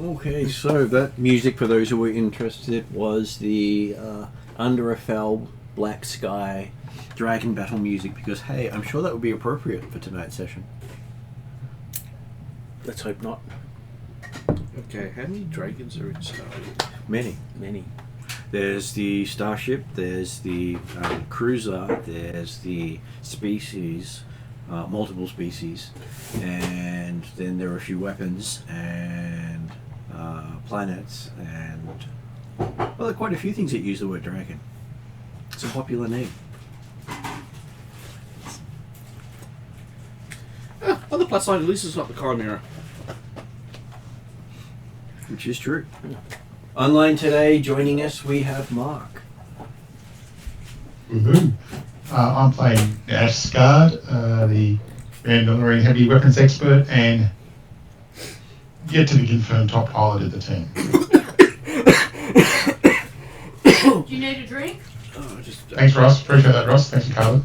Okay, so that music, for those who were interested, was the Under a Fell Black Sky Dragon Battle music, because, hey, I'm sure that would be appropriate for tonight's session. Let's hope not. Okay, how many dragons are in Starship? Many. There's the starship, there's the cruiser, there's the species, multiple species, and then there are a few weapons and planets, and well, there are quite a few things that use the word dragon. It's a popular name. On the plus side, at least it's not the Chimera. Which is true. Online today, joining us, we have Mark. Woohoo! I'm playing Ashgard, the Mandalorian heavy weapons expert, and yet to be confirmed top pilot of the team. Do you need a drink? Thanks, Ross. Appreciate that, Ross. Thanks for Carla.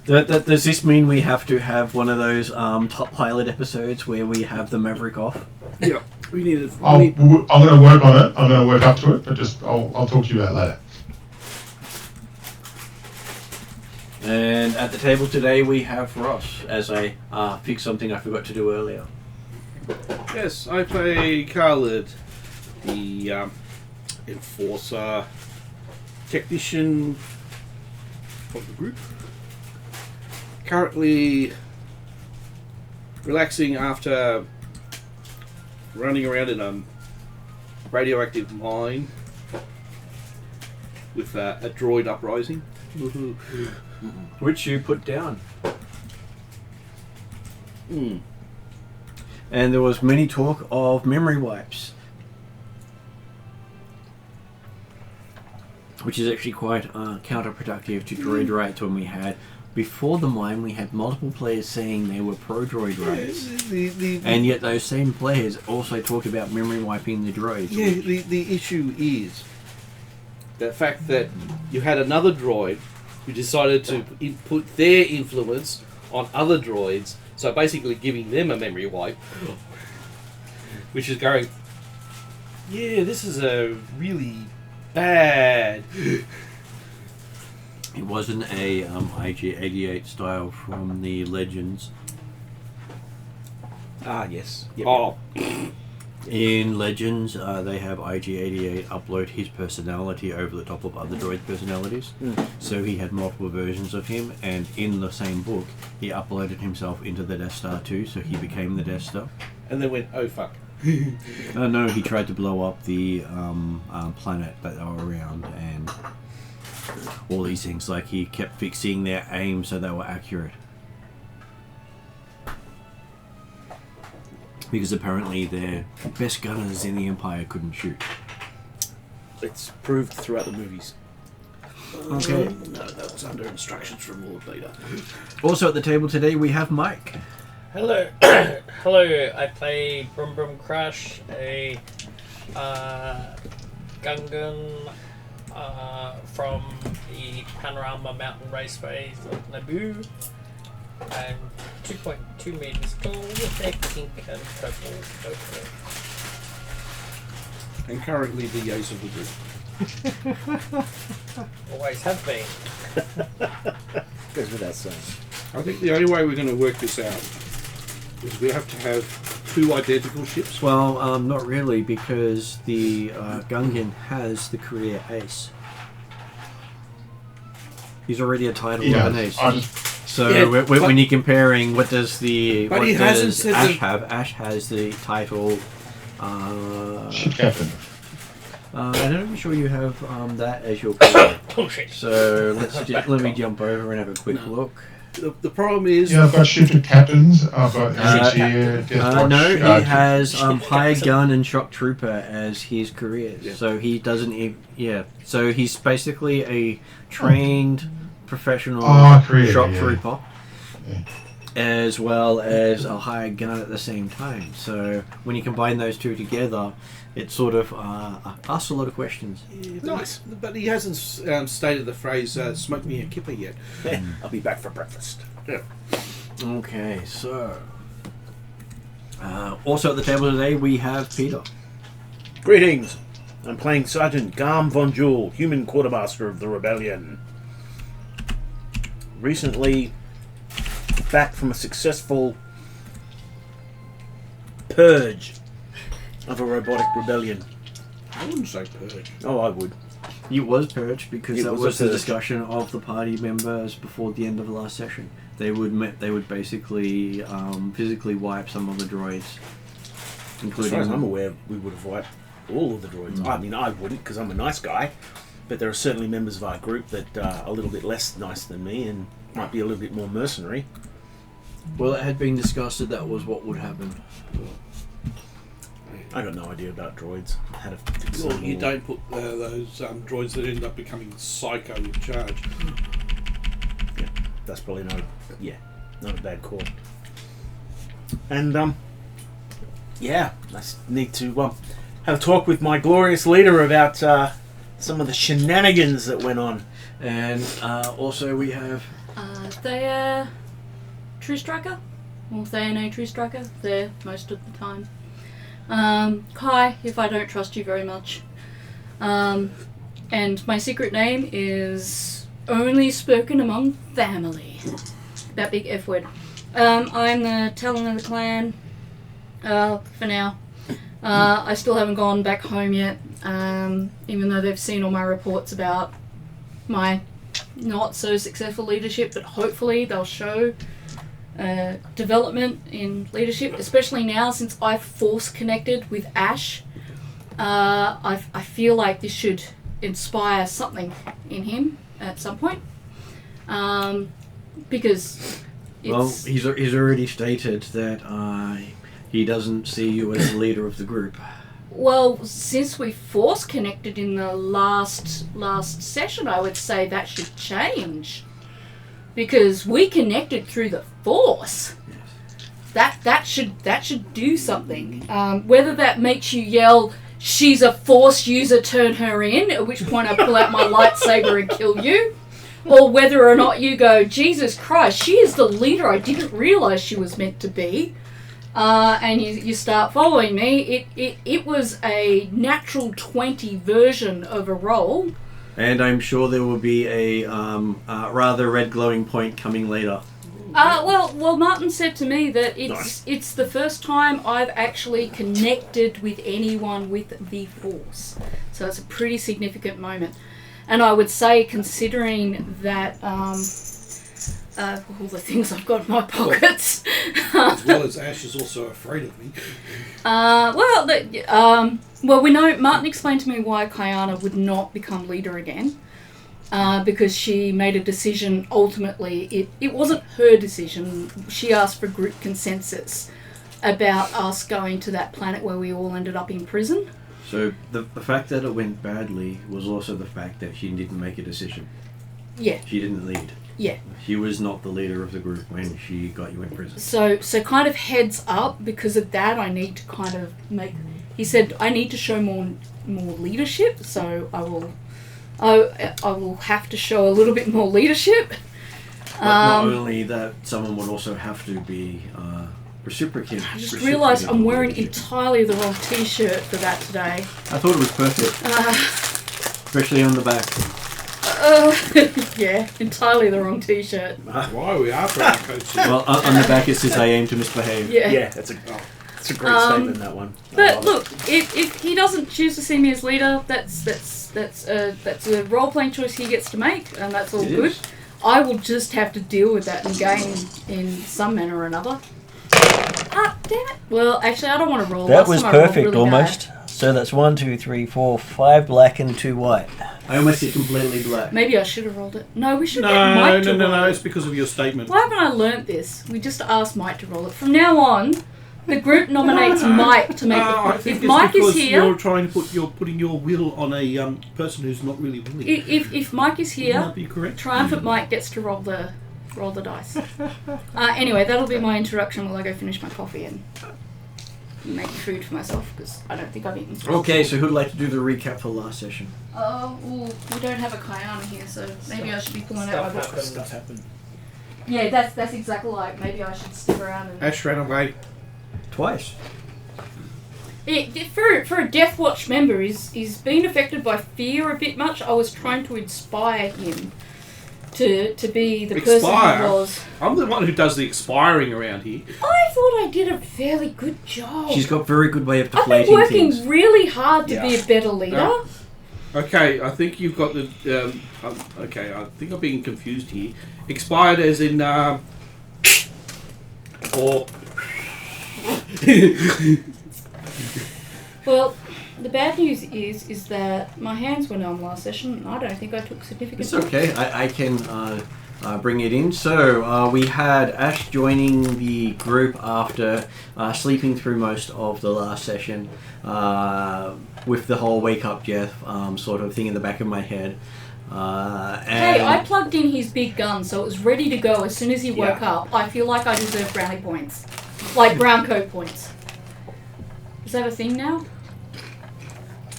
Yeah. Does this mean we have to have one of those top pilot episodes where we have the Maverick off? Yeah, we need it. I'm going to work on it. I'm going to work up to it, but I'll talk to you about it later. And at the table today we have Ross, as I fix something I forgot to do earlier. Yes, I play Khalid, the enforcer technician of the group. Currently relaxing after running around in a radioactive mine with a droid uprising. Which you put down. Mm. And there was many talk of memory wipes, which is actually quite counterproductive to droid raids. When we had, before the mine, we had multiple players saying they were pro-droid raids. And yet those same players also talked about memory wiping the droids. Yeah, the issue is the fact that you had another droid who decided to put their influence on other droids, so basically giving them a memory wipe, which is going, yeah, this is a really bad. It wasn't a IG-88 style from the Legends. Ah, yes. Yep. Oh, In Legends, they have IG-88 upload his personality over the top of other droid personalities. So he had multiple versions of him, and in the same book, he uploaded himself into the Death Star too, so he became the Death Star. and then went, oh fuck. No, he tried to blow up the planet that they were around, and all these things. Like, he kept fixing their aim so they were accurate. Because apparently their best gunners in the Empire couldn't shoot. It's proved throughout the movies. Okay. No, that was under instructions from Lord Vader. Also at the table today we have Mike. Hello, hello. I play Brum Brum Crash, a Gungan from the Panorama Mountain Raceways of Naboo. I'm 2.2 meters tall with a pink and purple overall. And currently the ace of the group. Always have been. Goes without saying. I think the only way we're going to work this out is we have to have two identical ships. Well, not really, because the Gungan has the career ace. He's already a title of an ace. So Yeah, when you're comparing, what does But what he hasn't does said Ash the- have? Ash has the title. Ship captain. I'm not even sure you have that as your career. Bullshit. So let me jump over and have a quick look. The problem is... Yeah, I've got ship captains. I've got engineer, death watch. No, he has high gun and shock trooper as his careers. Yeah. So he doesn't. So he's basically a trained professional shock trooper, as well as a high gun at the same time. So when you combine those two together, it sort of asks a lot of questions. Nice, but he hasn't stated the phrase "smoke me a kipper" yet. I'll be back for breakfast. Yeah. Okay, so also at the table today we have Peter. Greetings. I'm playing Sergeant Garm Von Jewel, human quartermaster of the rebellion. Recently back from a successful purge of a robotic rebellion. I wouldn't say purge. Oh, I would. It was purged because It that was a was the purge. discussion of the party members before the end of the last session. They would basically physically wipe some of the droids, As including. far as I'm aware, we would have wiped all of the droids. I mean, I wouldn't because I'm a nice guy, but there are certainly members of our group that are a little bit less nice than me and might be a little bit more mercenary. Well, it had been discussed that was what would happen. I got no idea about droids. How to fix Well, them you all. don't put those droids that end up becoming psycho in charge. Yeah, that's probably not a bad call. And yeah, I need to have a talk with my glorious leader about some of the shenanigans that went on. And also we have. Thea True Striker? Or Thea no True Striker? There most of the time. Kai, if I don't trust you very much. And my secret name is only spoken among family. That big F word. I'm the Talon of the Clan, for now. I still haven't gone back home yet, even though they've seen all my reports about my not so successful leadership, but hopefully they'll show development in leadership, especially now since I've force connected with Ash. I feel like this should inspire something in him at some point, because Well, it's, he's already stated that he doesn't see you as the leader of the group. well, since we force connected in the last session, I would say that should change, because we connected through the force. That should do something. Whether that makes you yell, "She's a force user, turn her in," at which point I pull out my lightsaber and kill you, or whether or not you go, "Jesus Christ, she is the leader I didn't realise she was meant to be," and you start following me. It was a natural 20 version of a roll. And I'm sure there will be a rather red glowing point coming later. Well, Martin said to me that Nice. it's the first time I've actually connected with anyone with the Force, so it's a pretty significant moment. And I would say, considering that all the things I've got in my pockets, As well as Ash is also afraid of me. well, we know Martin explained to me why Kayana would not become leader again. Because she made a decision, ultimately, it wasn't her decision, she asked for group consensus about us going to that planet where we all ended up in prison. So the fact that it went badly was also the fact that she didn't make a decision. Yeah, She didn't lead. yeah. She was not the leader of the group when she got you in prison. So kind of heads up, because of that I need to kind of make, he said I need to show more leadership, so I will have to show a little bit more leadership. But not only that, someone would also have to be reciprocated. I just realised I'm wearing entirely the wrong t-shirt for that today. I thought it was perfect. Especially on the back. Yeah, entirely the wrong t-shirt. Why are we after our coach? Well, on the back it says I aim to misbehave. Yeah. Yeah, that's a great statement, that one. I But love look, if he doesn't choose to see me as leader, that's a role-playing choice he gets to make, and that's all It good. is. I will just have to deal with that and gain in some manner or another. Ah, damn it. Well, actually, I don't want to roll. That Last was time I rolled perfect, really almost. So that's 1, 2, 3, 4, 5 black and 2 white. I almost hit completely black. bad. Maybe I should have rolled it. No, we should get No, Mike to no, roll no, it. it's because of your statement. Why haven't I learnt this? We just asked Mike to roll it. From now on, the group nominates Mike to make I the... think If it's Mike because is here... you're trying to you're putting your will on a person who's not really willing. If Mike is Would here, that be correct? Triumphant Mike gets to roll the dice. Anyway, that'll be my introduction while I go finish my coffee and make food for myself, because I don't think I've eaten. Okay, so who'd like to do the recap for last session? Oh, we don't have a Kayana here, so maybe I should be pulling out my book. Stuff happened. Yeah, that's exactly like. Maybe I should stick around and. Ash ran away. Twice. For a Death Watch member, he's been affected by fear a bit much. I was trying to inspire him to be the person he was. I'm the one who does the expiring around here. I thought I did a fairly good job. She's got very good way of I've deflating been working things. really hard to be a better leader. No. Okay, I think you've got the. Okay, I think I'm being confused here. Expired as in. Or. Well, the bad news is that my hands were numb last session, and I don't think I took significant. It's okay. I can bring it in. So we had Ash joining the group after sleeping through most of the last session with the whole wake up Jeff sort of thing in the back of my head. Hey, I plugged in his big gun, so it was ready to go as soon as he woke up. I feel like I deserve brownie points. Like brown coat points. Is that a thing now?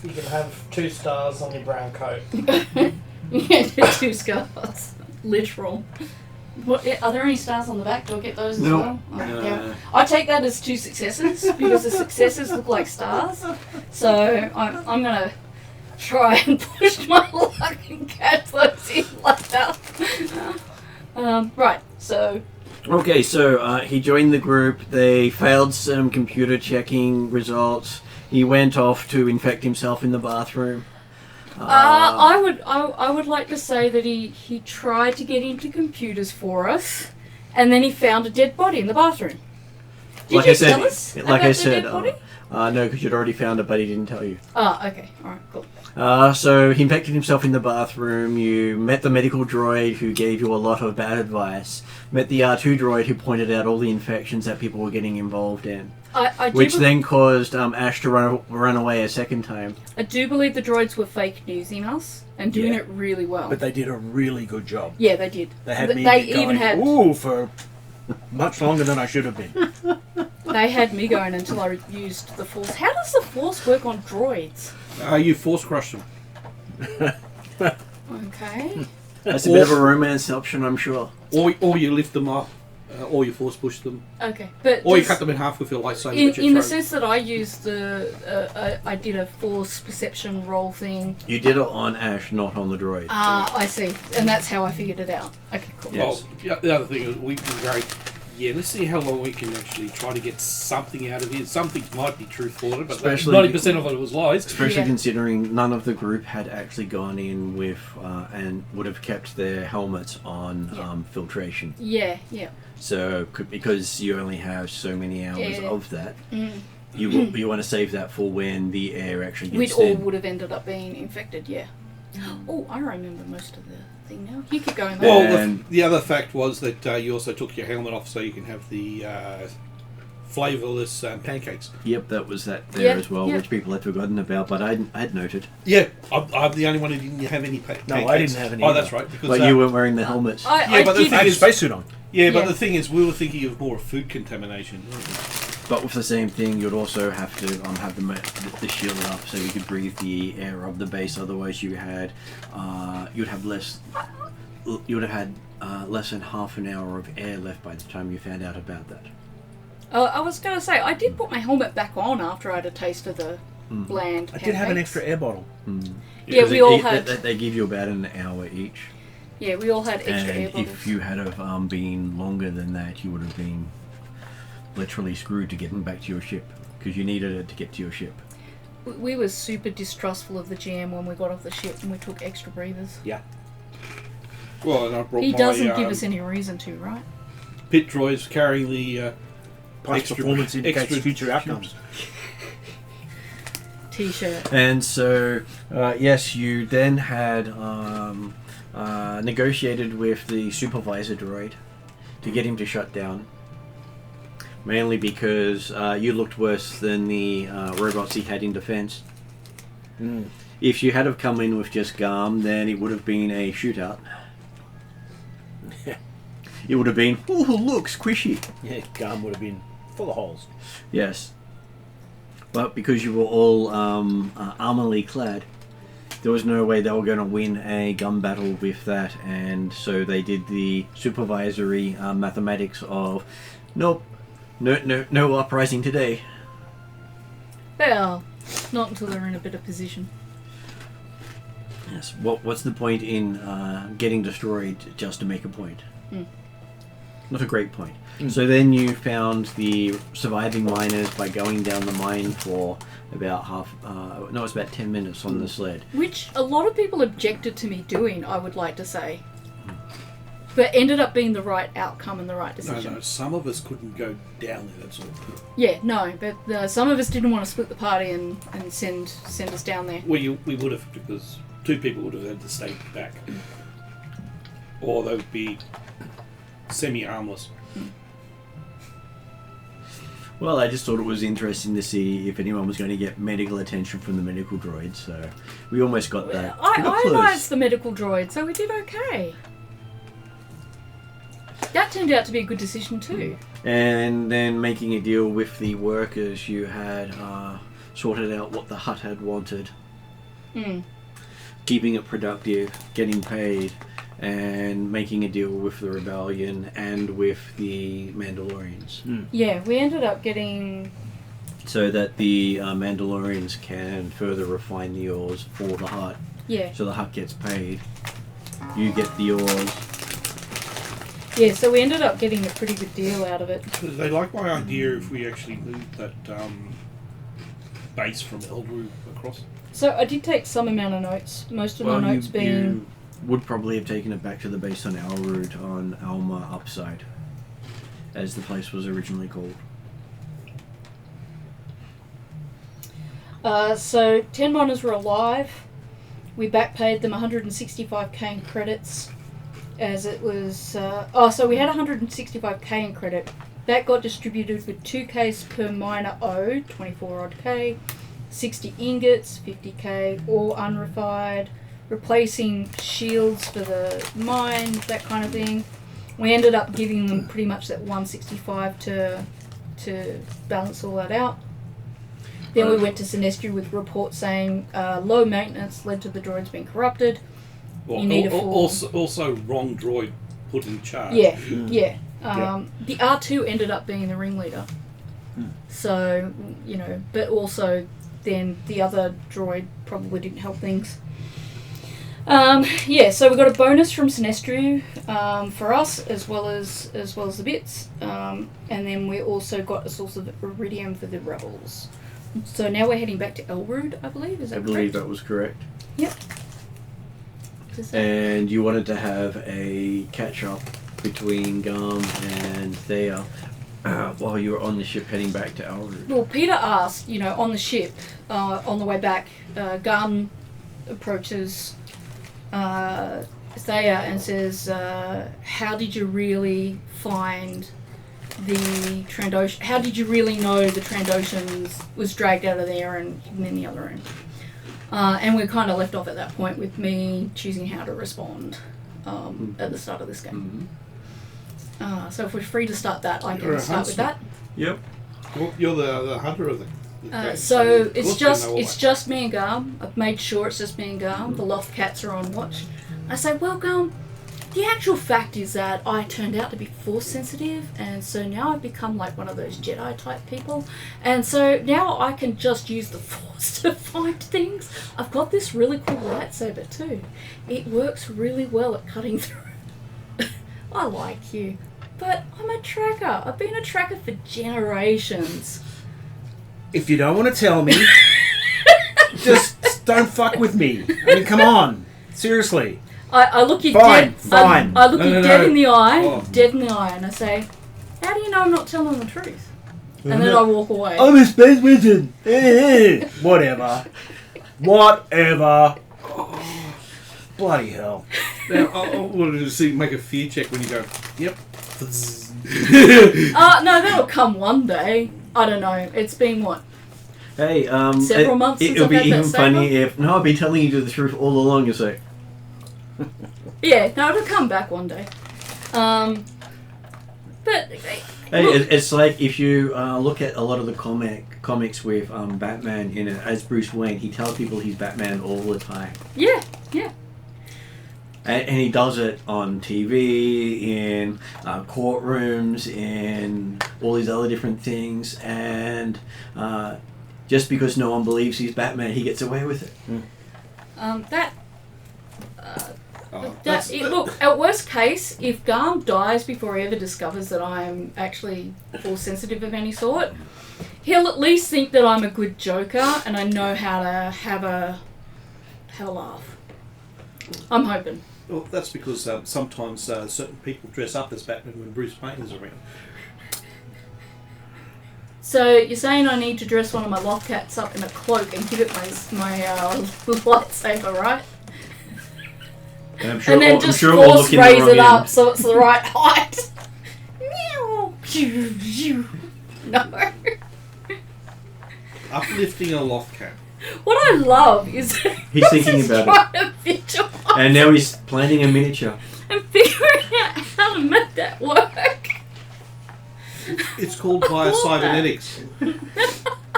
You can have 2 stars on your brown coat. Yeah, 2 scars. Literal. What, are there any stars on the back? Do I get those as well? Oh, yeah. I take that as 2 successes because the successes look like stars. So I'm gonna try and push my luck and catch those in like that. Right, so. Okay, so he joined the group. They failed some computer checking results. He went off to infect himself in the bathroom. I would like to say that he tried to get into computers for us, and then he found a dead body in the bathroom. Did you tell us about the dead body? No, because you'd already found it, but he didn't tell you. Oh, okay. Alright, cool. So he infected himself in the bathroom. You met the medical droid who gave you a lot of bad advice. Met the R2 droid who pointed out all the infections that people were getting involved in. Which then caused Ash to run away a second time. I do believe the droids were fake news emails and doing it really well. But they did a really good job. Yeah, they did. They had me They going, even had ooh, for much longer than I should have been. They had me going until I used the Force. How does the Force work on droids? You force crush them. Okay. That's a bit of a romance option, I'm sure. Or you lift them up, or you force push them. Okay, but or you cut them in half with your lightsaber. In the sense that I used I did a Force perception roll thing. You did it on Ash, not on the droid. I see, and that's how I figured it out. Okay, cool. Yes. Well, the other thing is we can go. Yeah, let's see how long we can actually try to get something out of it. Something might be truthful, but 90% of it was lies. Especially considering none of the group had actually gone in with and would have kept their helmets on filtration. Yeah. So because you only have so many hours of that, you want to save that for when the air actually gets We'd all would have ended up being infected. Yeah. Oh, I remember most of the thing now. You keep going. Well, the other fact was that you also took your helmet off so you can have the flavourless pancakes. Yep, that was that there as well, which people had forgotten about, but I'd noted. Yeah, I'm the only one who didn't have any pancakes. No, I didn't have any. Oh, that's right. Because, but you weren't wearing the helmets. I but the thing is, spacesuit on. Yeah, but the thing is, we were thinking of more food contamination. But with the same thing, you'd also have to have the shield up so you could breathe the air of the base. Otherwise, you'd have had less than half an hour of air left by the time you found out about that. I was going to say, I did put my helmet back on after I had a taste of the bland I did have an extra air bottle. Yeah, we all had. They give you about an hour each. Yeah, we all had extra air bottles. If you had been longer than that, you would have been literally screwed to getting back to your ship because you needed it to get to your ship. We were super distrustful of the GM when we got off the ship and we took extra breathers. Yeah. Well, and I brought he doesn't give us any reason to, right? Pit droids carrying the past performance indicates future outcomes. T-shirt. And so, yes, you then had negotiated with the supervisor droid to get him to shut down. Mainly because you looked worse than the robots he had in defense. If you had have come in with just Garm, then it would have been a shootout. It would have been, oh look, squishy. Yeah, Garm would have been full of holes. Yes. But because you were all armorly clad, there was no way they were going to win a gun battle with that, and so they did the supervisory mathematics of, nope, no uprising today. Well, not until they're in a better position. Yes. What's the point in getting destroyed just to make a point? Not a great point. So then you found the surviving miners by going down the mine for about it's about 10 minutes on the sled. Which a lot of people objected to me doing, I would like to say. But ended up being the right outcome and the right decision. No, some of us couldn't go down there, that's all. Yeah, no, but some of us didn't want to split the party and send us down there. We would have, because 2 people would have had to stay back. Or they would be semi-armless. Well, I just thought it was interesting to see if anyone was going to get medical attention from the medical droids, so we almost got that. I We got close. idolized the medical droid, so we did okay. That turned out to be a good decision too. And then making a deal with the workers, you had sorted out what the hut had wanted. Keeping it productive, getting paid, and making a deal with the rebellion and with the Mandalorians. Yeah, we ended up getting... So that the Mandalorians can further refine the ores for the hut. Yeah. So the hut gets paid. You get the ores. Yeah, so we ended up getting a pretty good deal out of it. They like my idea if we actually moved that base from Elrood across. So I did take some amount of notes, most of the notes being... You would probably have taken it back to the base on Elrood on Alma Upside, as the place was originally called. So 10 miners were alive. We backpaid them 165k in credits, as it was... so we had 165k in credit. That got distributed with 2ks per miner owed, 24 odd k, 60 ingots, 50k, all unrefined, replacing shields for the mine, that kind of thing. We ended up giving them pretty much that 165 to balance all that out. Then we went to Sinestri with reports saying low maintenance led to the droids being corrupted. Well, You need a full- also wrong droid put in charge. Yeah, yeah. The R2 ended up being the ringleader. So, but also then the other droid probably didn't help things. So we got a bonus from Sinestri for us as well as the bits, and then we also got a source of iridium for the rebels. So now we're heading back to Elrood, I believe. Is that I believe correct? that was correct. Yep. And you wanted to have a catch-up between Garm and Thea while you were on the ship heading back to Elrood. Well, Peter asked, on the ship, on the way back, Garm approaches Thea and says, how did you really find the Trandoshan? How did you really know the Trandoshans was dragged out of there and hidden in the other room? And we kind of left off at that point with me choosing how to respond at the start of this game. So if we're free to start that, I can start with that. Yep. Well, you're the hunter of the... So it's just me and Garm. I've made sure it's just me and Garm. The Loth cats are on watch. I say, well, Garm, the actual fact is that I turned out to be force sensitive, and so now I've become like one of those Jedi type people, and so now I can just use the force to find things. I've got this really cool lightsaber too. It works really well at cutting through. I like you, but I'm a tracker. I've been a tracker for generations. If you don't want to tell me, just don't fuck with me. I mean, come on. Seriously. I look you Fine. I look you dead in the eye, Oh. dead in the eye, and I say, how do you know I'm not telling the truth? And then I walk away. I'm a space wizard. Whatever. Bloody hell. Now, I wanted to see make a fear check when you go, yep. No, that'll come one day. I don't know. It's been what? Hey, Several months since it'll I've be had that even funny saber? if I've been telling you the truth all along. You say, Yeah, no, it'll come back one day. But hey, look, it's like if you look at a lot of the comics with Batman in it as Bruce Wayne, he tells people he's Batman all the time. yeah. And he does it on TV, in courtrooms, in all these other different things. And just because no one believes he's Batman, he gets away with it. Look, at worst case, if Garm dies before he ever discovers that I'm actually force sensitive of any sort, he'll at least think that I'm a good Joker and I know how to have a laugh. I'm hoping. Well, that's because sometimes certain people dress up as Batman when Bruce Wayne is around. So you're saying I need to dress one of my Lothcats up in a cloak and give it my lightsaber, right? And I'm sure, And then I'm just sure we'll force look in the raise wrong it up end. so it's the right height. No. Uplifting a Lothcat. What I love is He's thinking he's about trying to visualize And now he's planning a miniature. and figuring out how to make that work. It's called via cybernetics. And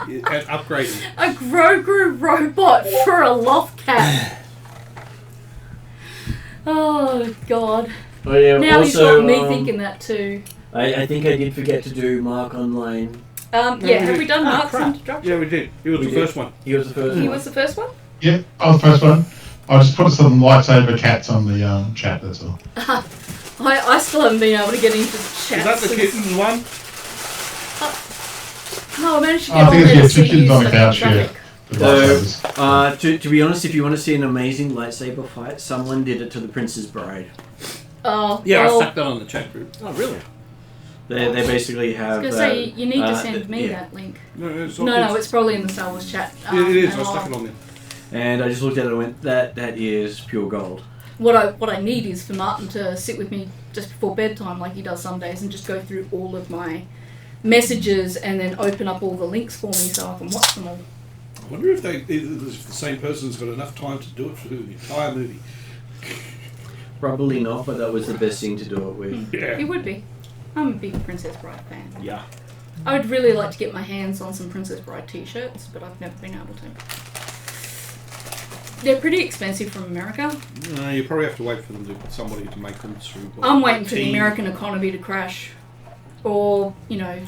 upgrading. A Grogu robot for a Lothcat. Oh God! Oh yeah. Now he's also, got me thinking that too. I think I did forget to do Mark Online. Yeah, have we done Mark's crap. introduction? Yeah, we did. He was We the did. first one. He was the first He one. was the first one. Yeah, I was the first one. I just put some lightsaber cats on the chat, that's all. I still haven't been able to get into the chat. Is that the since- kitten one? No, I managed to I get on think there to it's see chickens you on the so couch, yeah. traffic. The So, lightsabers. to be honest, if you want to see an amazing lightsaber fight, someone did it to the Princess Bride. Oh, Yeah, well, I stuck that on the chat group. Oh, really? They basically I have. was gonna say you need to send me yeah. that link. No, it's No, it's probably in the Star Wars chat. it is. and I stuck it on there. And I just looked at it and went, that is pure gold. What I need is for Martin to sit with me just before bedtime, like he does some days, and just go through all of my messages and then open up all the links for me so I can watch them all. I wonder if the same person's got enough time to do it for the entire movie. Probably not, but that was the best thing to do it with. Yeah. It would be. I'm a big Princess Bride fan. Yeah. I would really like to get my hands on some Princess Bride t-shirts, but I've never been able to. They're pretty expensive from America. No, you probably have to wait for somebody to make them through. I'm waiting for the Team. American economy to crash. Or,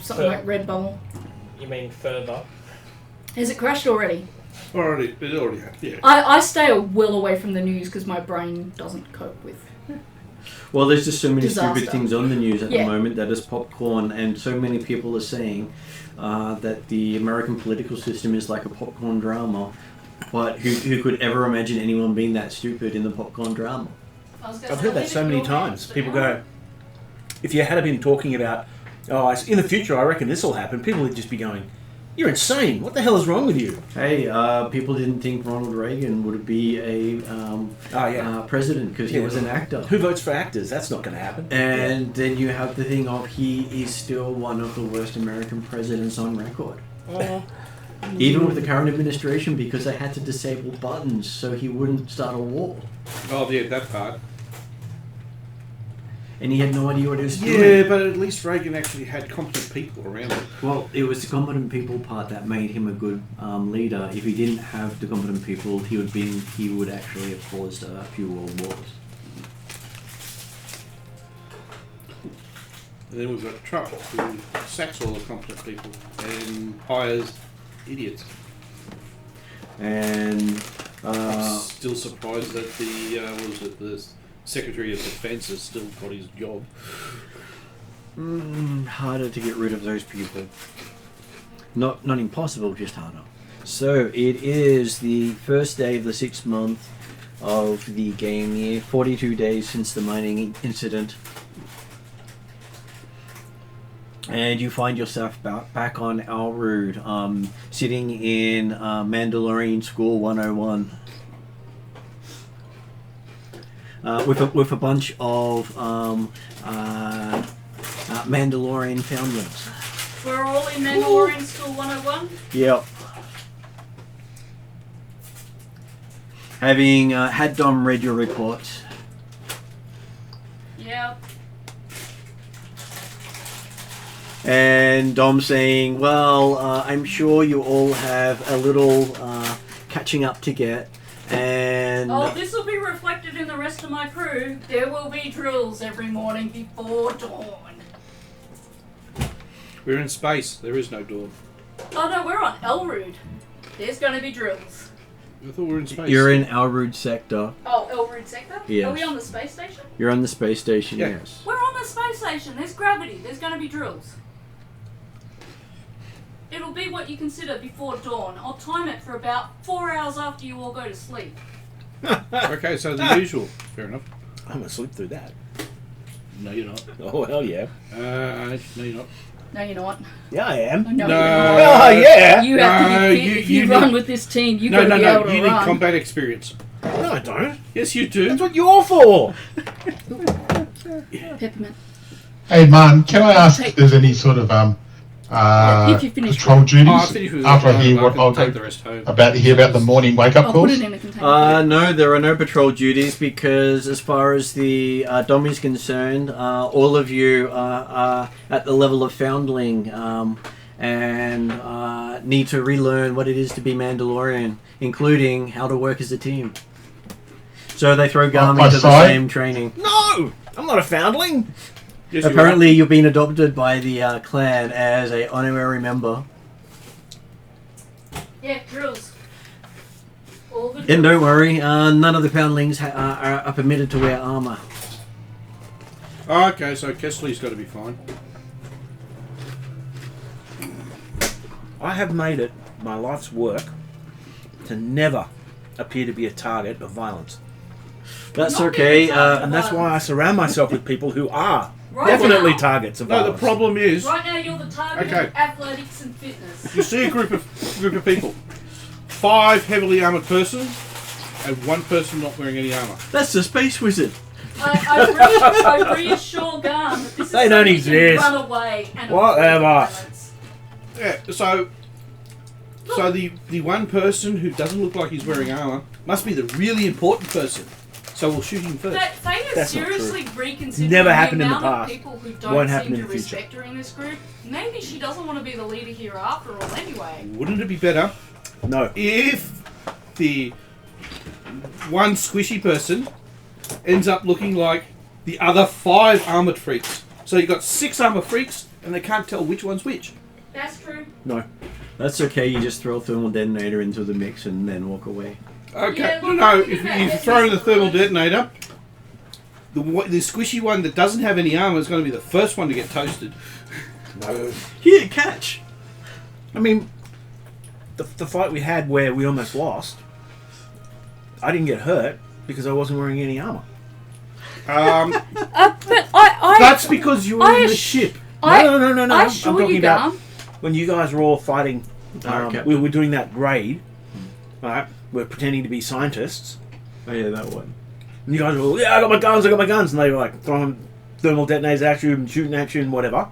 something like Redbubble. You mean further? Has it crashed already? It already had. Yeah. I stay well away from the news because my brain doesn't cope with. Well, there's just so many Disaster. stupid things on the news at Yeah. the moment that is popcorn, and so many people are saying that the American political system is like a popcorn drama. But who could ever imagine anyone being that stupid in the popcorn drama? I've heard that so many times. People go, if you had been talking about, in the future I reckon this will happen, people would just be going, you're insane. What the hell is wrong with you? Hey, people didn't think Ronald Reagan would be a president because he was an actor. Who votes for actors? That's not going to happen. And then you have the thing of he is still one of the worst American presidents on record. Even with the current administration, because they had to disable buttons so he wouldn't start a war. Oh, yeah, that part. And he had no idea what he was Yeah, doing. but at least Reagan actually had competent people around him. Well, it was the competent people part that made him a good leader. If he didn't have the competent people, he would actually have caused a few world wars. And then we've got Trump, who sacks all the competent people and hires idiots. And I'm still surprised that the Secretary of Defense has still got his job. harder to get rid of those people. Not impossible, just harder. So it is the first day of the 6th month of the game year. 42 days since the mining incident. And you find yourself back on Elrood, sitting in Mandalorian School 101. With a bunch of Mandalorian foundlings. We're all in Mandalorian School 101. Yep. Having had Dom read your reports. Yeah. And Dom saying, well, I'm sure you all have a little catching up to get. And Oh, this will be reflected in the rest of my crew. There will be drills every morning before dawn. We're in space. There is no dawn. Oh no, we're on Elrood. There's going to be drills. I thought we were in space. You're in Elrood Sector. Oh, Elrood Sector? Yes. Are we on the space station? You're on the space station, Yeah. yes. We're on the space station. There's gravity. There's going to be drills. It'll be what you consider before dawn. I'll time it for about 4 hours after you all go to sleep. Okay, so the usual. Fair enough. I'm going to sleep through that. No, you're not. Oh, hell yeah. No, you're not. No, you're not. Yeah, I am. No, No. you're Oh, not. yeah. You have No, to be fit. If you you run need- with this team, you've No, got to no, be able no. to You need run. combat experience. No, I don't. Yes, you do. That's what you're for. Peppermint. Hey, Man, can I ask Take- if there's any sort of If you finish patrol duties Oh, I finished with after I that. hear what can I'll take take the rest home. about to hear about the morning wake-up I'll put calls? it in a container. No, there are no patrol duties because, as far as the Dom is concerned, all of you are at the level of foundling and need to relearn what it is to be Mandalorian, including how to work as a team. So they throw Garm my into the side? same training. No, I'm not a foundling. Yes, you Apparently, you've been adopted by the clan as a honorary member. Yeah, drills. All the And drills. don't worry, none of the foundlings are permitted to wear armor. are. Oh, okay, so Kessler's got to be fine. I have made it my life's work to never appear to be a target of violence. That's Not okay. being a target. And that's why I surround myself with people who are Right definitely now. targets of No, the violence. problem is, Right now, you're the target Okay. of athletics and fitness. you see a group of people, 5 heavily armored persons, and 1 person not wearing any armor. That's the space wizard. I reassure Garm that this is They don't so he can exist. run away and Whatever. avoid violence. Yeah, so the one person who doesn't look like he's wearing armor must be the really important person. So we'll shoot him first. They are That's not seriously reconsidering Never the happened in the amount of past. people who don't Won't happen seem in to the future. respect her in this group. Maybe she doesn't want to be the leader here after all anyway. Wouldn't it be better No. if the one squishy person ends up looking like the other 5 armored freaks? So you've got 6 armor freaks, and they can't tell which one's which. That's true. No. That's okay. You just throw a thermal detonator into the mix and then walk away. Okay, Yeah, well, no, think if about you it. throw in the thermal detonator, the squishy one that doesn't have any armor is going to be the first one to get toasted. No. Here, catch. I mean, the fight we had where we almost lost, I didn't get hurt because I wasn't wearing any armor. But I That's because you were I in the ass- ship. No. I I'm assure talking you, about Garm. when you guys were all fighting. Okay. We were doing that raid. Right? We're pretending to be scientists. Oh yeah, that one. And you guys were all, yeah, I got my guns. And they were like throwing thermal detonators at you and shooting at you and whatever.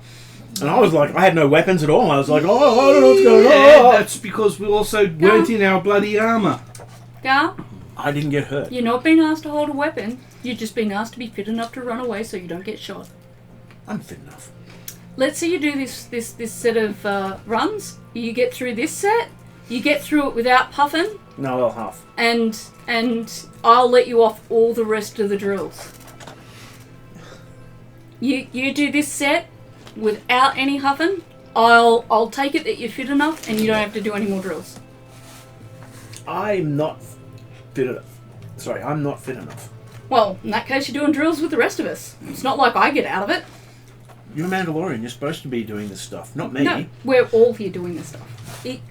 And I was like, I had no weapons at all. I was like, oh, I don't know what's going Yeah, on. that's because we also weren't in our bloody armor. Garm, I didn't get hurt. you're not being asked to hold a weapon. You're just being asked to be fit enough to run away so you don't get shot. I'm fit enough. Let's say you do this set of runs. You get through this set. You get through it without puffing, No, well, half. and I'll let you off all the rest of the drills. You do this set without any huffing. I'll take it that you're fit enough, and you don't have to do any more drills. I'm not fit enough. Sorry, I'm not fit enough. Well, in that case, you're doing drills with the rest of us. It's not like I get out of it. You're a Mandalorian. You're supposed to be doing this stuff, not me. No, we're all here doing this stuff.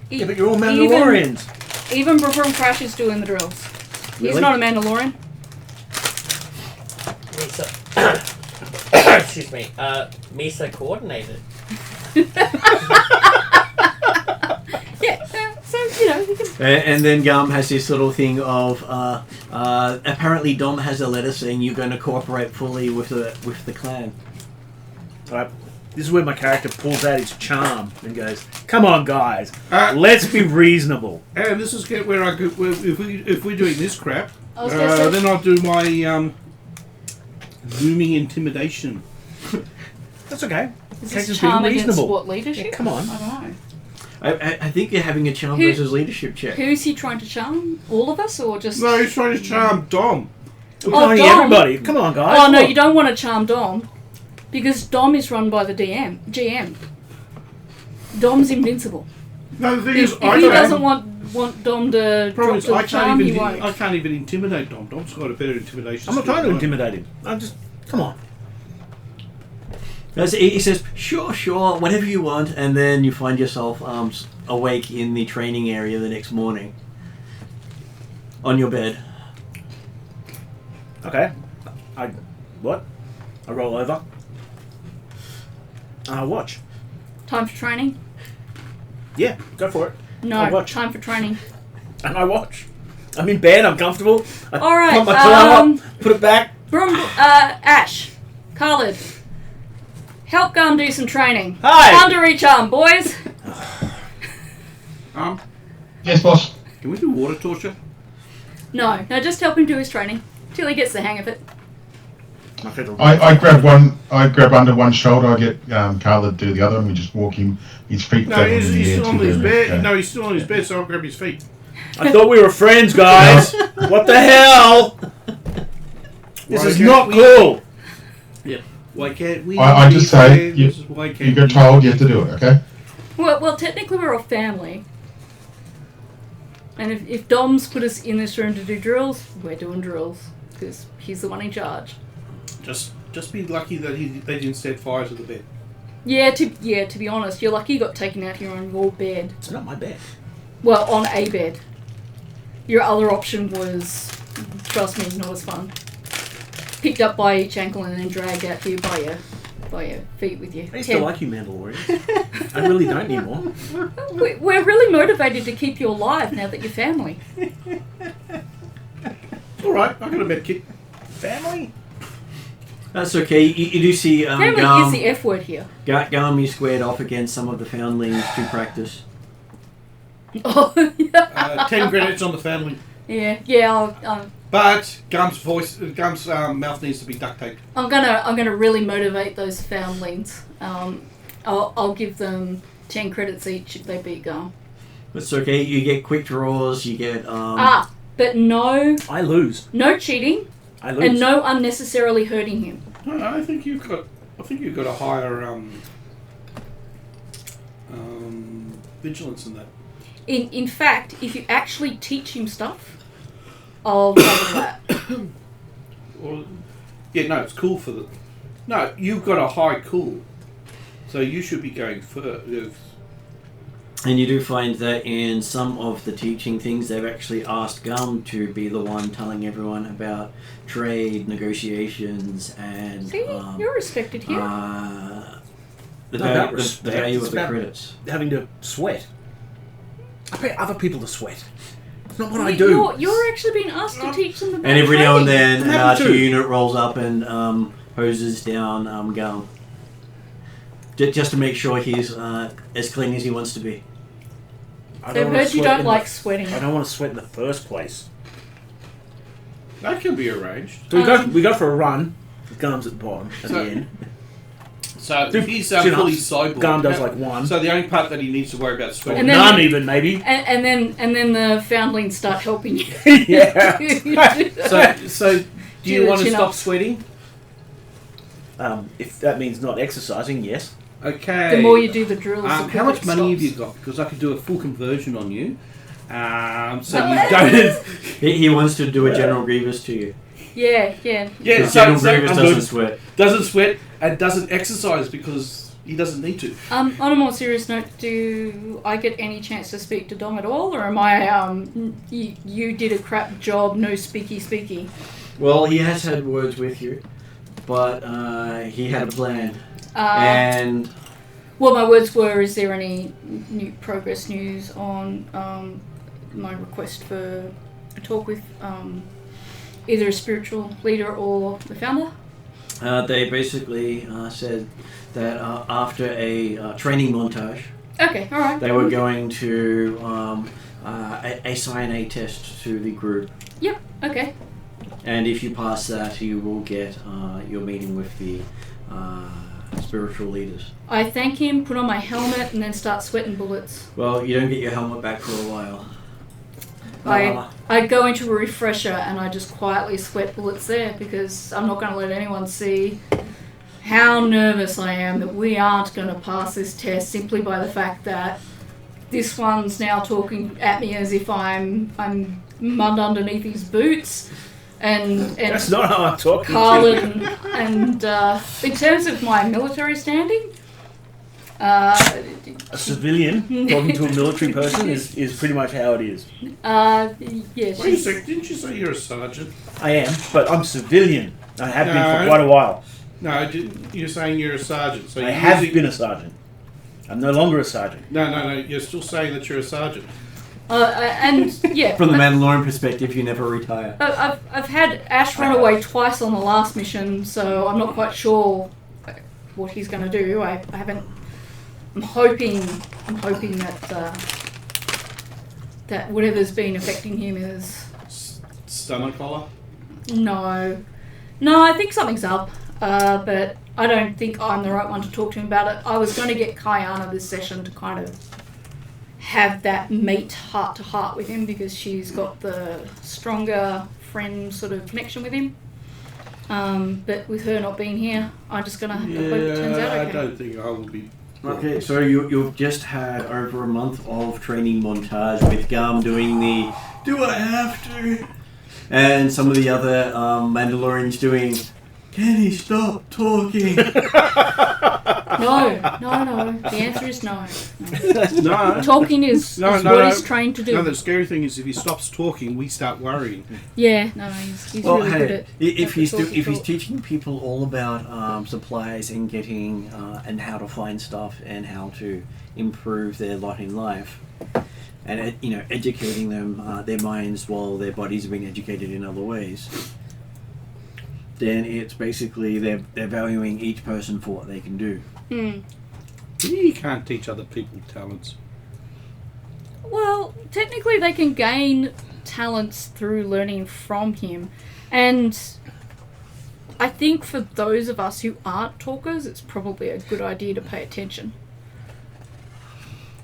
Yeah, but you're all Mandalorians. Even Before Crash is doing the drills. He's Really? not a Mandalorian. Misa. Excuse me. Misa coordinated. Yeah, so, you know, you can... And then Garm has this little thing of apparently Dom has a letter saying you're going to cooperate fully with the clan. Right. This is where my character pulls out his charm and goes, "Come on, guys, Uh, let's be reasonable." And this is where I could, if we're doing this crap, I was gonna say- then I'll do my zooming intimidation. That's okay. Is Character's this being charm against reasonable. what, leadership? Yeah, come on. I don't know. I think you're having a charm Who- versus leadership check. Who's he trying to charm? All of us, or just... No, he's trying to charm Dom. We're Oh, telling Dom. everybody. Come on, guys. Oh, no, look. you don't want to charm Dom. Because Dom is run by the GM. Dom's invincible. No, the thing If, is, if I he don't doesn't want Dom to Problem drop is, the charm, he I won't. can't even intimidate Dom. Dom's got a better intimidation. I'm not skill trying to than I do. intimidate him. I'm just, come on. He says, sure, whatever you want, and then you find yourself awake in the training area the next morning. On your bed. Okay. What? I roll over. I watch. Time for training? Yeah, go for it. No, I watch. time for training. And I watch. I'm in bed, I'm comfortable. I All right, put my pillow up, put it back. Ash, Khalid, help Gum do some training. Hi! Under each arm, boys. Yes, boss. Can we do water torture? No, just help him do his training till he gets the hang of it. I grab one. I grab under one shoulder. I get Carla to do the other, and we just walk him. His feet. No, down he's in the air still on to his the- bed. No, he's still on his bed, so I'll grab his feet. I thought we were friends, guys. What the hell? This Why is can't not we- cool. Yeah. Why can't we? I be just say friends? Why you can't get we- told you have to do it. Okay. Well, technically we're all family. And if Dom's put us in this room to do drills, we're doing drills because he's the one in charge. Just be lucky that they didn't set fire to the bed. Yeah, to be honest, you're lucky you got taken out here on your bed. It's not my bed. Well, on a bed. Your other option was, trust me, not as fun. Picked up by each ankle and then dragged out here by your feet with your I used head. to like you, Mandalorians. I really don't anymore. We're really motivated to keep you alive now that you're family. Alright, I got a med kit. Family? That's okay. You do see Family Gum. is the F word here. Gum, you squared off against some of the foundlings to practice. Oh, yeah. 10 credits on the family. Yeah. But Gum's mouth needs to be duct taped. I'm gonna really motivate those foundlings. I'll give them 10 credits each if they beat Gum. That's okay. You get quick draws. You get But no I lose. cheating I lose. and no unnecessarily hurting him. No, I think you've got a higher vigilance than that. In fact, if you actually teach him stuff, I'll cover that. Or, yeah, no, it's cool for the. No, you've got a high cool, so you should be going first. And you do find that in some of the teaching things, they've actually asked Gum to be the one telling everyone about trade, negotiations, and See, you're respected here. the Not value, about the respect, value it's of the about credits. Having to sweat. I pay other people to sweat. It's not what I do. You're actually being asked to teach them about And every now and trade. then, an Happy R2 to. unit rolls up and hoses down Gum. Just to make sure he's as clean as he wants to be. I They've wanna heard you sweat don't in like the- sweating. I don't want to sweat in the first place. That can be arranged. So we go for a run. Gum's at the bottom at the end. So Two if he's chin-ups. fully cyborg, Gum does like one. So the only part that he needs to worry about is sweating. And then- None even, maybe. And then the foundlings start helping you. Yeah. So do Do you the want to stop chin-ups. sweating? If that means not exercising, yes. Okay. The more you do the drills, the how quicker much it money have stops. you got? Because I could do a full conversion on you. So Oh, you yeah. don't. He wants to do a General Grievous to you. Yeah. Yeah, Because so, General so Grievous I'm doesn't good. sweat. Doesn't sweat and doesn't exercise because he doesn't need to. On a more serious note, do I get any chance to speak to Dom at all, or am I you did a crap job, no speaky? Well, he has had words with you, but he had a plan. And Well, my words were: is there any new progress news on my request for a talk with either a spiritual leader or the founder? they basically said that after a training montage, Okay, all right. they were going to assign a test to the group. Yep. Okay. And if you pass that, you will get your meeting with the spiritual leaders. I thank him, put on my helmet, and then start sweating bullets. Well, you don't get your helmet back for a while. I go into a refresher and I just quietly sweat bullets there because I'm not going to let anyone see how nervous I am that we aren't going to pass this test simply by the fact that this one's now talking at me as if I'm mud underneath his boots, and That's not how I'm talking to Carlin, and in terms of my military standing, a civilian talking to a military person is pretty much how it is. yes. Wait a sec, didn't you say you're a sergeant? I am, but I'm civilian. I have been No. for quite a while. No, you're saying you're a sergeant. So I you're have using- been a sergeant. I'm no longer a sergeant. No, you're still saying that you're a sergeant. And yeah, From the Mandalorian perspective, you never retire. I've had Ash run away twice on the last mission, so I'm not quite sure what he's going to do. I haven't. I'm hoping that whatever's been affecting him is Stomach collar? no. I think something's up, but I don't think I'm the right one to talk to him about it. I was going to get Kayana this session to kind of have that meet heart to heart with him because she's got the stronger friend sort of connection with him. But with her not being here, I'm just going to have to hope it turns out I okay. don't think I will be. Okay, so you've just had over a month of training montage with Gum doing the "Do I have to?" and some of the other Mandalorians doing "Can he stop talking?" No. The answer is no. No. Talking is what he's trained to do. No, the scary thing is if he stops talking, we start worrying. Yeah, no, he's Well, really good hey, at if he's talking. teaching people all about supplies and getting and how to find stuff and how to improve their lot in life, and educating them their minds while their bodies are being educated in other ways, then it's basically they're valuing each person for what they can do. You can't teach other people talents. Well, technically they can gain talents through learning from him, and I think for those of us who aren't talkers, it's probably a good idea to pay attention.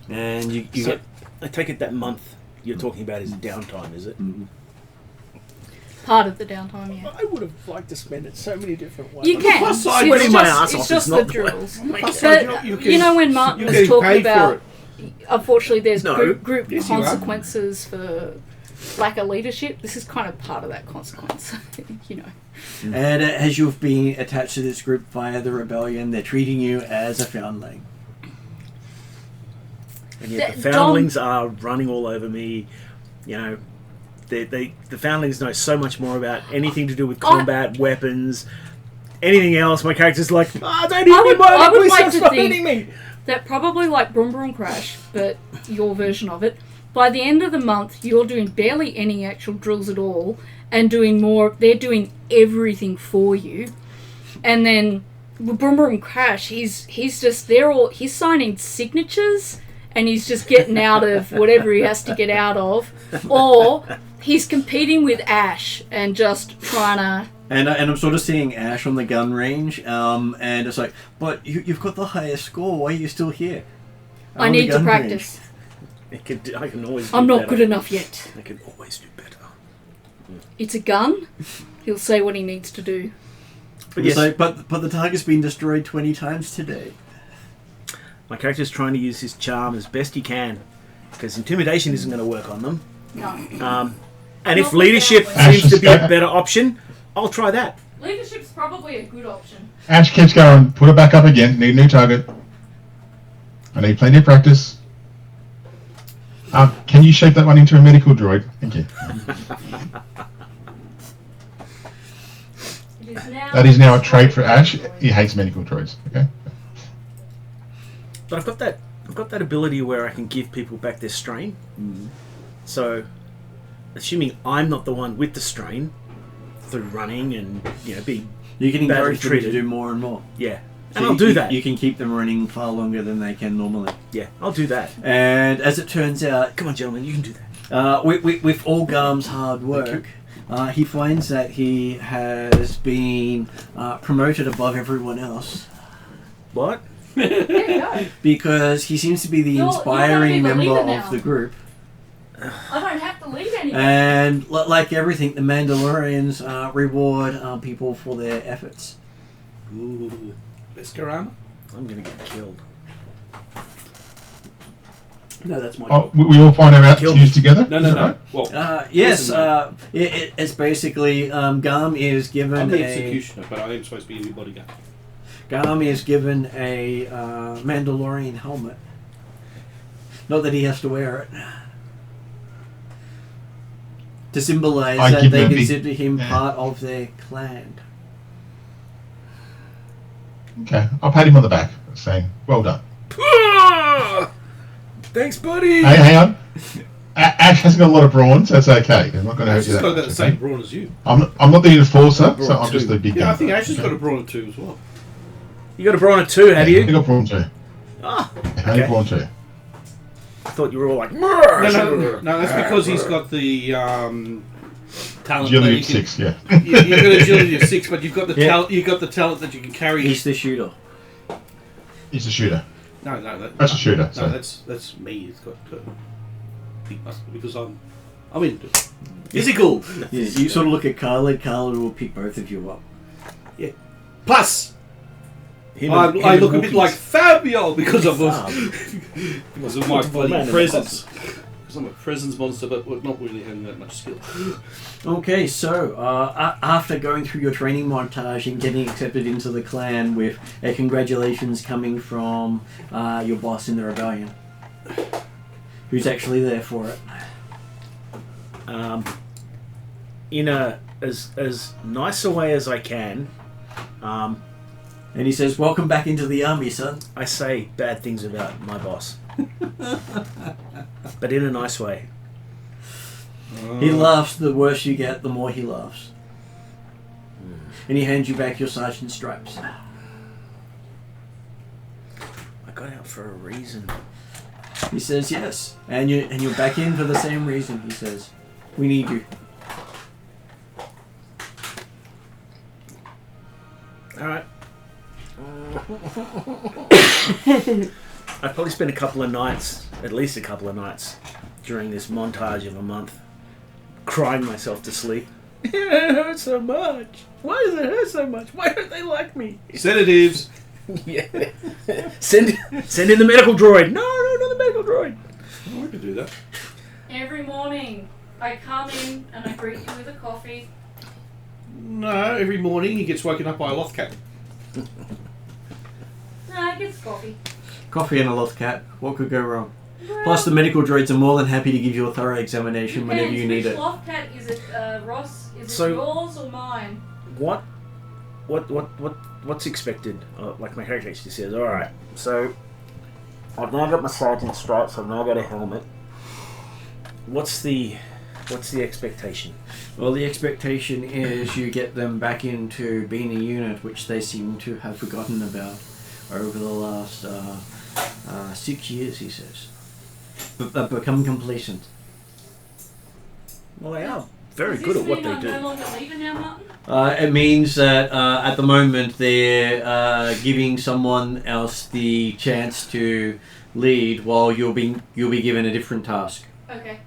And you So, get I take it that month you're talking about is downtime, is it? Part of the downtime, yeah. I would have liked to spend it so many different ways. You can. plus side, It's sweating my ass just, off it's just is the not the drills. Plus side, But, you're you know, when Martin you're was getting talking paid about, for it. unfortunately, there's No. group Yes, you are. consequences for lack of leadership. This is kind of part of that consequence, you know. and as you've been attached to this group via the rebellion, they're treating you as a foundling. And yet the Dom- foundlings are running all over me. You know, the foundlings know so much more about anything to do with combat, weapons, anything else. My character's like, don't hit me, I would please like to stop think- hitting me. That probably like Brum Brum Crash, but your version of it. By the end of the month, you're doing barely any actual drills at all, and doing more. They're doing everything for you, and then with Brum Brum Crash, he's just he's signing signatures, and he's just getting out of whatever he has to get out of, or he's competing with Ash and just trying to. And I'm sort of seeing Ash on the gun range, and it's like, but you've got the highest score. Why are you still here? I On the need to gun practice. I can always do I'm not better. good enough yet. I can always do better. It's a gun. He'll say what he needs to do. But But yes, yes, but the target's been destroyed 20 times today. my character's trying to use his charm as best he can, because intimidation isn't going to work on them. No. And if Not leadership without seems to be a better option, I'll try that. Leadership's probably a good option. Ash keeps going. Put it back up again. Need a new target. I need plenty of practice. Can you shape that one into a medical droid? Thank you. That is now a trait for Ash. He hates medical droids. Okay. But I've got that ability where I can give people back their strain. So, assuming I'm not the one with the strain through running and being You can badly encourage them to treated. do more and more. Yeah, So and I'll do that. You can keep them running far longer than they can normally. Yeah, I'll do that. And as it turns out, Come on, gentlemen, you can do that. with all Garm's hard work, he finds that he has been promoted above everyone else What? because he seems to be the You're inspiring gonna be the member leader of now. the group. I don't have to lead anyone. And like everything, the Mandalorians reward people for their efforts. Ooh. Escarama? I'm gonna get killed. No, that's my Oh, job. we all find our aptitudes together? No, Is no, that no. right? Well, Yes, listen, it's basically Garm is given I'm the a executioner, but I am supposed to be your bodyguard. Garm is given a Mandalorian helmet. Not that he has to wear it. To symbolise I that give they him a big- consider him yeah. part of their clan. Okay, I'll pat him on the back, saying, well done. Thanks, buddy. Hey, hang on. Ash hasn't got a lot of brawn, so it's okay. I'm not going to hurt Ash you has that got about much, the okay? same brawn as you. I'm not the enforcer, Brawn so I'm just too. the big Yeah, I gun. think Ash has Okay. got a brawn too as well. You got a brawn of 2, have Yeah, you? I got brawn too. Ah, I have okay. brawn too. I thought you were all like. No, that's because he's got the talent. Agility that of you can- 6, yeah. You've got agility of 6, but you've got the Yeah. talent. You've got the talent that you can carry. He's the shooter. He's a shooter. No, That's a shooter, No, so. that's me. It's got big muscle because I'm into physical. Yeah, you sort of look at Carla. Carla will pick both of you up. Plus, Him I and look a bit Wookiees. like Fabio because of Fab. because of my bloody Man in the presence. Because I'm a presence monster, but we're not really having that much skill. Okay, so after going through your training montage and getting accepted into the clan with a congratulations coming from your boss in the rebellion, who's actually there for it. In a as nice a way as I can, And he says, "Welcome back into the army, son." I say bad things about my boss, but in a nice way. He laughs. The worse you get, the more he laughs. And he hands you back your sergeant's stripes. I got out for a reason. He says, "Yes," and you're back in for the same reason. He says, "We need you." All right. I've probably spent a couple of nights, at least a couple of nights, during this montage of a month, crying myself to sleep. It hurts so much. Why does it hurt so much? Why don't they like me? Sedatives. Yeah. Send in the medical droid. No, not the medical droid. Oh, we can do that. Every morning, I come in and I greet you with a coffee. No, every morning he gets woken up by a loth cat. Nah, it gets coffee. Coffee and a loth cat. What could go wrong? Plus, the medical droids are more than happy to give you a thorough examination whenever you need Which it. loft cat is it, Ross? Is So- it yours or mine? What's expected? Like my character actually says, all right. So I've now got my sergeant stripes. I've now got a helmet. What's the expectation? Well, the expectation is you get them back into being a unit, which they seem to have forgotten about over the last 6 years, he says. But become complacent. Well, they are very Does good this at what mean they I'm do. no longer leaving now, Martin? It means that at the moment they're giving someone else the chance to lead, while you'll be given a different task. Okay.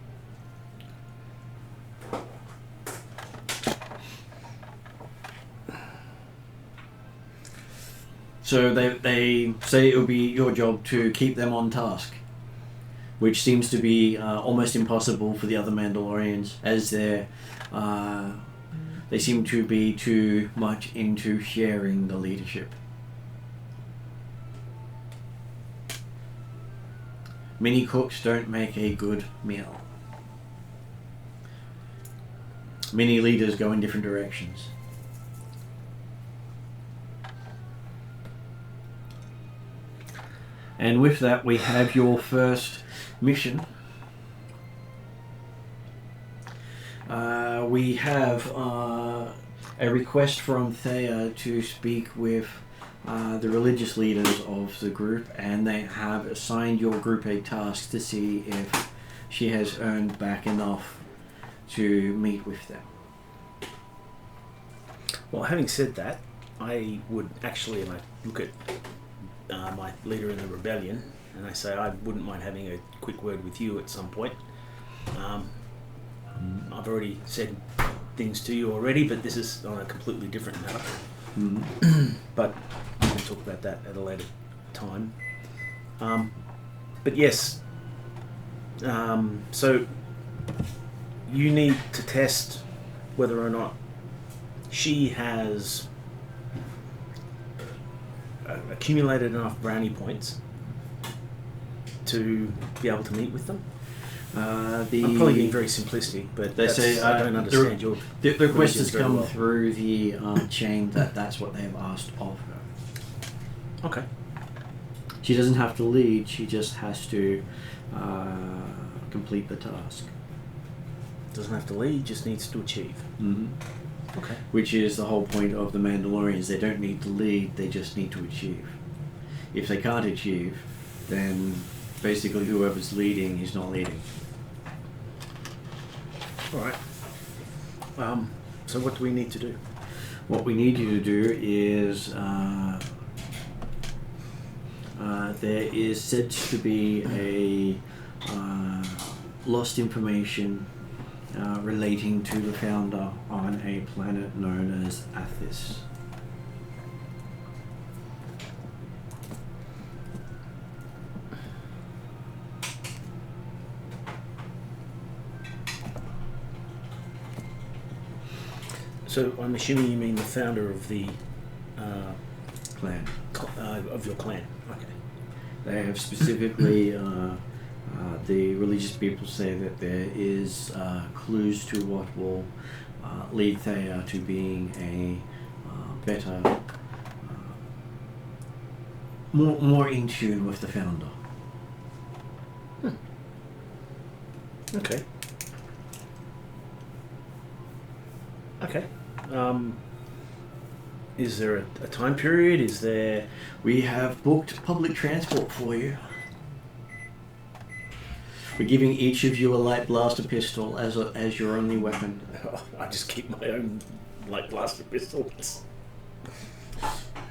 So they say it will be your job to keep them on task, which seems to be almost impossible for the other Mandalorians, as they seem to be too much into sharing the leadership. Many cooks don't make a good meal. Many leaders go in different directions. And with that, we have your first mission. We have a request from Thea to speak with the religious leaders of the group, and they have assigned your group a task to see if she has earned back enough to meet with them. Well, having said that, I would actually, and I look at my leader in the rebellion, and I say I wouldn't mind having a quick word with you at some point. I've already said things to you already, but this is on a completely different matter. But we can talk about that at a later time. But yes, So you need to test whether or not she has accumulated enough brownie points to be able to meet with them. I'm probably being very simplistic, but They say I don't understand your. the request has religions very come well. through the chain that's what they have asked of her. Okay. She doesn't have to lead, she just has to complete the task. Doesn't have to lead, just needs to achieve. Mm-hmm. Okay. Which is the whole point of the Mandalorians. They don't need to lead, they just need to achieve. If they can't achieve, then basically whoever's leading is not leading. All right. So what do we need to do? What we need you to do is there is said to be a lost information relating to the founder on a planet known as Athis. So I'm assuming you mean the founder of the Clan. of your clan. Okay. They have specifically, the religious people say that there is clues to what will lead Thea to being a better, more in tune with the founder. Okay. Okay. Is there a time period? Is there? We have booked public transport for you. We're giving each of you a light blaster pistol as your only weapon. I just keep my own light blaster pistol.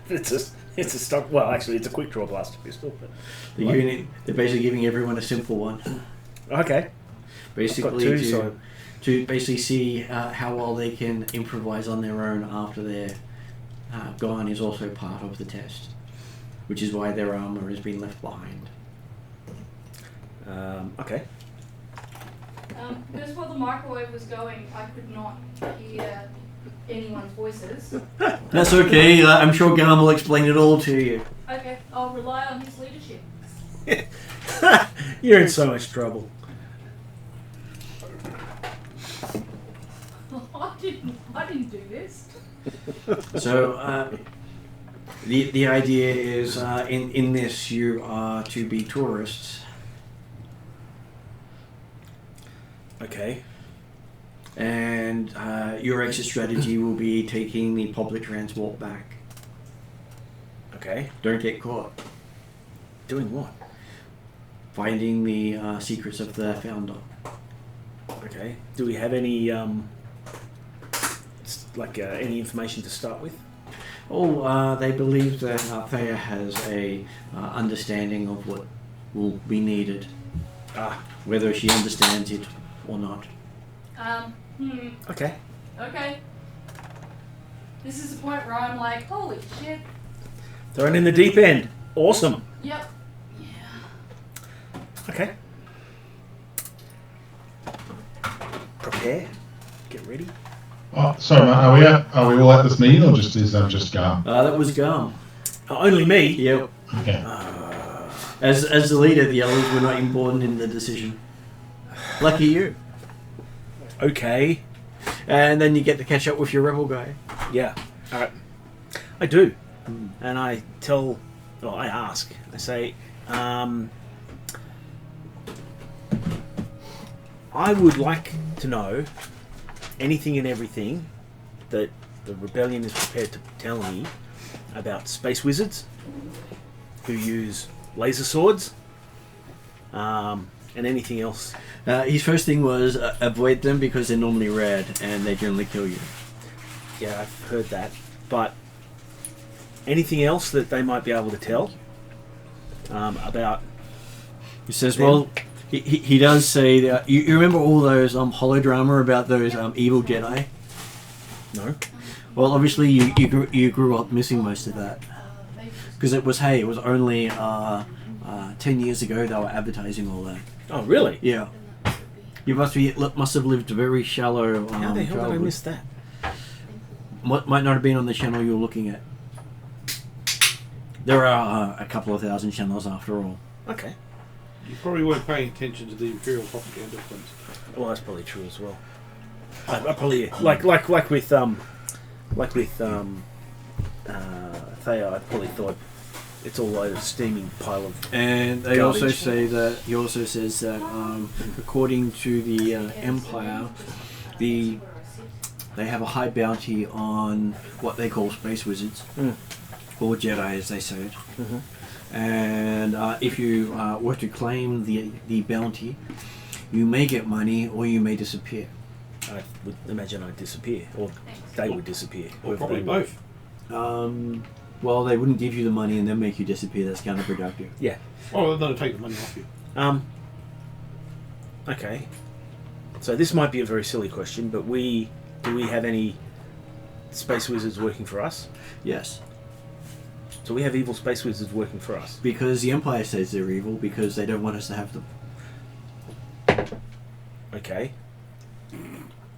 It's a stock. Well, actually, it's a quick draw blaster pistol. But They're basically giving everyone a simple one. okay. Basically, I've got two, to basically see how well they can improvise on their own after they're gone is also part of the test, which is why their armor has been left behind. Okay. Because while the microwave was going, I could not hear anyone's voices. That's okay. I'm sure Garm will explain it all to you. Okay, I'll rely on his leadership. You're in so much trouble. I didn't do this. So the idea is in this you are to be tourists. Okay. And your exit strategy will be taking the public transport back. Okay. Don't get caught. Doing what? Finding the secrets of the founder. Okay. Do we have any any information to start with? Oh, they believe that Thea has a understanding of what will be needed. Whether she understands it or not. Okay. Okay. This is the point where I'm like, holy shit. Thrown in the deep end. Awesome. Yep. Yeah. Okay. Prepare. Get ready. Oh, sorry, mate. Are we all at this meeting, or just Garm? That was Garm. Only me. Yep. Okay. As the leader, the others were not important in the decision. Lucky you. Okay. And then you get to catch up with your rebel guy. Yeah. All right. I do. And I I ask. I say, I would like to know anything and everything that the rebellion is prepared to tell me about space wizards who use laser swords, and anything else. His first thing was avoid them because they're normally red and they generally kill you. Yeah, I've heard that. But anything else that they might be able to tell about? He says, well, he does say that. You remember all those holodrama about those evil Jedi? No. Well, obviously you grew up missing most of that because it was only 10 years ago, they were advertising all that. Oh, really? Yeah. You must have lived a very shallow. How the hell did I childhood. miss that? What might not have been on the channel you're looking at. There are a couple of thousand channels after all. Okay. You probably weren't paying attention to the Imperial propaganda films. Well, that's probably true as well. I probably like with Thea, I probably thought it's all like a steaming pile of. And they garbage. also say that he also says that according to the Empire, they have a high bounty on what they call space wizards, or Jedi as they say it. And if you were to claim the bounty, you may get money or you may disappear. I would imagine I'd disappear, or they would disappear. Or whoever probably they were. both. Well, they wouldn't give you the money and then make you disappear. That's counterproductive. Yeah. Oh, they'll take the money off you. Okay. So this might be a very silly question, but do we have any space wizards working for us? Yes. So we have evil space wizards working for us. Because the Empire says they're evil because they don't want us to have them. Okay.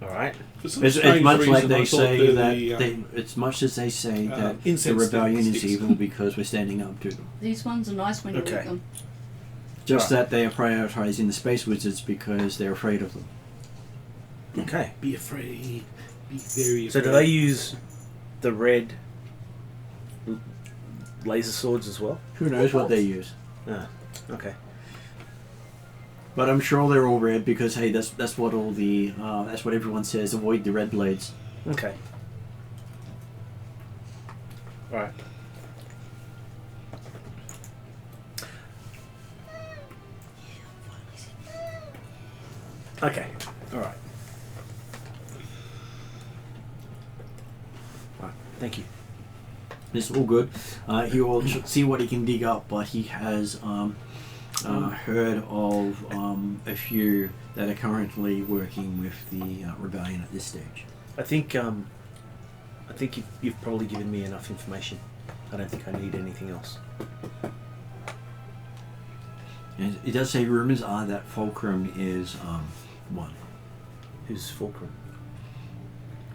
All right. For some It's strange much reason, like I they thought say they're that the, it's much as they say that the incense rebellion is sticks. evil because we're standing up to them. These ones are nice when you Okay. eat them. Just Right. that they are prioritizing the space wizards because they're afraid of them. Okay. Be afraid. Be very afraid. So do they use the red laser swords as well? Who knows what they use? Ah. Okay. But I'm sure they're all red because hey, that's what all the that's what everyone says. Avoid the red blades. Okay. All right. Okay. All right. All right. Thank you. It's all good. He will see what he can dig up, but he has heard of a few that are currently working with the rebellion at this stage. I think you've probably given me enough information. I don't think I need anything else. And it does say rumors are that Fulcrum is one. Who's Fulcrum?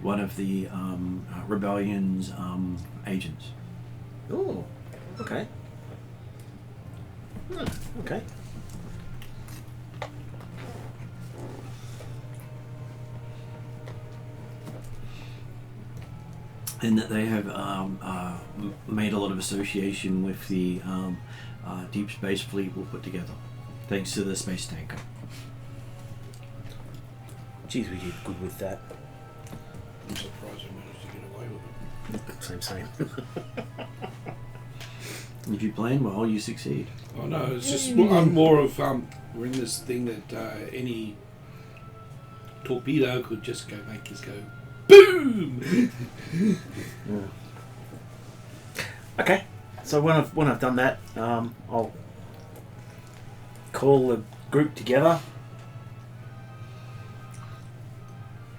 One of the rebellion's agents. Oh. Okay. Okay. And that they have made a lot of association with the deep space fleet we'll put together, thanks to the space tanker. Geez, we did good with that. I'm surprised I managed to get away with it. Same. If you plan well, you succeed. Oh no, it's just I'm more of we're in this thing that any torpedo could just make us go boom. Okay. So when I've done that, I'll call the group together,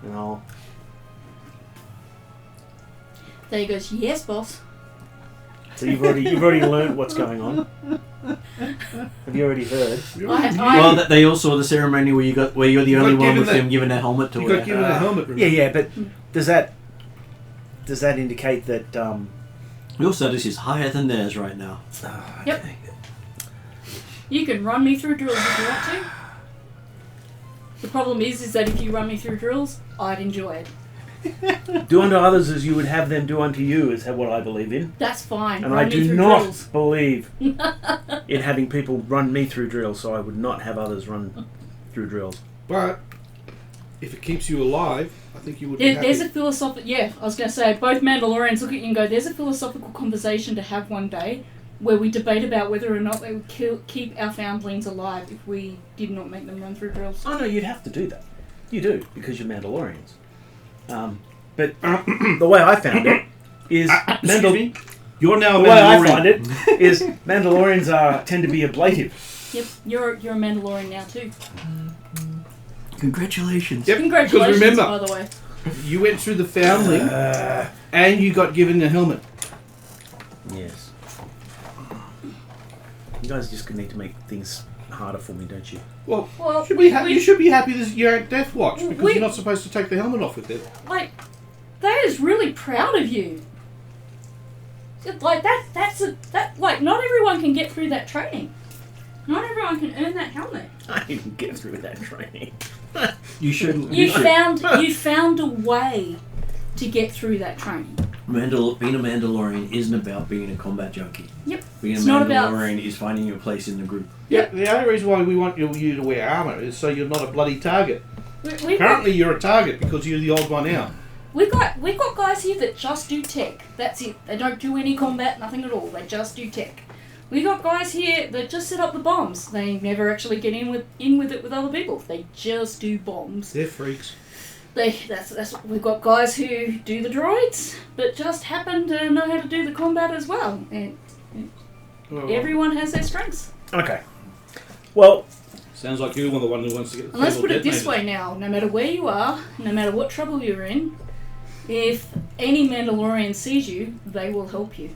and I'll. There he goes, yes, boss. So you've already learned what's going on. Have you already heard? Well, they all saw the ceremony where you're the only one with them given a helmet to You wear. got given a helmet. Remember? Yeah, but does that indicate that? Your status is higher than theirs right now. Yep. You can run me through drills if you want to. The problem is that if you run me through drills, I'd enjoy it. Do unto others as you would have them do unto you is what I believe in. That's fine. And run I me do through not drills. believe in having people run me through drills, so I would not have others run through drills. But if it keeps you alive, I think you would be happy. There's a philosophical... Yeah, I was going to say, both Mandalorians look at you and go, there's a philosophical conversation to have one day where we debate about whether or not they would keep our foundlings alive if we did not make them run through drills. Oh no, you'd have to do that. You do, because you're Mandalorians. But the way I found it is... Excuse me? You're now a The way I Mandalorian. find it is Mandalorians tend to be ablative. Yep, you're a Mandalorian now too. Congratulations. Yep, Congratulations, because remember, by the way. you went through the foundling and you got given a helmet. Yes. You guys just need to make things harder for me, don't you? Well, Well, you should be happy that you're at Death Watch because We- you're not supposed to take the helmet off with it. like, that is really proud of you. Like like, not everyone can get through that training. Not everyone can earn that helmet. I didn't get through that training. You shouldn't. You found a way to get through that training. Being a Mandalorian isn't about being a combat junkie. Yep. Being It's a not about- Mandalorian is finding your place in the group. Yeah, the only reason why we want you to wear armour is so you're not a bloody target. We Currently, you're a target because you're the odd one out. we got guys here that just do tech. That's it. They don't do any combat, nothing at all. They just do tech. We got guys here that just set up the bombs. They never actually get in with it with other people. They just do bombs. They're freaks. That's we've got guys who do the droids, but just happen to know how to do the combat as well. And Well, everyone has their strengths. Okay. Well, sounds like you're the one who wants to get the And let's thermal put it this detonator. way now, no matter where you are, no matter what trouble you're in, if any Mandalorian sees you, they will help you.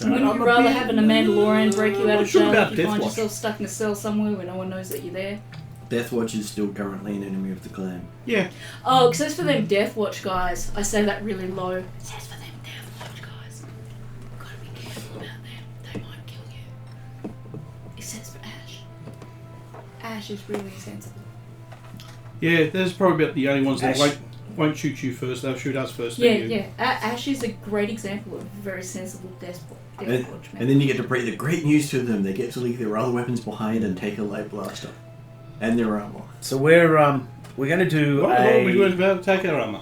Wouldn't you rather having a Mandalorian break you out of sure jail about if you Death find Watch. yourself stuck in a cell somewhere where no one knows that you're there? Death Watch is still currently an enemy of the clan. Yeah. Oh, it says for them Death Watch guys. I say that really low. It says for them Death Watch guys. Gotta be careful about them. They might kill you. It says for Ash. Ash is really sensible. Yeah, there's probably about the only ones that Ash. won't shoot you first. They'll shoot us first. Yeah, then you. yeah. Ash is a great example of a very sensible Death Watch man. And then you get to break the great news to them. They get to leave their other weapons behind and take a light blaster. And their armor. so we're going to do What are we going to take our armour?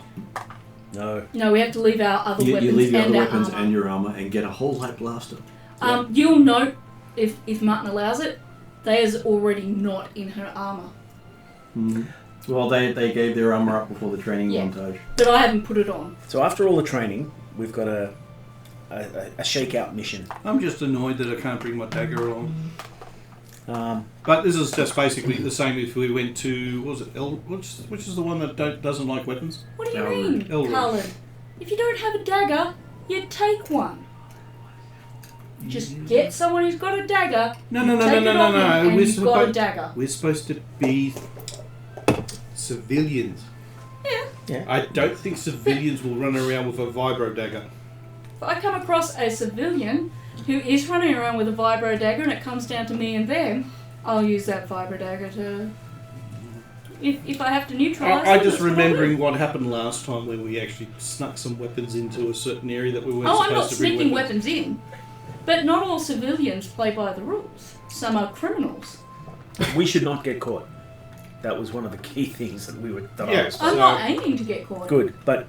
No. No, we have to leave our other You weapons leave your and other our weapons armor. and your armor and get a whole light blaster. You'll note, if Martin allows it, they is already not in her armor. Well, they gave their armor up before the training Yeah. montage. But I haven't put it on. So after all the training, we've got a shakeout mission. I'm just annoyed that I can't bring my dagger along. Um, But this is just basically the same if we went to, what was it, which is the one that doesn't like weapons? What do you Elrood. mean, Elrood. Cullen? If you don't have a dagger, you take one. Just get someone who's got a dagger. No, take it off him, and We're, you've got a suppo- dagger. we're supposed to be civilians. Yeah. yeah. I don't think civilians will run around with a vibro dagger. If I come across a civilian who is running around with a vibro dagger and it comes down to me and them, I'll use that vibro dagger to... If I have to neutralise I them, just that's what I'll do. remembering what happened last time when we actually snuck some weapons into a certain area that we weren't Oh, I'm supposed not to bring sneaking weapons. weapons in. But not all civilians play by the rules. Some are criminals. we should not get caught. That was one of the key things that I Yeah. was I'm So- not aiming to get caught. good, but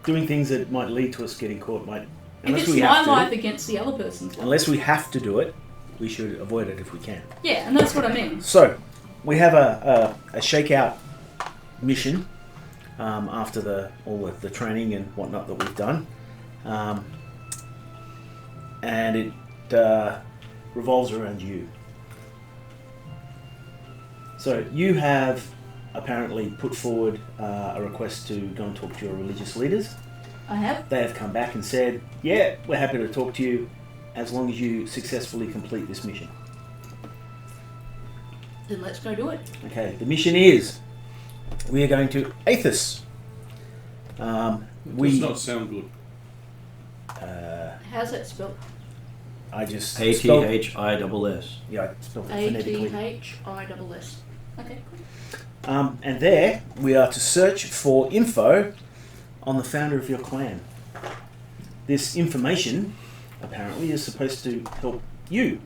doing things that might lead to us getting caught might. If Unless it's we my have life to. against the other person's life. Unless we have to do it, we should avoid it if we can. Yeah, and that's what I mean. So, we have a shakeout mission after all the training and whatnot that we've done, and it revolves around you. So you have apparently put forward a request to go and talk to your religious leaders. I have. They have come back and said, "Yeah, we're happy to talk to you, as long as you successfully complete this mission." Then let's go do it. Okay, the mission is we are going to Aethys. Does not sound good. How's that spelled? I just spelled- ATHISS. Yeah, I spelled it phonetically. ATHISS. Okay, cool. And there we are to search for info on the founder of your clan. This information apparently is supposed to help you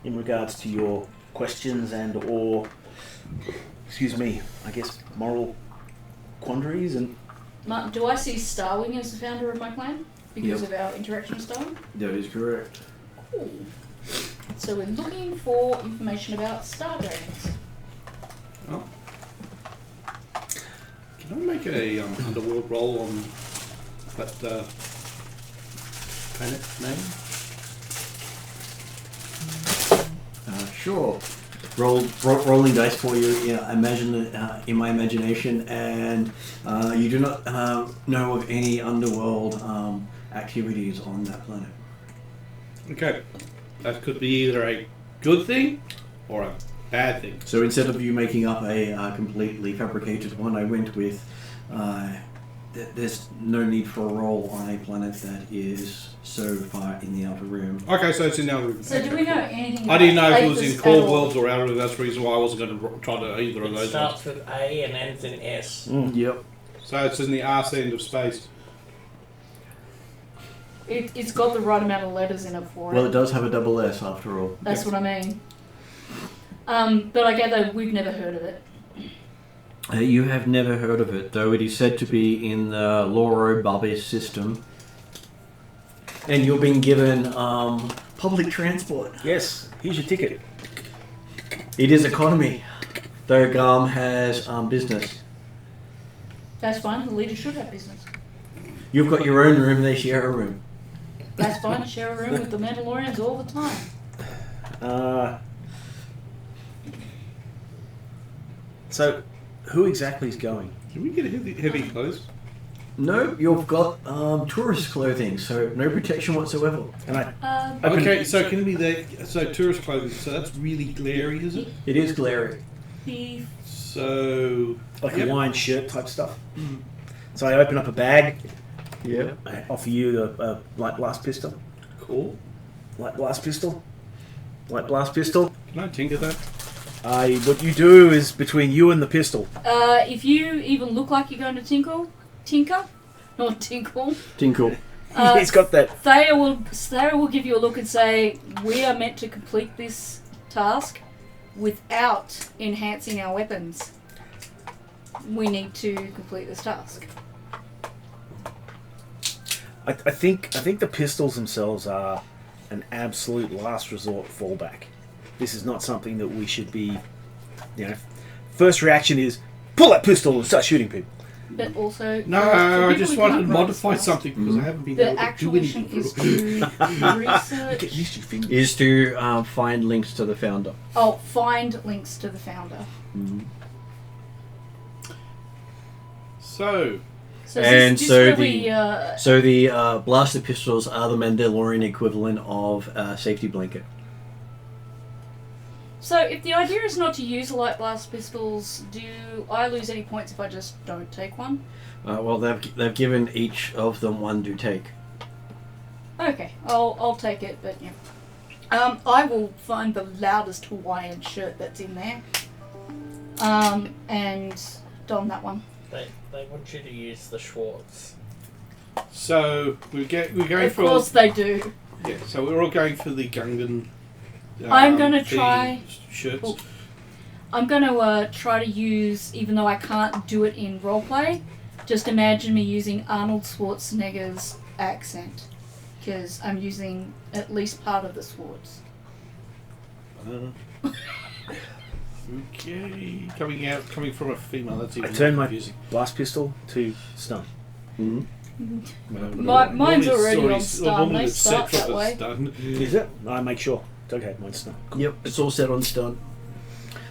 in regards to your questions and or, excuse me, I guess moral quandaries and Martin, do I see Starwing as the founder of my clan? Because Yep. of our interaction with Starwing? That is correct. Cool. So we're looking for information about Star Dragons. Oh. Can I make a underworld roll on that planet name? Sure. Rolling dice for you. Yeah, imagine in my imagination, and you do not know of any underworld activities on that planet. Okay. That could be either a good thing or a bad thing. So instead of you making up a completely fabricated one, I went with there's no need for a roll on a planet that is so far in the outer rim. Okay, so it's in the other room. So do we know anything? I didn't know about if it was in Aethys core at all? worlds or outer room. That's the reason why I wasn't going to try to either of It those starts ones. with A and ends in S. Yep. So it's in the arse end of space. It's got the right amount of letters in it for Well, it. it does have a double S after all. That's what I mean. But I gather we've never heard of it. You have never heard of it, though it is said to be in the Loro Barbie system. And you're being given public transport. Yes, here's your ticket. It is economy, though Garm has business. That's fine. The leader should have business. You've got your own room, they share a room. That's fine. I share a room with the Mandalorians all the time. So, who exactly is going? Can we get heavy clothes? No, you've got tourist clothing, so no protection whatsoever. And I Okay, so can it be tourist clothing? So that's really glary, is it? It is glary. The So like Yep. a wine shirt type stuff. So I open up a bag. Yep. I offer you a light blast pistol. cool. Light blast pistol. Light blast pistol. Can I tinker that? What you do is between you and the pistol. if you even look like you're going to tinker, not tinkle. Tinkle. He's got that. Thea will give you a look and say, we are meant to complete this task without enhancing our weapons. We need to complete this task. I think the pistols themselves are an absolute last resort fallback. This is not something that we should be. First reaction is pull that pistol and start shooting people. But also, No, for I people just who wanted to can't write modify spells, something because I haven't been The able to actual do mission anything is for to research. Use your fingers. Is to find links to the founder. Oh, find links to the founder. So, So And this so where the- we, So the blaster pistols are the Mandalorian equivalent of a safety blanket. So if the idea is not to use light blast pistols, do I lose any points if I just don't take one? Well, they've given each of them one to take. Okay, I'll take it, but yeah. I will find the loudest Hawaiian shirt that's in there. And don that one. They want you to use the Schwartz. so we're going Of for. course they do. Yeah, so we're all going for the Gungan. I'm gonna themed try- shirts. Oh. I'm gonna try to use, even though I can't do it in roleplay, just imagine me using Arnold Schwarzenegger's accent. Because I'm using at least part of the swords. Okay, coming from a female. That's I even turn more my confusing. blast pistol to stun. Mine's already on Normally stun, they it's start set that for way. stun. Is it? I make sure. Okay, mine's stun. Yep, it's all set on stun.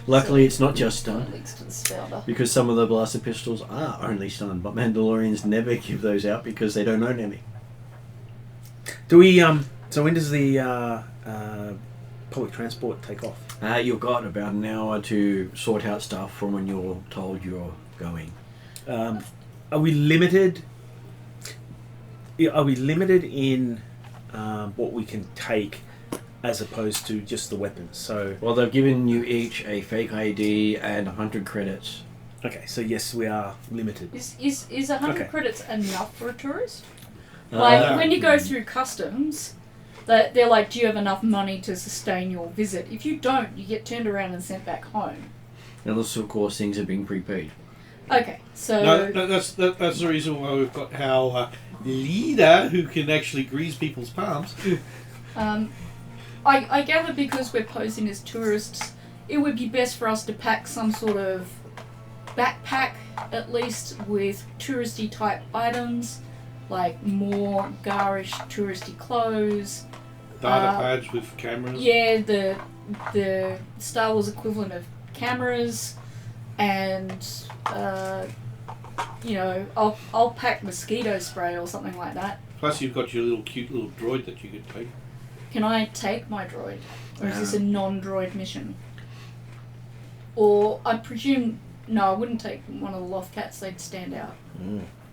Luckily, it's not just stun, Links to the spounder. because some of the blaster pistols are only stun, but Mandalorians never give those out because they don't own any. Do we So when does the public transport take off? You've got about an hour to sort out stuff from when you're told you're going. Are we limited? Are we limited in what we can take, as opposed to just the weapons? So Well, they've given you each a fake ID and 100 credits. okay, so yes, we are limited. Is 100 Okay. credits enough for a tourist? Like, when you go through customs, they're like, do you have enough money to sustain your visit? If you don't, you get turned around and sent back home. Unless, of course, things are being prepaid. Okay, so... No, that's the reason why we've got our leader who can actually grease people's palms. I gather because we're posing as tourists, it would be best for us to pack some sort of backpack, at least, with touristy type items, like more garish touristy clothes. Data pads with cameras. Yeah, the Star Wars equivalent of cameras, and I'll pack mosquito spray or something like that. Plus, you've got your little cute little droid that you could take. Can I take my droid? Or is this a non-droid mission? Or, I presume... No, I wouldn't take one of the loth cats. They'd stand out.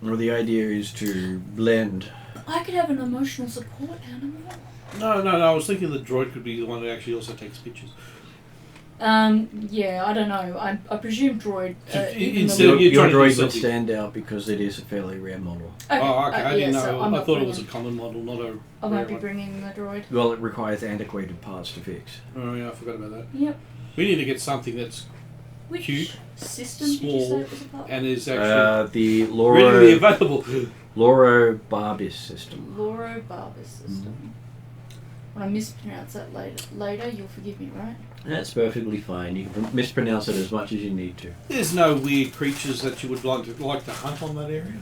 Well, the idea is to blend. I could have an emotional support animal. No. I was thinking the droid could be the one who actually also takes pictures. Yeah, I don't know. I presume droid... Instead Your, you're your trying to do droid would something. stand out because it is a fairly rare model. Okay, Oh, okay. I didn't yeah, so know. I'm I not thought it was a bringing- common model, not a I rare won't be one. bringing the droid. Well, it requires antiquated parts to fix. Oh, yeah, I forgot about that. Yep. We need to get something that's Which Cute, system did you say small, it was a part? and is actually The readily Loro available. Loro Barbis system. Loro Barbus system. When I mispronounce that later, you'll forgive me, right? That's perfectly fine. You can mispronounce it as much as you need to. There's no weird creatures that you would like to hunt on that area.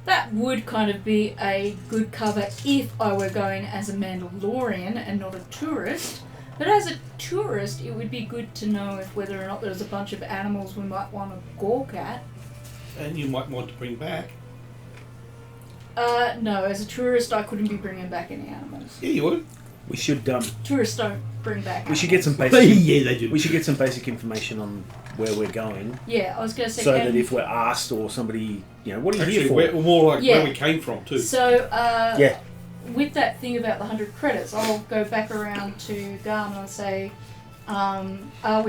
That would kind of be a good cover if I were going as a Mandalorian and not a tourist. But as a tourist, it would be good to know if whether or not there's a bunch of animals we might want to gawk at. And you might want to bring back. No, as a tourist, I couldn't be bringing back any animals. Yeah, you would. We should Tourists don't bring back we should get some animals. basic Yeah, they do. we should get some basic information on where we're going, Yeah, I was going to say... so that if we're asked or somebody, what are you Actually, here for? we're more like Yeah. where we came from too. So, Yeah. with that thing about the 100 credits, I'll go back around to Garmin and say, have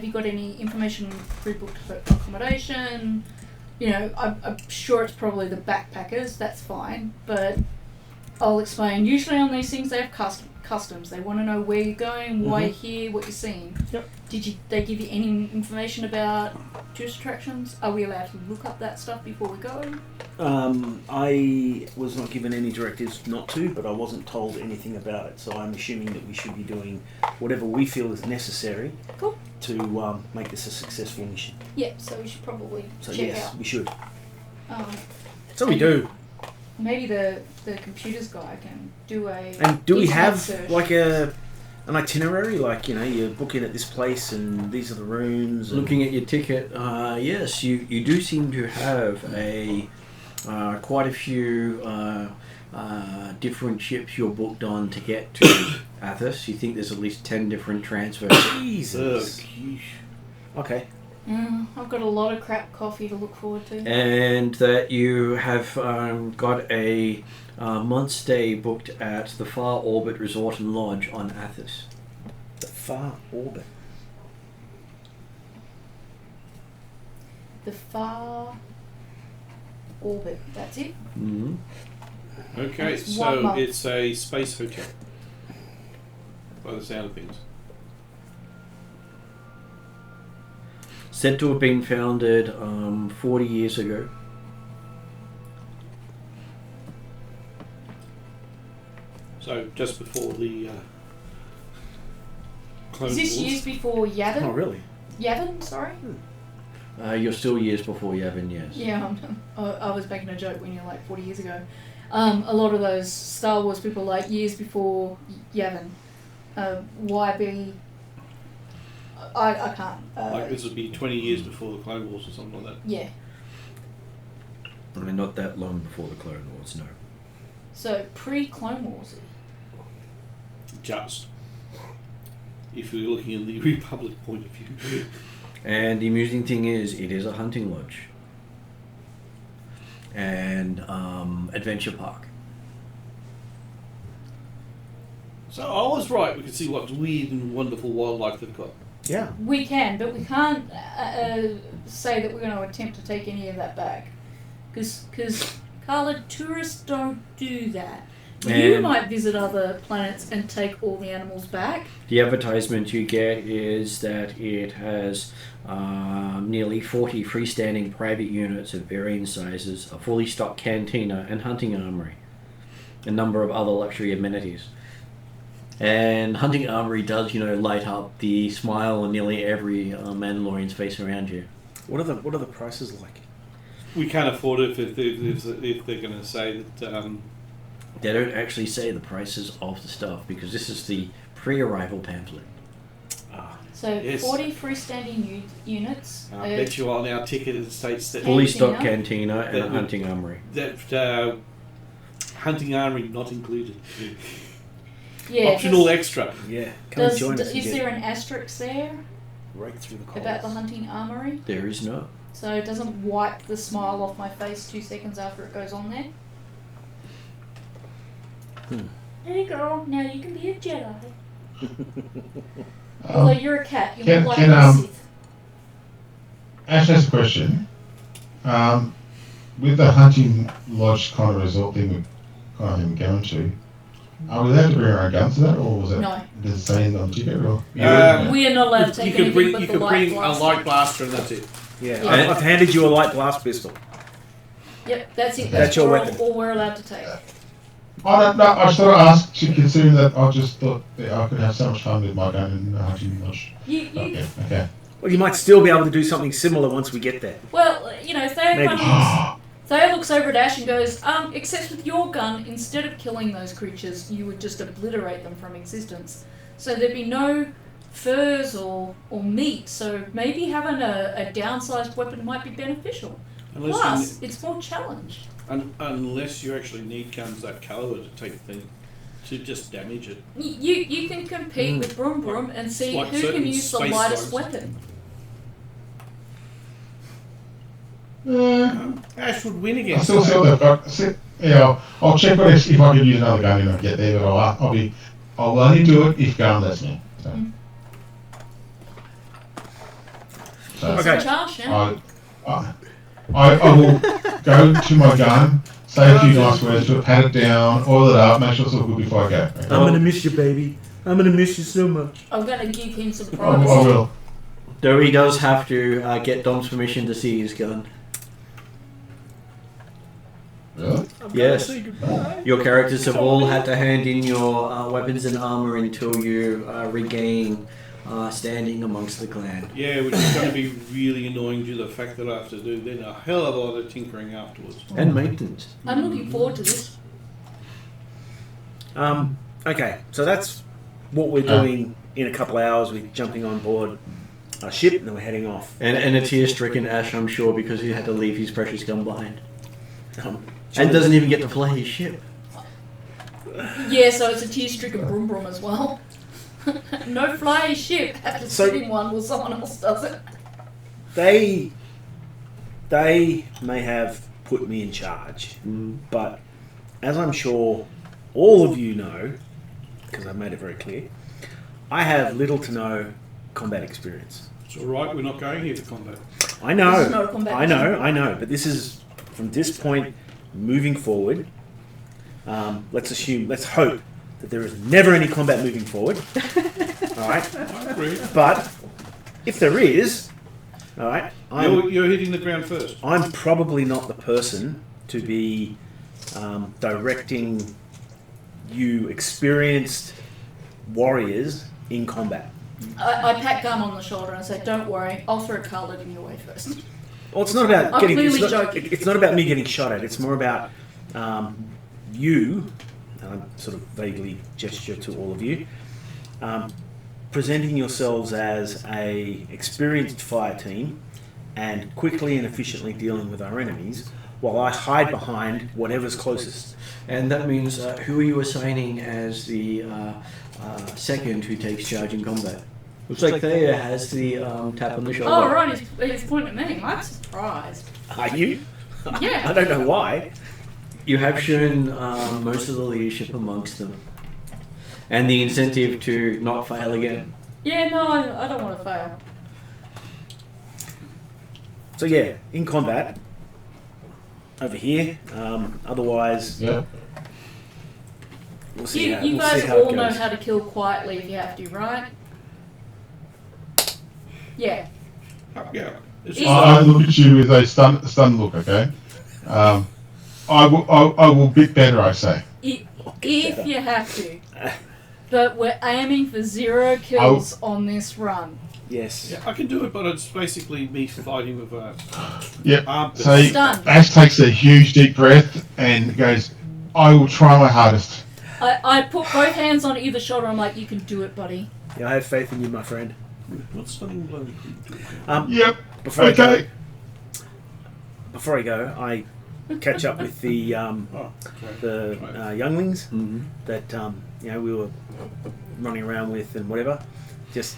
you got any information pre-booked for accommodation? I'm sure it's probably the backpackers, that's fine, but I'll explain. Usually on these things they have customs. They want to know where you're going, why you're here, what you're seeing. Yep. They give you any information about tourist attractions? Are we allowed to look up that stuff before we go? I was not given any directives not to, but I wasn't told anything about it, so I'm assuming that we should be doing whatever we feel is necessary Cool. to make this a successful mission. Yeah, so we should probably So check yes, out. we should. So we do. Maybe the computers guy can do a... And do we internet have search. like an itinerary? Like, you book in at this place and these are the rooms. And Looking at your ticket, yes, you do seem to have quite a few different ships you're booked on to get to Athos. You think there's at least 10 different transfers. Jesus. Okay. I've got a lot of crap coffee to look forward to. And that you have got a month stay booked at the Far Orbit Resort and Lodge on Athos. The Far Orbit. The Far Orbit, that's it? Mm-hmm. Okay, It's 1 so month. it's a space hotel. By the sound of things. Said to have been founded 40 years ago. So just before the Clone Is this Wars. years before Yavin? Oh, really? Yavin, sorry? You're still years before Yavin, yes. Yeah, I was making a joke when you're like 40 years ago. A lot of those Star Wars people like years before Yavin. Why be... I can't. Like this would be 20 years before the Clone Wars or something like that. Yeah. I mean, not that long before the Clone Wars, no. So, pre-Clone Wars. Just. If you're looking at the Republic point of view. And the amusing thing is, it is a hunting lodge. And adventure park. So I was right, we can see what weird and wonderful wildlife they've got. Yeah. We can, but we can't say that we're going to attempt to take any of that back. Because, Carla, tourists don't do that. You And- might visit other planets and take all the animals back. The advertisement you get is that it has nearly 40 freestanding private units of varying sizes, a fully stocked cantina and hunting armory, a number of other luxury amenities. And hunting armory does, light up the smile on nearly every Mandalorian's face around you. What are the prices like? We can't afford it if they're going to say that. They don't actually say the prices of the stuff because this is the pre-arrival pamphlet. So, Yes. 40 freestanding units. I bet you on our ticket it states that Fully Cantina. stocked cantina and a That would- hunting armory. that hunting armory not included. Yeah. Optional extra. Yeah, come and join us. Is and get there an asterisk there right through the about the coals. hunting armory? There is no. So it doesn't wipe the smile off my face 2 seconds after it goes on there? There you go. Now you can be a Jedi. Although you're a cat, you're Can- not like can, a Sith. Ash has a question. With the hunting lodge kind of resort thing we're going to, are we allowed to bring our own guns to that, or was it? No. Does it say on the ticket? Or? We are not allowed to You take could anything bring but you the could light bring a blaster. light blaster and that's it. Yeah, Yeah. I've handed you a light blast pistol. Yep, that's it. That's your all, weapon. all we're allowed to take. I don't know. I just thought I asked, considering that I just thought that I could have so much fun with my gun in the hunting lodge. Okay. Well, you might still be able to do something similar once we get there. Well, you know, Theo Maybe. Theo looks over at Ash and goes, except with your gun, instead of killing those creatures, you would just obliterate them from existence. So there'd be no furs or meat, so maybe having a downsized weapon might be beneficial. Plus, it's more challenge. Unless you actually need guns that caliber to take things, to just damage it. You can compete with Broom Broom and see Like who can certain use the space lightest zones. weapon. Ash would win I against still think they've got. Yeah, I'll check what if I can use another gun when I get there, but I'll only do it if gun lets me. So It's a charge, yeah? I will go to my gun, say a few nice words to it, pat it down, oil it up, make sure it's all good before I go. Okay? I'm gonna miss you, baby. I'm gonna miss you so much. I'm going to give him some I privacy. will. Though he does have to get Dom's permission to see his gun. Really? Yes. Your characters have all had to hand in your weapons and armor until you regain standing amongst the clan. Yeah, which is going to be really annoying due to the fact that I have to do then a hell of a lot of tinkering afterwards. And maintenance. I'm looking forward to this. Okay, so that's what we're doing in a couple of hours. We're jumping on board our ship and then we're heading off. And a tear-stricken Ash, I'm sure, because he had to leave his precious gun behind. Um, And doesn't even get to fly his ship. Yeah, so it's a tear-stricken Broom Broom as well. No flying ship. Have to sit in one while someone else does it. They may have put me in charge, but as I'm sure all of you know, because I've made it very clear, I have little to no combat experience. It's alright, we're not going here for combat. I know, This is not a combat I know, but this is from this point moving forward. Let's hope that there is never any combat moving forward. All right, I agree. but if there is, all right, You're hitting the ground first. I'm probably not the person to be directing you experienced warriors in combat. I pat Gum on the shoulder and say, don't worry, I'll throw Carlet in your way first. Well, it's not about I'm getting. clearly It's not, joking. it's not about me getting shot at. It's more about you. And I sort of vaguely gesture to all of you, presenting yourselves as a experienced fire team and quickly and efficiently dealing with our enemies, while I hide behind whatever's closest. And that means who are you assigning as the second who takes charge in combat? Looks like Thea has the tap on the shoulder. Oh, right, he's pointing at me. I'm surprised. Are you? Yeah. I don't know why. You have shown most of the leadership amongst them. And the incentive to not fail again. Yeah, no, I don't want to fail. So yeah, in combat, over here. Otherwise, Yeah. we'll see You, how, you we'll see guys how it all know goes. how to kill quietly if you have to, right? Yeah. Yeah. It's I look at you with a stunned look. Okay. I will bit better. I say. If you have to. But we're aiming for 0 kills on this run. Yes. Yeah, I can do it, but it's basically me fighting with a Yep. arm. So Stunned. Ash takes a huge deep breath and goes, "I will try my hardest." I put both hands on either shoulder. I'm like, you can do it, buddy. Yeah, I have faith in you, my friend. What's stunning blow? Yep. Before I Okay. go, I catch up with the Oh, okay. younglings Mm-hmm. that we were running around with and whatever, just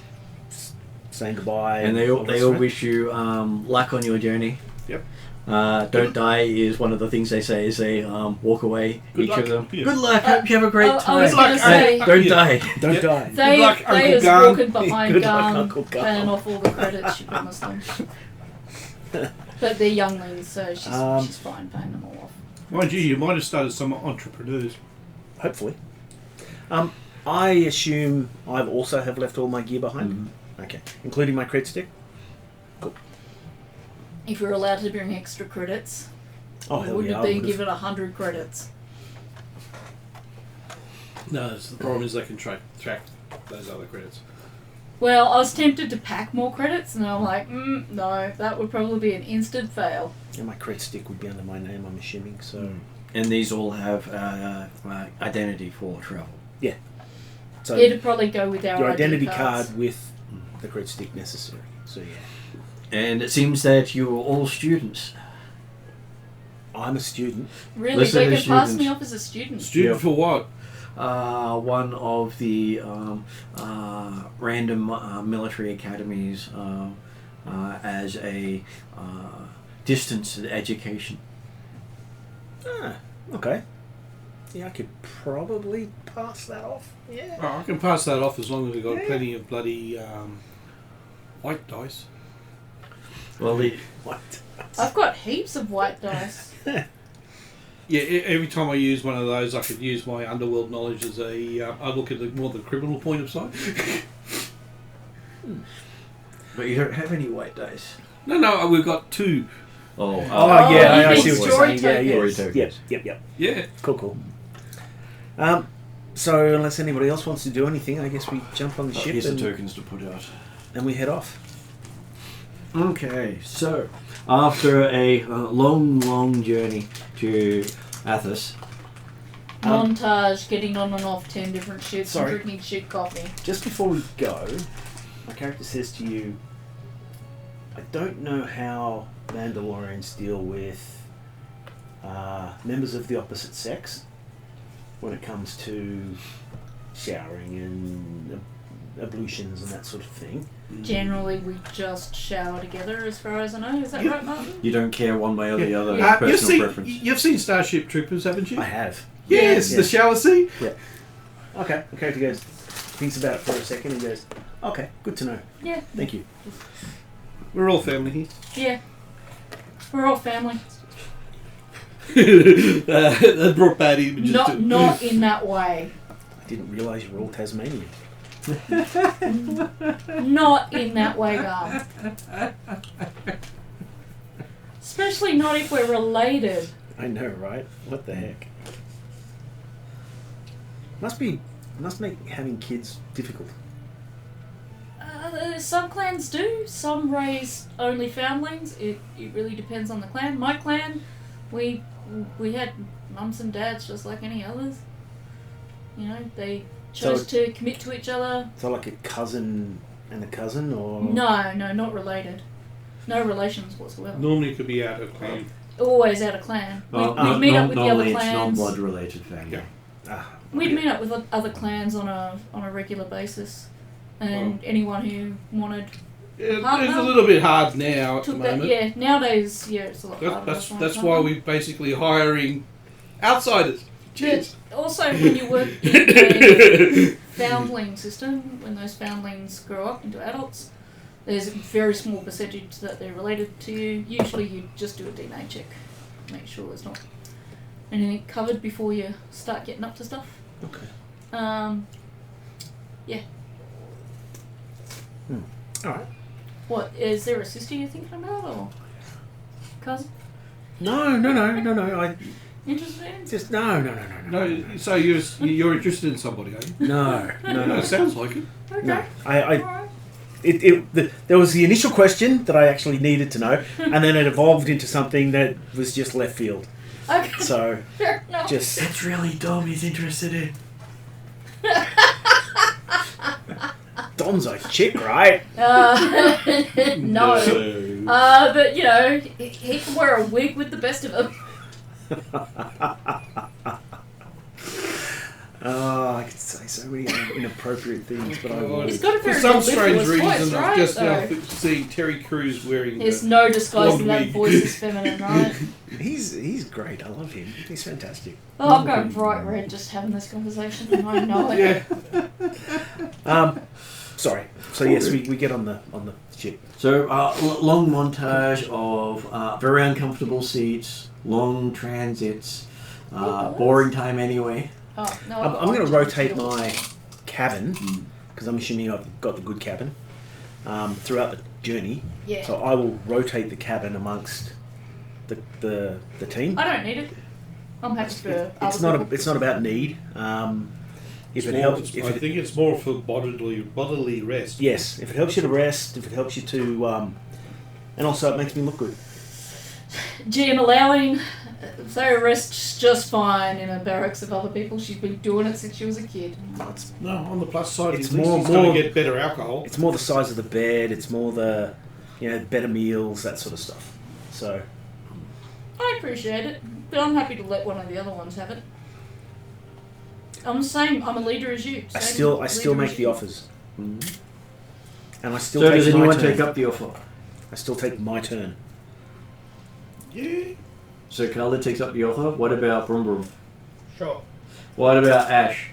saying goodbye. And they all wish you luck on your journey. Yep. Don't die is one of the things they say as they walk away. Good each luck. of them. Yeah. Good luck. Hope you have a great I time. was going to say, Don't die. Don't Yep. die. they luck, they Uncle was Garn. walking behind Good luck, Garn, Uncle Garn. paying off all the credits she promised them. But they're younglings, so she's fine paying them all off. Mind you might have started some entrepreneurs. Hopefully. I assume I've also have left all my gear behind. Mm-hmm. Okay, including my cred stick. Cool. If you're allowed to bring extra credits, Oh you hell wouldn't yeah! have I been would've. given 100 credits. No, the problem is they can track those other credits. Well, I was tempted to pack more credits, and I'm like, no, that would probably be an instant fail. And my cred stick would be under my name, I'm assuming. So, And these all have identity for travel. so It'd probably go with our your ID identity cards. card with the cred stick necessary. So yeah, And it seems that you are all students. I'm a student. Really, Listen they to can pass students. me off as a student. Student Yep. for what? One of the random military academies as a distance education. Ah, okay. Yeah, I could probably pass that off. Yeah. Oh, I can pass that off as long as we've got plenty of bloody white dice. Well, What? I've got heaps of white dice. Yeah, every time I use one of those, I could use my underworld knowledge as I look at more the criminal point of sight. but you don't have any white dice. No, we've got two. Oh yeah, you I mean see what you're story saying. Yeah, tokens. yeah, yep. Yeah. Cool. So unless anybody else wants to do anything, I guess we jump on the ship Here's the and, tokens to put out. and we head off. Okay, so after a long journey to Athos, Montage, getting on and off 10 different ships Sorry. and drinking shit coffee. Just before we go, my character says to you, I don't know how Mandalorians deal with members of the opposite sex when it comes to showering and ablutions and that sort of thing. Generally, we just shower together, as far as I know. Is that right, Martin? you don't care one way or the other. You've Personal preference. seen Starship Troopers, haven't you? I have. Yes, Yeah. the shower scene. Okay, the character goes, thinks about it for a second and goes, okay, good to know. Yeah. Thank you. We're all family here. Yeah. We're all family. That brought bad images. Not in that way. I didn't realise you were all Tasmanian. Not in that way, Garm. Especially not if we're related. I know, right? What the heck? Must make having kids difficult. Some clans do. Some raise only foundlings. It really depends on the clan. My clan, we had mums and dads just like any others. You know, they chose to commit to each other. So like a cousin and a cousin, or No, not related. No relations whatsoever. Normally it could be out of clan. Always out of clan. Well, We'd meet up with the other normally it's clans. non-blood related family. Yeah. We'd meet up with other clans on a regular basis, and anyone who wanted It's a little bit hard now at the took that. moment. Yeah, nowadays, it's a lot harder. That's why we're basically hiring outsiders. Cheers. But also, when you work in a foundling system, when those foundlings grow up into adults, there's a very small percentage that they're related to you. Usually, you just do a DNA check, make sure there's not anything covered before you start getting up to stuff. Okay. Yeah. All right. What is there a sister you're thinking about, or cousin? No. I Interested in? just no. No, so you're interested in somebody, are you? No. It sounds like it. Okay. No. Alright. There was the initial question that I actually needed to know, and then it evolved into something that was just left field. Okay. So Fair enough. just That's really dumb. He's interested in. Dom's a chick, right? No. But you know, he can wear a wig with the best of them. I could say so many inappropriate things, but I Oh, won't. He's got a For very some strange mellifluous voice, reason, right? I've just So now seen Terry Crews wearing. there's no disguising blonde that wig. voice is feminine, right? He's great. I love him. He's fantastic. Oh, I'm going bright red just having this conversation. I know it. Yeah. Sorry. So yes, we get on the ship. So, long montage of very uncomfortable seats, long transits, boring time anyway. Oh, no, I'm going to rotate my cabin because I'm assuming I've got the good cabin throughout the journey. Yeah. So I will rotate the cabin amongst the team. I don't need it. I'm happy for It's not about need. If it helps, I think it's more for bodily rest. yes, if it helps you to rest, if it helps you to, and also it makes me look good. Gee, and allowing Sarah rests just fine in a barracks of other people. She's been doing it since she was a kid. No, on the plus side, It's at least more- he's going more- to get better alcohol. It's more the size of the bed. It's more the, better meals, that sort of stuff. So I appreciate it, but I'm happy to let one of the other ones have it. I'm the same. I'm a leader as you. I Same still leader make as the you. offers, and I still So, take does my anyone turn. take up the offer? I still take my turn. Yeah. So, Carla takes up the offer. What about Brum Brum? Sure. What about Ash?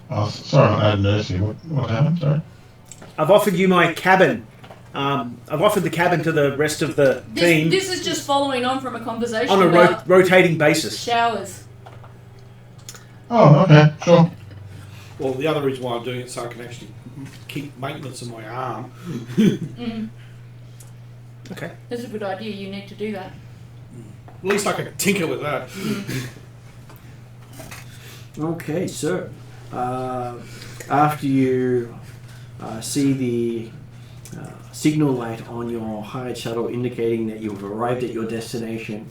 Oh, sorry, I had nursing. What happened? Sorry. I've offered you my cabin. I've offered the cabin to the rest of the team This is just following on from a conversation on a about rotating basis. showers. Oh, okay, sure. Well, the other reason why I'm doing it so I can actually keep maintenance of my arm. Okay. That's a good idea. You need to do that. At least I can tinker with that. Okay, so after you see the signal light on your hired shuttle indicating that you've arrived at your destination,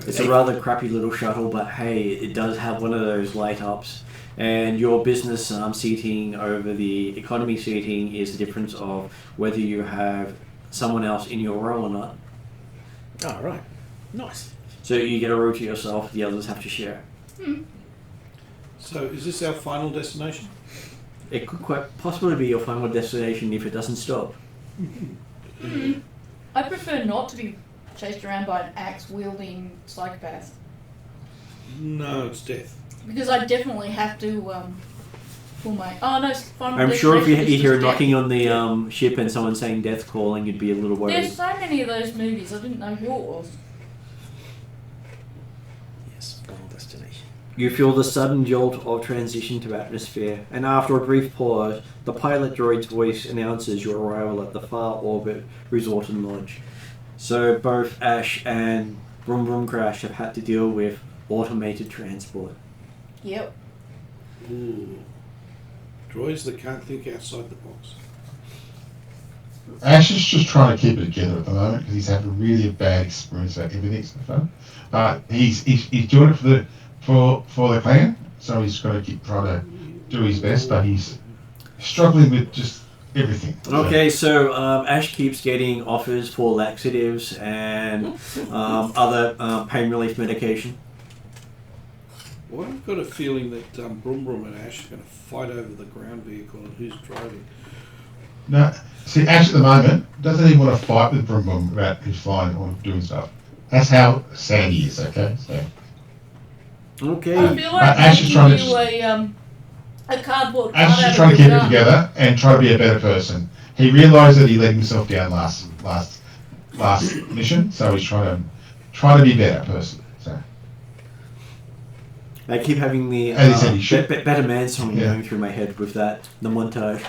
it's a rather crappy little shuttle, but hey, it does have one of those light ups. And your business seating over the economy seating is the difference of whether you have someone else in your row or not. Oh, right. Nice. So you get a row to yourself, the others have to share. So, is this our final destination? It could quite possibly be your final destination if it doesn't stop. I prefer not to be chased around by an axe-wielding psychopath. No, it's death. Because I definitely have to pull my... Oh, no, final I'm sure if you destination is hear just death. knocking on the ship and someone saying death calling, you'd be a little worried. There's so many of those movies, I didn't know who it was. Yes, final destination. You feel the sudden jolt of transition to atmosphere, and after a brief pause, the pilot droid's voice announces your arrival at the Far Orbit Resort and Lodge. So both Ash and Brum Brum Crash have had to deal with automated transport. Yep. Ooh. Droids that can't think outside the box. Ash is just trying to keep it together at the moment because he's had a really bad experience at everything so far. He's doing it for the clan, so he's got to keep trying to do his best, but he's struggling with just everything. Okay, so Ash keeps getting offers for laxatives and other pain relief medication. Well, I've got a feeling that Brum Brum and Ash are going to fight over the ground vehicle and who's driving. No, see, Ash at the moment doesn't even want to fight with Brum Brum about who's flying or doing stuff. That's how Sandy is, okay? So. Okay. I feel like Ash is making trying to you a cardboard Ash cutout is trying to of keep your it gun. together and try to be a better person. He realised that he let himself down last mission, so he's trying to be a better person. So. I keep having the As he said, he should. Better Man song Yeah. going through my head with that, the montage.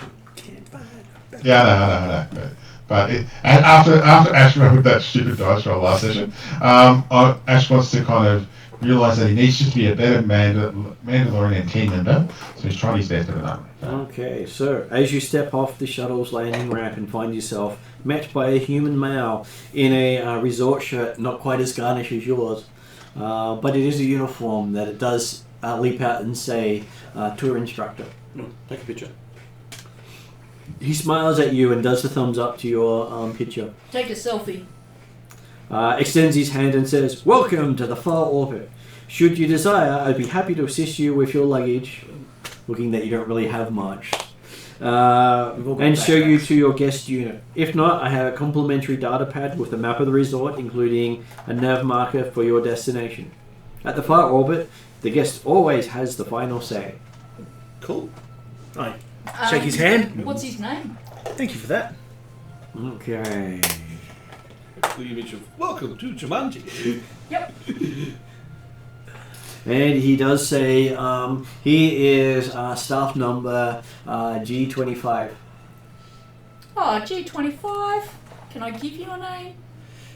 Yeah, I know. But and after Ash went with that stupid dice roll last session, Ash wants to kind of realise that he needs to be a better Mandalorian and team member, so he's trying his best at that. Okay, so as you step off the shuttle's landing ramp and find yourself met by a human male in a resort shirt not quite as garnish as yours, but it is a uniform that it does leap out and say tour instructor. Take a picture. He smiles at you and does the thumbs up to your picture. Take a selfie. Extends his hand and says, "Welcome to the Far Orbit. Should you desire, I'd be happy to assist you with your luggage, looking that you don't really have much, and show you to your guest unit. If not, I have a complimentary data pad with a map of the resort, including a nav marker for your destination. At the far orbit, the guest always has the final say. Cool. I shake his hand. What's his name? Thank you for that. Okay. The image of welcome to Jumanji. Yep. And he does say he is staff number G25. Oh, G25. Can I give you a name?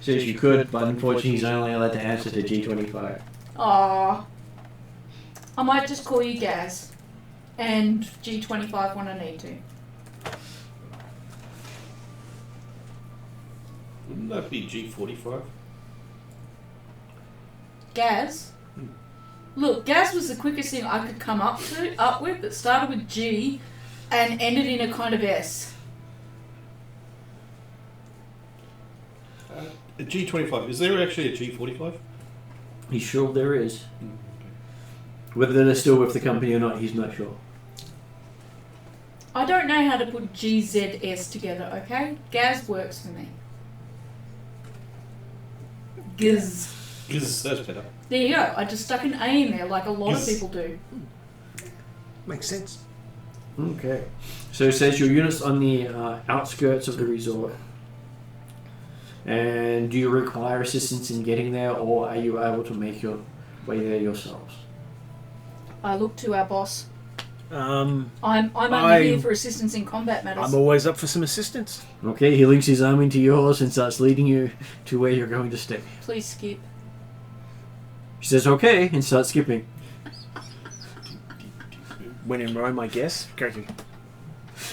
Says you could, but unfortunately he's only allowed to answer to G25. Aw. I might just call you Gaz. And G25 when I need to. Wouldn't that be G45? Gaz? Look, Gaz was the quickest thing I could come up with that started with G and ended in a kind of S. A G25. Is there actually a G45? He's sure there is. Whether they're still with the company or not, he's not sure. I don't know how to put GZS together, okay? Gaz works for me. Giz. Because that's better. There you go. I just stuck an A in there like a lot of people do. Makes sense. Okay. So it says your unit's on the outskirts of the resort. And do you require assistance in getting there, or are you able to make your way there yourselves? I look to our boss. I'm only here for assistance in combat matters. always up for some assistance. Okay, he links his arm into yours and starts leading you to where you're going to stay. Please skip. She says okay and starts skipping. When in Rome, I guess. Correct.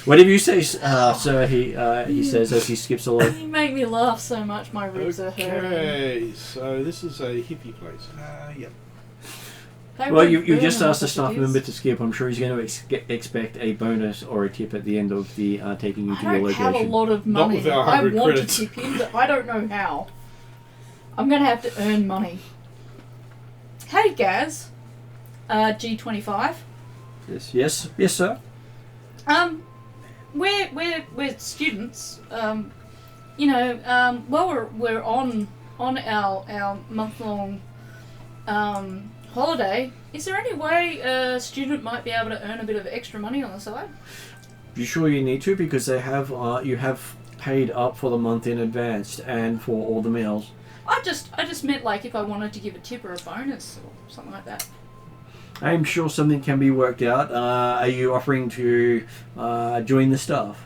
Whatever you say, sir, he says as he skips along. You make me laugh so much, my ribs are hurting. Okay, so this is a hippie place. Yep. They Well, won't you burn just them asked the if it staff is. member to skip. I'm sure he's going to expect a bonus or a tip at the end of the taking you to your I don't have a location. lot of Not money. with our I 100 want credits. to tip him, but I don't know how. I'm going to have to earn money. Hey, Gaz. G25. Yes, sir. We're students. While we're on our month-long holiday, is there any way a student might be able to earn a bit of extra money on the side? You sure you need to? Because they have you have paid up for the month in advance and for all the meals. I just meant like if I wanted to give a tip or a bonus or something like that. I'm sure something can be worked out. Are you offering to join the staff?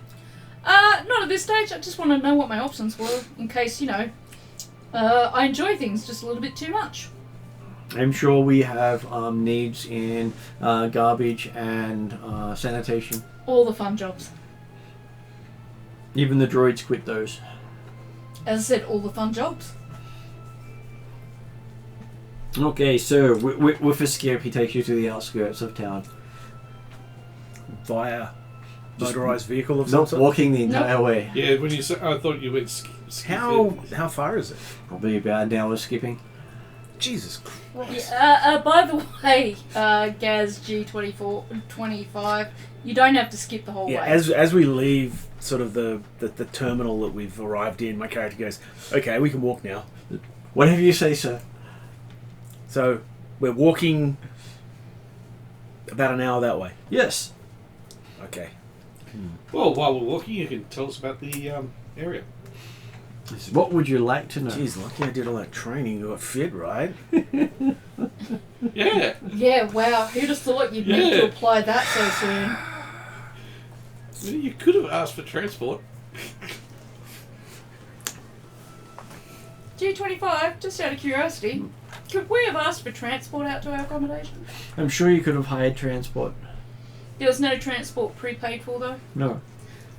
Not at this stage. I just want to know what my options were in case, I enjoy things just a little bit too much. I'm sure we have needs in garbage and sanitation. All the fun jobs. Even the droids quit those. As I said, all the fun jobs. Okay, so with a skip, he takes you to the outskirts of town. Via Just motorized vehicle of some Not sort? walking the entire way. Yeah, when you said, I thought you went How far is it? Probably about an hour skipping. Jesus Christ. By the way, Gaz G25, you don't have to skip the whole Yeah, way. as we leave sort of the terminal that we've arrived in, my character goes, okay, we can walk now. Whatever you say, sir. So we're walking about an hour that way. Yes. Okay. Well, while we're walking, you can tell us about the area. What would you like to know? Jeez, lucky I did all that training. You got fit, right? Yeah. Yeah, wow. Who'd have thought you'd need to apply that so soon? You could have asked for transport. G25, just out of curiosity, could we have asked for transport out to our accommodation? I'm sure you could have hired transport. There was no transport prepaid for though? No.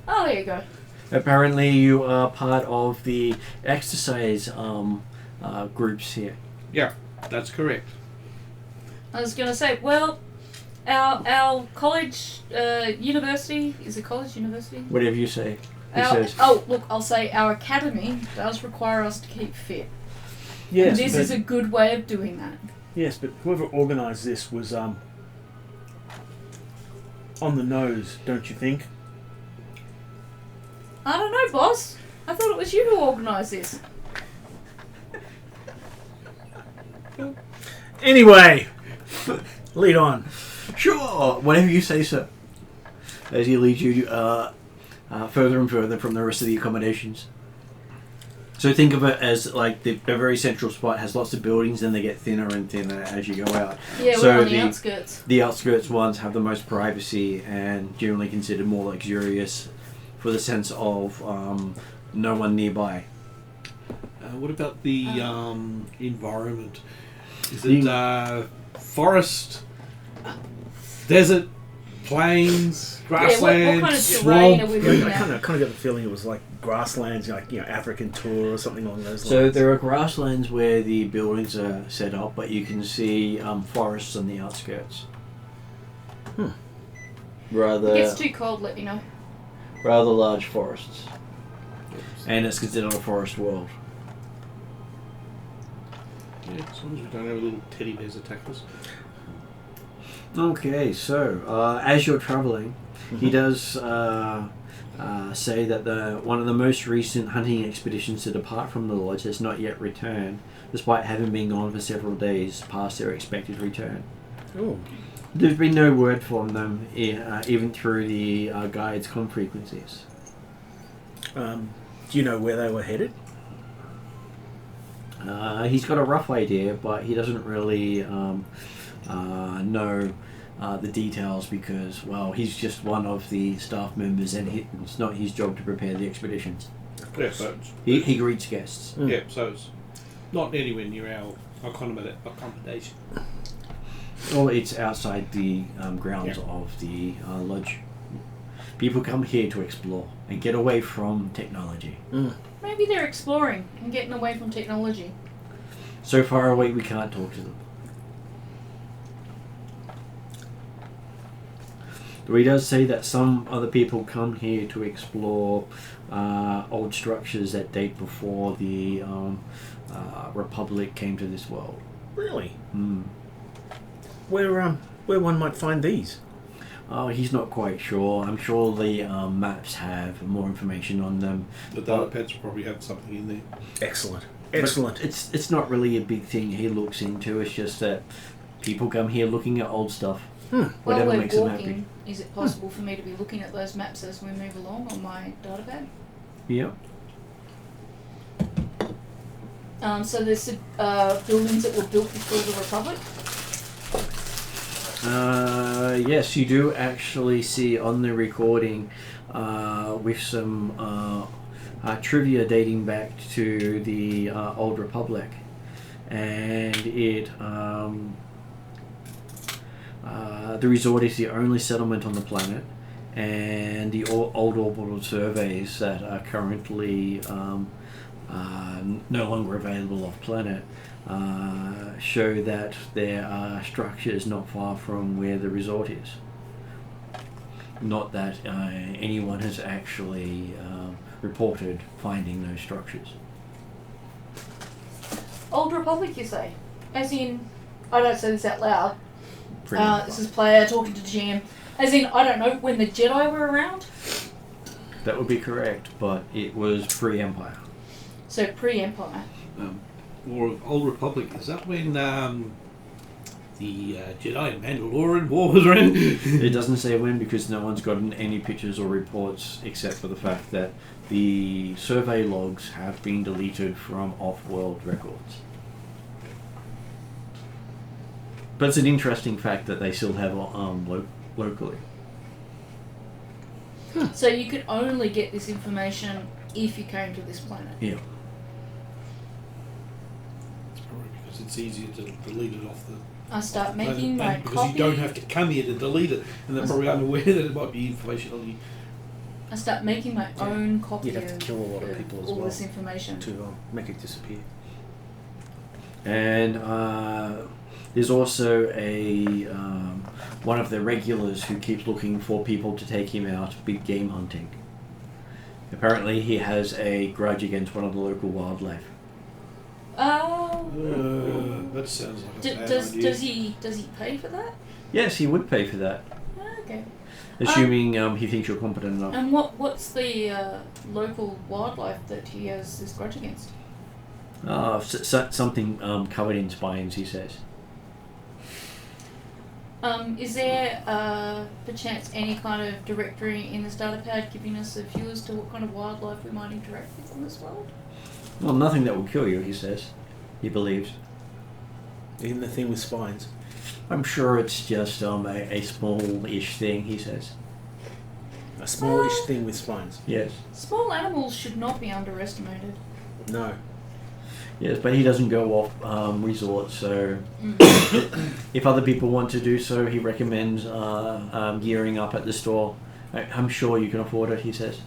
Oh, there you go. Apparently you are part of the exercise groups here. Yeah, that's correct. I was going to say, well, our college, university, is it college, university? Whatever you say. He says. Look, I'll say our academy does require us to keep fit. Yes, This is a good way of doing that. Yes, but whoever organised this was on the nose, don't you think? I don't know, boss. I thought it was you who organised this. Anyway, lead on. Sure, whatever you say, sir. As he leads you further and further from the rest of the accommodations. So think of it as like a very central spot has lots of buildings, and they get thinner and thinner as you go out. Yeah, So we're on the outskirts. The outskirts ones have the most privacy and generally considered more luxurious for the sense of no one nearby. What about the environment? Is it forest, desert, plains, grasslands, what kind of terrain are we looking I at? kind of got the feeling it was like grasslands, like African tour or something along those lines. So there are grasslands where the buildings are set up, but you can see forests on the outskirts. If it Rather gets too cold, let me know. large forests, and it's considered a forest world. Yeah, as long as we don't have little teddy bears attack us. Okay, so as you're traveling, he does say that one of the most recent hunting expeditions to depart from the lodge has not yet returned, despite having been gone for several days past their expected return. Oh. There's been no word from them, even through the guide's comm frequencies. Do you know where they were headed? He's got a rough idea, but he doesn't really know the details because, well, he's just one of the staff members, and it's not his job to prepare the expeditions. Yeah, so it's, He greets guests. yeah, so it's not anywhere near our accommodation. Well, it's outside the grounds of the lodge. People come here to explore and get away from technology. Maybe they're exploring and getting away from technology. So far away we can't talk to them. Though he does say that some other people come here to explore old structures that date before the Republic came to this world. Really? Mm. Where one might find these? Oh, he's not quite sure. I'm sure the maps have more information on them. The data pads will probably have something in there. Excellent. But Excellent. it's not really a big thing he looks into. It's just that people come here looking at old stuff. While Whatever we're makes them happy. walking, is it possible for me to be looking at those maps as we move along on my data pad? Yep. So there's buildings that were built before the Republic. Yes, you do actually see on the recording with some trivia dating back to the Old Republic, and the resort is the only settlement on the planet, and the old orbital surveys that are currently no longer available off planet show that there are structures not far from where the resort is. Not that anyone has actually reported finding those structures. Old Republic, you say? As in, I don't say this out loud. Pretty This is player talking to GM. As in, I don't know, when the Jedi were around? That would be correct, but it was pre-Empire. So pre-Empire. War of Old Republic, is that when the Jedi and Mandalorian war was around? It doesn't say when because no one's gotten any pictures or reports except for the fact that the survey logs have been deleted from off-world records. But it's an interesting fact that they still have locally. So you could only get this information if you came to this planet. Yeah. It's probably because it's easier to delete it off the I start making and my because copy. you don't have to come here to delete it, and they're probably unaware that it might be information on you. I start making my own copy You'd have to kill a lot of people as all well this information. to make it disappear. And there's also a one of the regulars who keeps looking for people to take him out big game hunting. Apparently he has a grudge against one of the local wildlife. Oh, That sounds like a bad Does idea. he pay for that? Yes, he would pay for that, Okay. assuming he thinks you're competent enough. And what's the local wildlife that he has this grudge against? Something covered in spines, he says. Is there perchance any kind of directory in this data pad giving us a view as to what kind of wildlife we might interact with on this world? Well, nothing that will kill you, he says. He believes. Even the thing with spines. I'm sure it's just a small-ish thing, he says. A smallish thing with spines. Yes. Small animals should not be underestimated. No. Yes, but he doesn't go off resort, so if other people want to do so, he recommends gearing up at the store. I'm sure you can afford it, he says.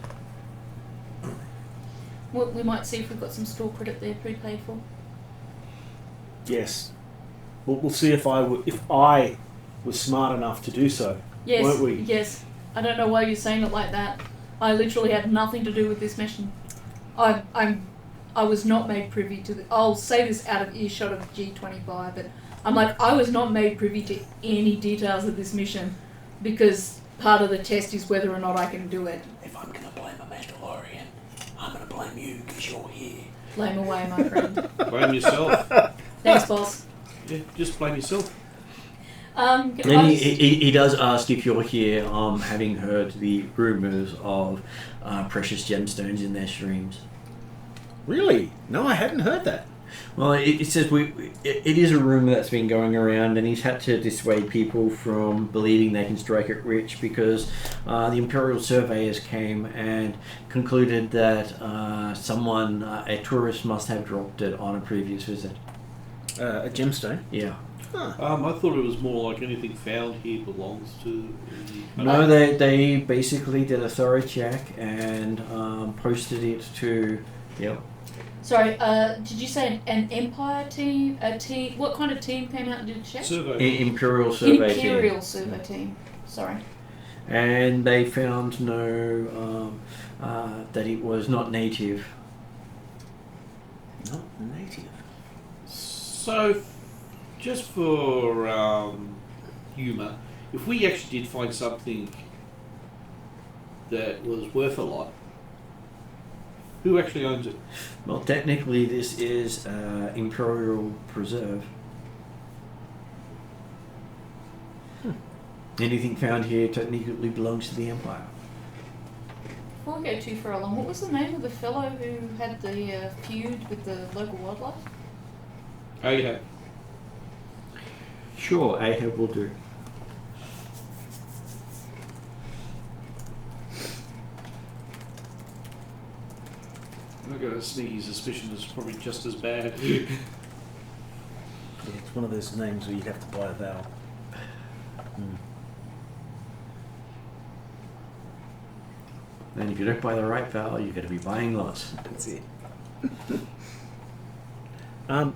Well, we might see if we've got some store credit there prepaid for. Yes. We'll see if I was smart enough to do so. Yes, Won't we? yes. I don't know why you're saying it like that. I literally had nothing to do with this mission. I was not made privy to the... I'll say this out of earshot of G25, but I'm like, I was not made privy to any details of this mission because part of the test is whether or not I can do it. If I'm going to blame a Mandalorian, I'm going to blame you because you're here. Blame away, my friend. Blame yourself. Thanks, boss. Yeah, just blame yourself. And he does ask if you're here, having heard the rumours of precious gemstones in their streams. Really? No, I hadn't heard that. Well, it says it is a rumour that's been going around, and he's had to dissuade people from believing they can strike it rich because the Imperial surveyors came and concluded that a tourist must have dropped it on a previous visit. A gemstone? Yeah. Huh. I thought it was more like anything found here belongs to the... No, they basically did a thorough check and posted it to... Yep. Sorry, did you say an Empire team? A team? What kind of team came out and did a check? Survey. Imperial survey team. Imperial survey team. Sorry. And they found no... that it was not native. Not native. So, just for humour, if we actually did find something that was worth a lot, who actually owns it? Well, technically this is Imperial Preserve. Anything found here technically belongs to the Empire. Before we go too far along, what was the name of the fellow who had the feud with the local wildlife? Ahab. Sure, Ahab will do. I've got a sneaky suspicion it's probably just as bad. Yeah, it's one of those names where you'd have to buy a vowel. And if you don't buy the right vowel, you're going to be buying lots. That's it. Well,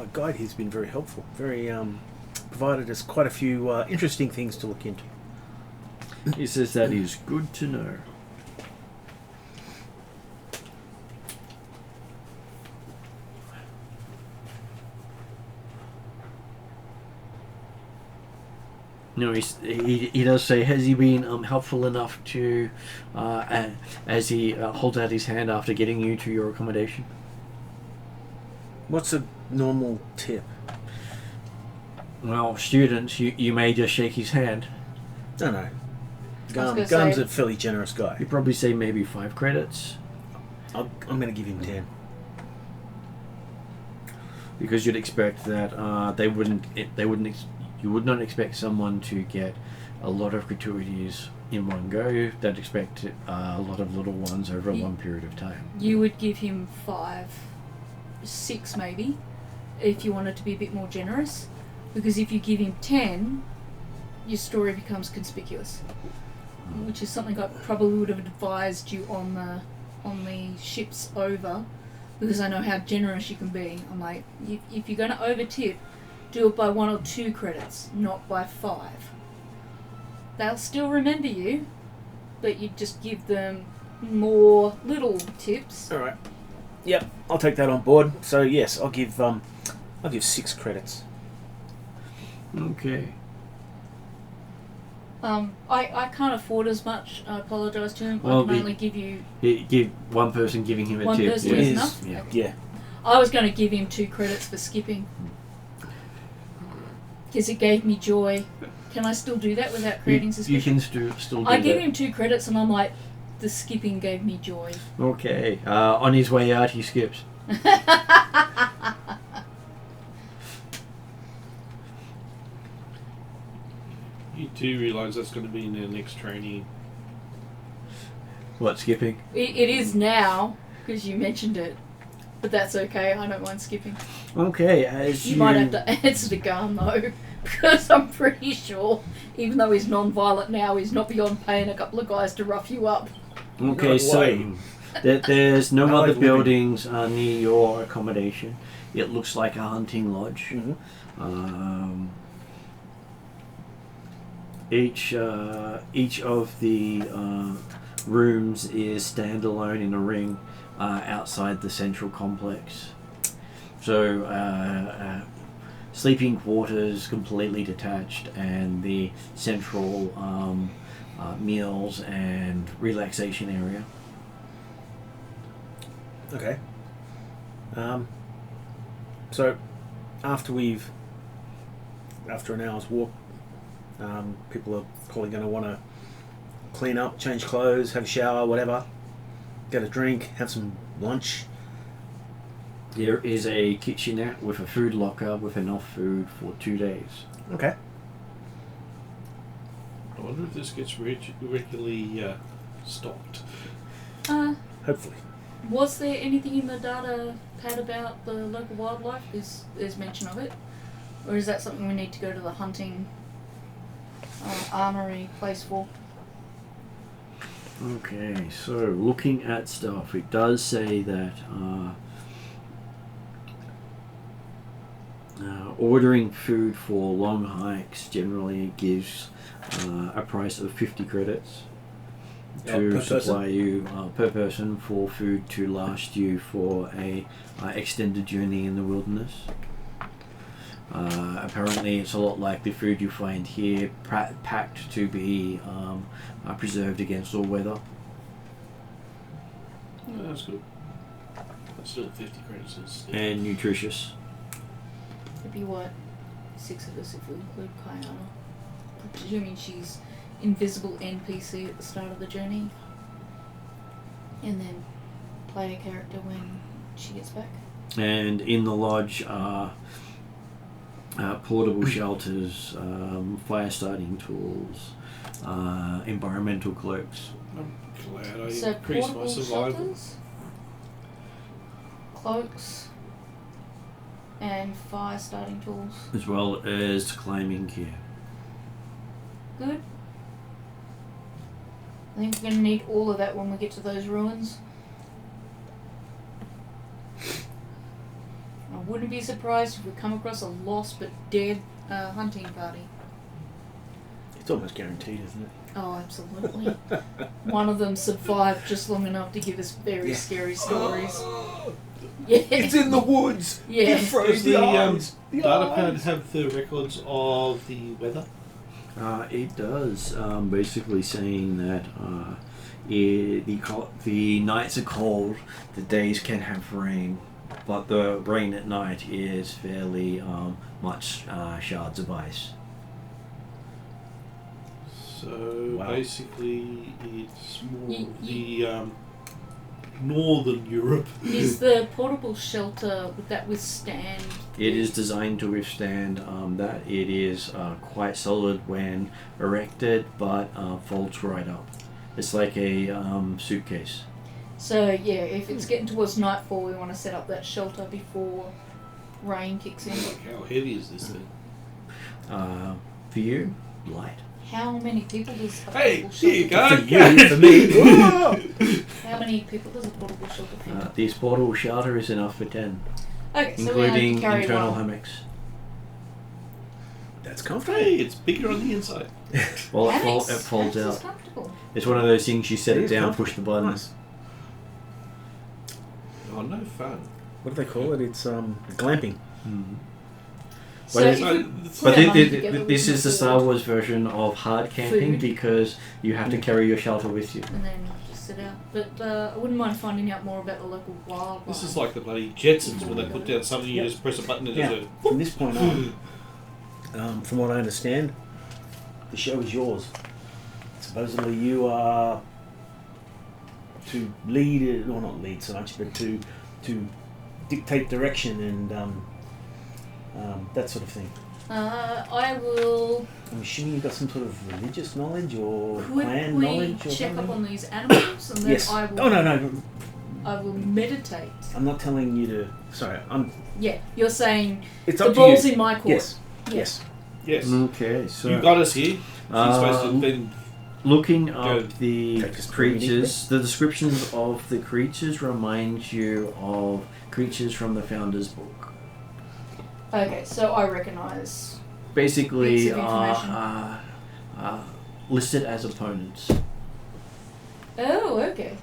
our guide here's been very helpful. Very provided us quite a few interesting things to look into. He says that is good to know. No, he does say, has he been helpful enough to, as he holds out his hand after getting you to your accommodation? What's a normal tip? Well, students, you may just shake his hand. No. gonna Gum's say- a fairly generous guy. You'd probably say maybe 5 credits, I'm going to give him 10. because you'd expect that you would not expect someone to get a lot of gratuities in one go. They'd expect a lot of little ones over a long period of time. You would give him 5, 6 maybe, if you wanted to be a bit more generous. Because if you give him 10, your story becomes conspicuous. Which is something I probably would have advised you on the ships over, because I know how generous you can be. I'm like, if you're going to over tip, do it by 1 or 2 credits, not by 5. They'll still remember you, but you just give them more little tips. All right. Yep, I'll take that on board. So yes, I'll give 6 credits. Okay. I can't afford as much. I apologise to him. Well, I can only give you Give one person giving him a one tip. person yeah. is Yes. enough. Yeah. Okay. Yeah. I was going to give him 2 credits for skipping because it gave me joy. Can I still do that without creating You suspicion? can still do I that. give him 2 credits, and I'm like, the skipping gave me joy. Okay. On his way out, he skips. You do realise that's going to be in their next training. What, skipping? It is now because you mentioned it, but that's okay. I don't mind skipping. Okay, as You might have to answer to Garm though, because I'm pretty sure, even though he's non-violent now, he's not beyond paying a couple of guys to rough you up. Okay, No so way. there's no I other like living. buildings near your accommodation. It looks like a hunting lodge. Mm-hmm. Each of the rooms is standalone in a ring outside the central complex. So sleeping quarters completely detached, and the central meals and relaxation area. Okay. So after an hour's walk, people are probably going to want to clean up, change clothes, have a shower, whatever, get a drink, have some lunch. There is a kitchenette with a food locker with enough food for 2 days. Okay. I wonder if this gets regularly stocked. Hopefully. Was there anything in the data pad about the local wildlife? There's mention of it, or is that something we need to go to the hunting armory place for? Okay, so looking at stuff, it does say that ordering food for long hikes generally gives a price of 50 credits to per supply person? you per person for food to last you for a extended journey in the wilderness. Apparently it's a lot like the food you find here, packed to be preserved against all weather. Oh, that's good. That's still 50 credits. And nutritious. It'd be what, 6 of us if we include Kayana. I'm presuming she's invisible NPC at the start of the journey, and then play a character when she gets back. And in the lodge are portable shelters, fire starting tools, environmental cloaks. I'm glad I So increased my portable survival. shelters, cloaks, and fire starting tools. As well as climbing gear. Good. I think we're going to need all of that when we get to those ruins. I wouldn't be surprised if we come across a lost but dead hunting party. It's almost guaranteed, isn't it? Oh, absolutely. One of them survived just long enough to give us very scary stories. Yeah. It's in the woods. Yeah. It froze Does the the eyes. The data pad eyes. have the records of the weather? It does, basically saying that the nights are cold, the days can have rain, but the rain at night is fairly much shards of ice. So Wow. basically, it's more Y- the northern Europe. Is the portable shelter, would that withstand? It is designed to withstand that. It is quite solid when erected, but folds right up. It's like a suitcase. So yeah, if it's getting towards nightfall, we want to set up that shelter before rain kicks in. Like, how heavy is this thing? For you, light. How many people does a Hey, portable here you shelter? go. For you, for me. How many people does a portable shelter fit? This portable shelter is enough for 10, Okay, so we including only carry internal one. hammocks. That's comfortable. Hey, it's bigger on the inside. Well, it Alex, folds Alex is out. comfortable. It's one of those things you set It it is down, comfortable. push the button. Nice. Oh, no fun. What do they call it? It's glamping. So But if it's- we But put But our money together, we this can is the afford- Star Wars version of hard camping Food. because you have to carry your shelter with you. And then just sit out. But I wouldn't mind finding out more about the local wildlife. This is like the bloody Jetsons where they put down something, you Yep. just press a button and Yeah. there's From this point on, from what I understand, the show is yours. Supposedly you are to lead it, or not lead so much, but to dictate direction and that sort of thing. I will. I'm assuming you've got some sort of religious knowledge or Could clan we knowledge or check up something? on these animals and then Yes. I will. Oh no. I will meditate. I'm not telling you to. Sorry, Yeah, you're saying it's the up to ball's you. in my court. Yes. Yeah. Yes. yes. Okay, so You got us here. She's supposed to have been. looking Go. up the Take us to creatures, the descriptions of the creatures remind you of creatures from the Founder's book. Okay, so I recognise. Basically, Bits of information. listed as opponents. Oh, okay.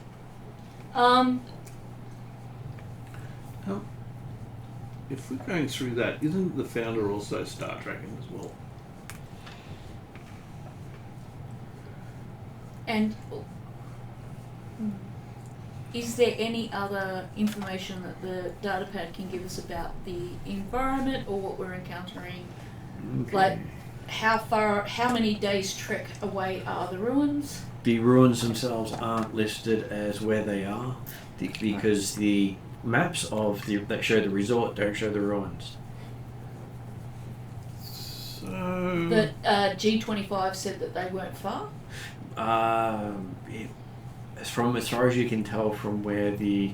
If we're going through that, isn't the founder also Star Tracking as well? And is there any other information that the datapad can give us about the environment or what we're encountering? Like, how many days trek away are the ruins? The ruins themselves aren't listed as where they are because the maps of that show the resort don't show the ruins. So. But G25 said that they weren't far. As far as you can tell from where the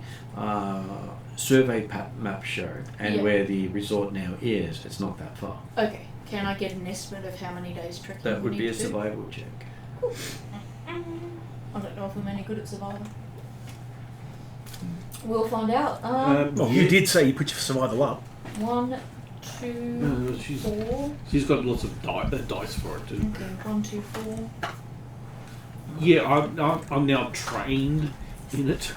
survey maps show and Yeah. where the resort now is, it's not that far. Okay, can I get an estimate of how many days trekking That we would be need a to do? survival check. I don't know if I'm any good at survival. We'll find out. Well, you did say you put your survival up. 1, 2, No, she's 4. got lots of dice for it too. Okay, 1, 2, 4. Yeah, I'm now trained in it.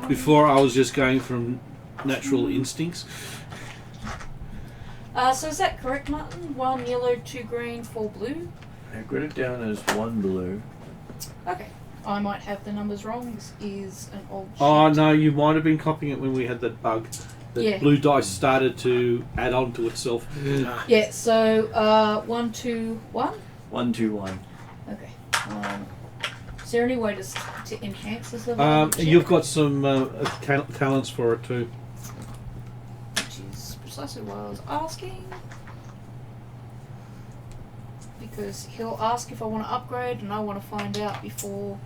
Before I was just going from natural instincts. So is that correct, Martin? 1 yellow, 2 green, 4 blue. I've got it down as 1 blue. Okay. I might have the numbers wrong. This is an old sheet. Oh no, you might have been copying it when we had that bug. The Yeah. blue dice started to add on to itself. Yeah, so 1, 2, 1? 1, 2, 1. Okay. Is there any way to enhance the survival check? You've got some talents for it too. Which is precisely what I was asking. Because he'll ask if I want to upgrade, and I want to find out before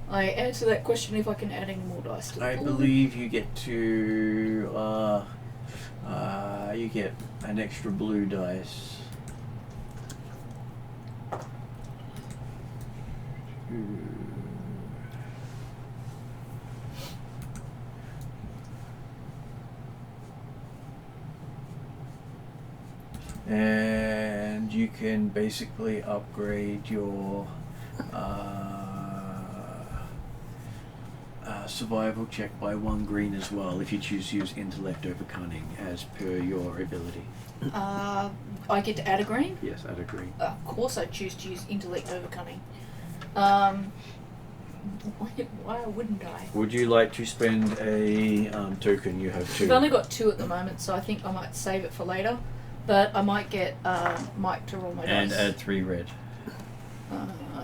I answer that question if I can add any more dice to the I pool. believe you get to you get an extra blue dice. And you can basically upgrade your survival check by 1 green as well if you choose to use intellect over cunning as per your ability. I get to add a green? Yes, I'd agree. Of course I choose to use intellect over cunning. Why wouldn't I? Would you like to spend a token? You have 2. We've only got 2 at the moment, so I think I might save it for later. But I might get Mike to roll my and dice. add 3 red.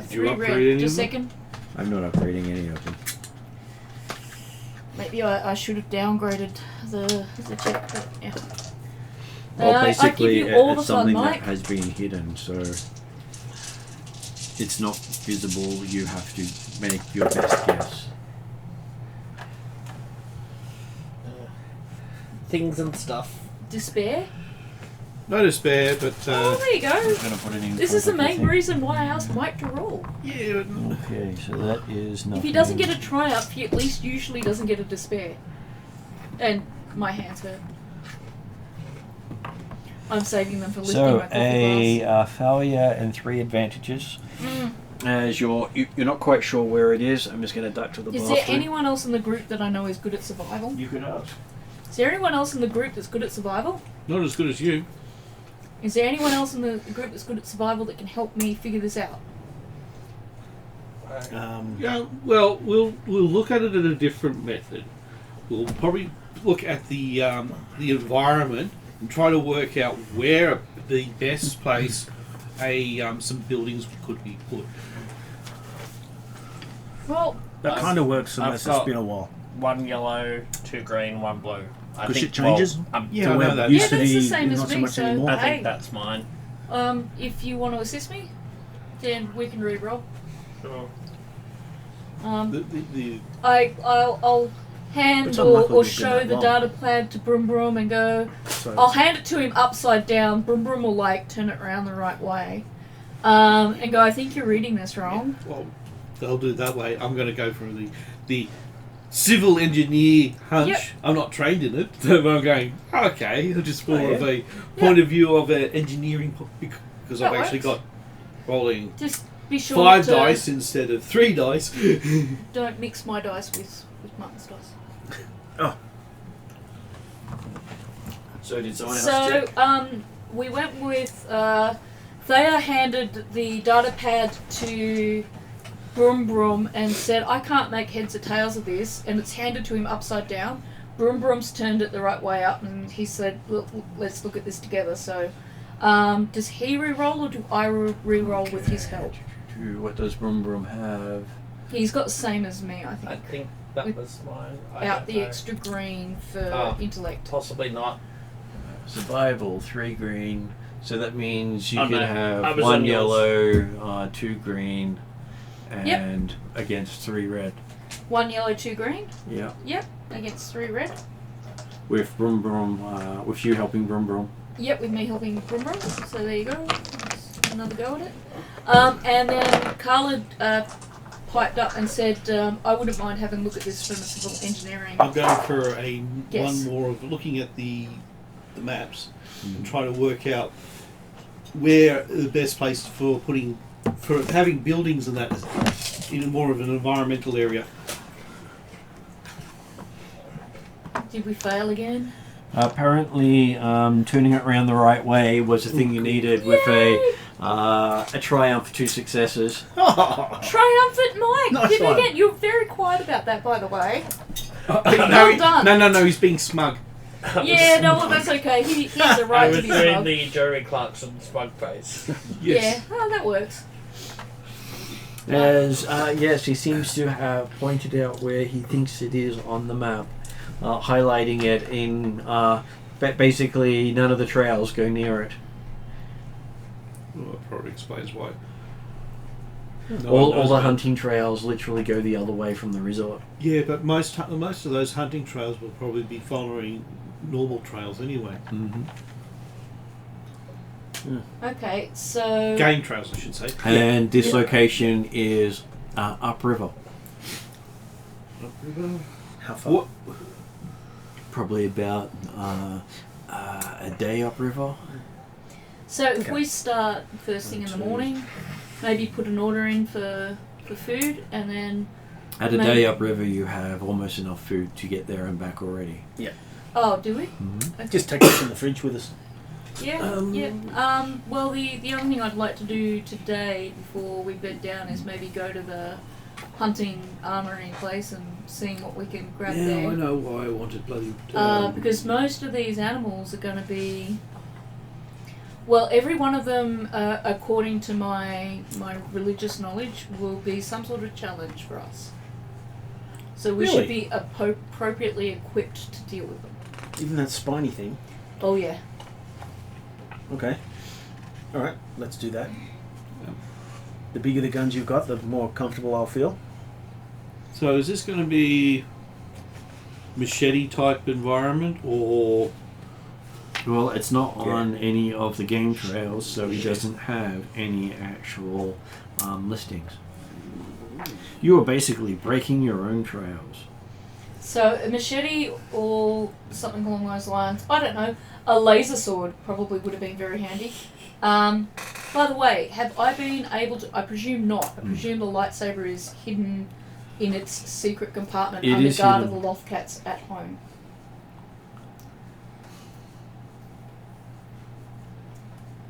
Did you 3 upgrade red. any Just a of them? second. I'm not upgrading any of them. Maybe I should have downgraded the check. But yeah. Well, I give basically, you all it's the fun, something that Mike. has been hidden, so it's not visible. You have to make your best guess. Things and stuff. Despair. No despair, but Oh, there you go. I'm gonna put it in. This is the contact, I main think. reason why I asked Mike to roll. yeah. Okay, so that is nothing. If he doesn't get a triumph, he at least usually doesn't get a despair. And my hands hurt. I'm saving them for lifting So my coffee glass. failure and 3 advantages. As you're not quite sure where it is, I'm just going to duck to the Is bathroom. there anyone else in the group that I know is good at survival? You could ask. Is there anyone else in the group that's good at survival? Not as good as you. Is there anyone else in the group that's good at survival that can help me figure this out? Yeah, well, we'll look at it in a different method. We'll probably look at the environment and try to work out where the best place some buildings could be put. Well, That kind of works I've unless it's got- been a while. 1 yellow, 2 green, 1 blue. I Because think shit changes? Yeah, I where know it that. used Yeah, to that's the be, same as not so me, much so- anymore. I Hey. think that's mine. if you want to assist me, then we can re-roll. Sure. I'll hand It's or unlikely we've been show that the long. data pad to Broom Broom and go. So, I'll hand it to him upside down. Broom Broom will turn it around the right way, and go. I think you're reading this wrong. Well, they'll do it that way. I'm going to go for the civil engineer hunch. Yep. I'm not trained in it, so I'm going, okay, just more Oh, yeah. of a point of view of engineering, because That I've actually works. got rolling Just be sure 5 to dice instead of 3 dice. don't mix my dice with Martin's dice. So did someone else check? So, we went with, Thea handed the data pad to Broom Broom and said, I can't make heads or tails of this, and it's handed to him upside down. Broom Broom's turned it the right way up, and he said, let's look at this together. So, does he re-roll, or do I re-roll with his help? What does Brum Brum have? He's got the same as me, I I think. think that was mine. I Out don't the know. extra green for Oh. intellect. Possibly not. Survival, 3 green. So that means you Oh, can no. I have was 1 on yours. yellow, 2 green, and against 3 red. 1 yellow, 2 green. Yeah. Yep. Against 3 red. With Brum Brum, with you helping Brum Brum. Yep, with me helping Brum Brum. So there you go. That's another go at it. And then Carla piped up and said, I wouldn't mind having a look at this from a civil engineering. I'm going for Yes. one more of looking at the maps and trying to work out where the best place for having buildings and that in more of an environmental area. Did we fail again? Apparently, turning it around the right way was the thing you needed with a triumph, 2 successes. Triumphant Mike! Nice Did one. again. You're very quiet about that, by the way. No, Well done. No, he's being smug. Yeah, no, well, that's okay. He has a I right was to be doing smug. the Jeremy Clarkson smug face. Yes. Yeah, oh, that works. As, yes, he seems to have pointed out where he thinks it is on the map, highlighting it in, basically none of the trails go near it. Well, that probably explains why. All the hunting trails literally go the other way from the resort. Yeah, but most of those hunting trails will probably be following normal trails anyway. Mm-hmm. Okay, so... Game trails, I should say. And this location is upriver. how far? What? Probably about a day upriver. So if Okay. we start first thing in the morning, maybe put an order in for food, and then... At a Maybe- day upriver, you have almost enough food to get there and back already. Oh, do we? Mm-hmm. Just take this in the fridge with us. Yeah, yeah. Well, the other thing I'd like to do today before we bed down is maybe go to the hunting armory place and seeing what we can grab there. I know why I wanted bloody... Because most of these animals are going to be... Well, every one of them, according to my religious knowledge, will be some sort of challenge for us. So we should Really? be appropriately equipped to deal with them. Even that spiny thing. Oh, yeah. Okay. Alright, let's do that. The bigger the guns you've got, the more comfortable I'll feel. So is this going to be machete type environment or... Well, it's not on any of the game trails, so he doesn't have any actual listings. You are basically breaking your own trails. So a machete or something along those lines. I don't know. A laser sword probably would have been very handy. By the way, have I been able to... I presume not. I presume the lightsaber is hidden in its secret compartment It under is guard of hidden. the Lothcats at home.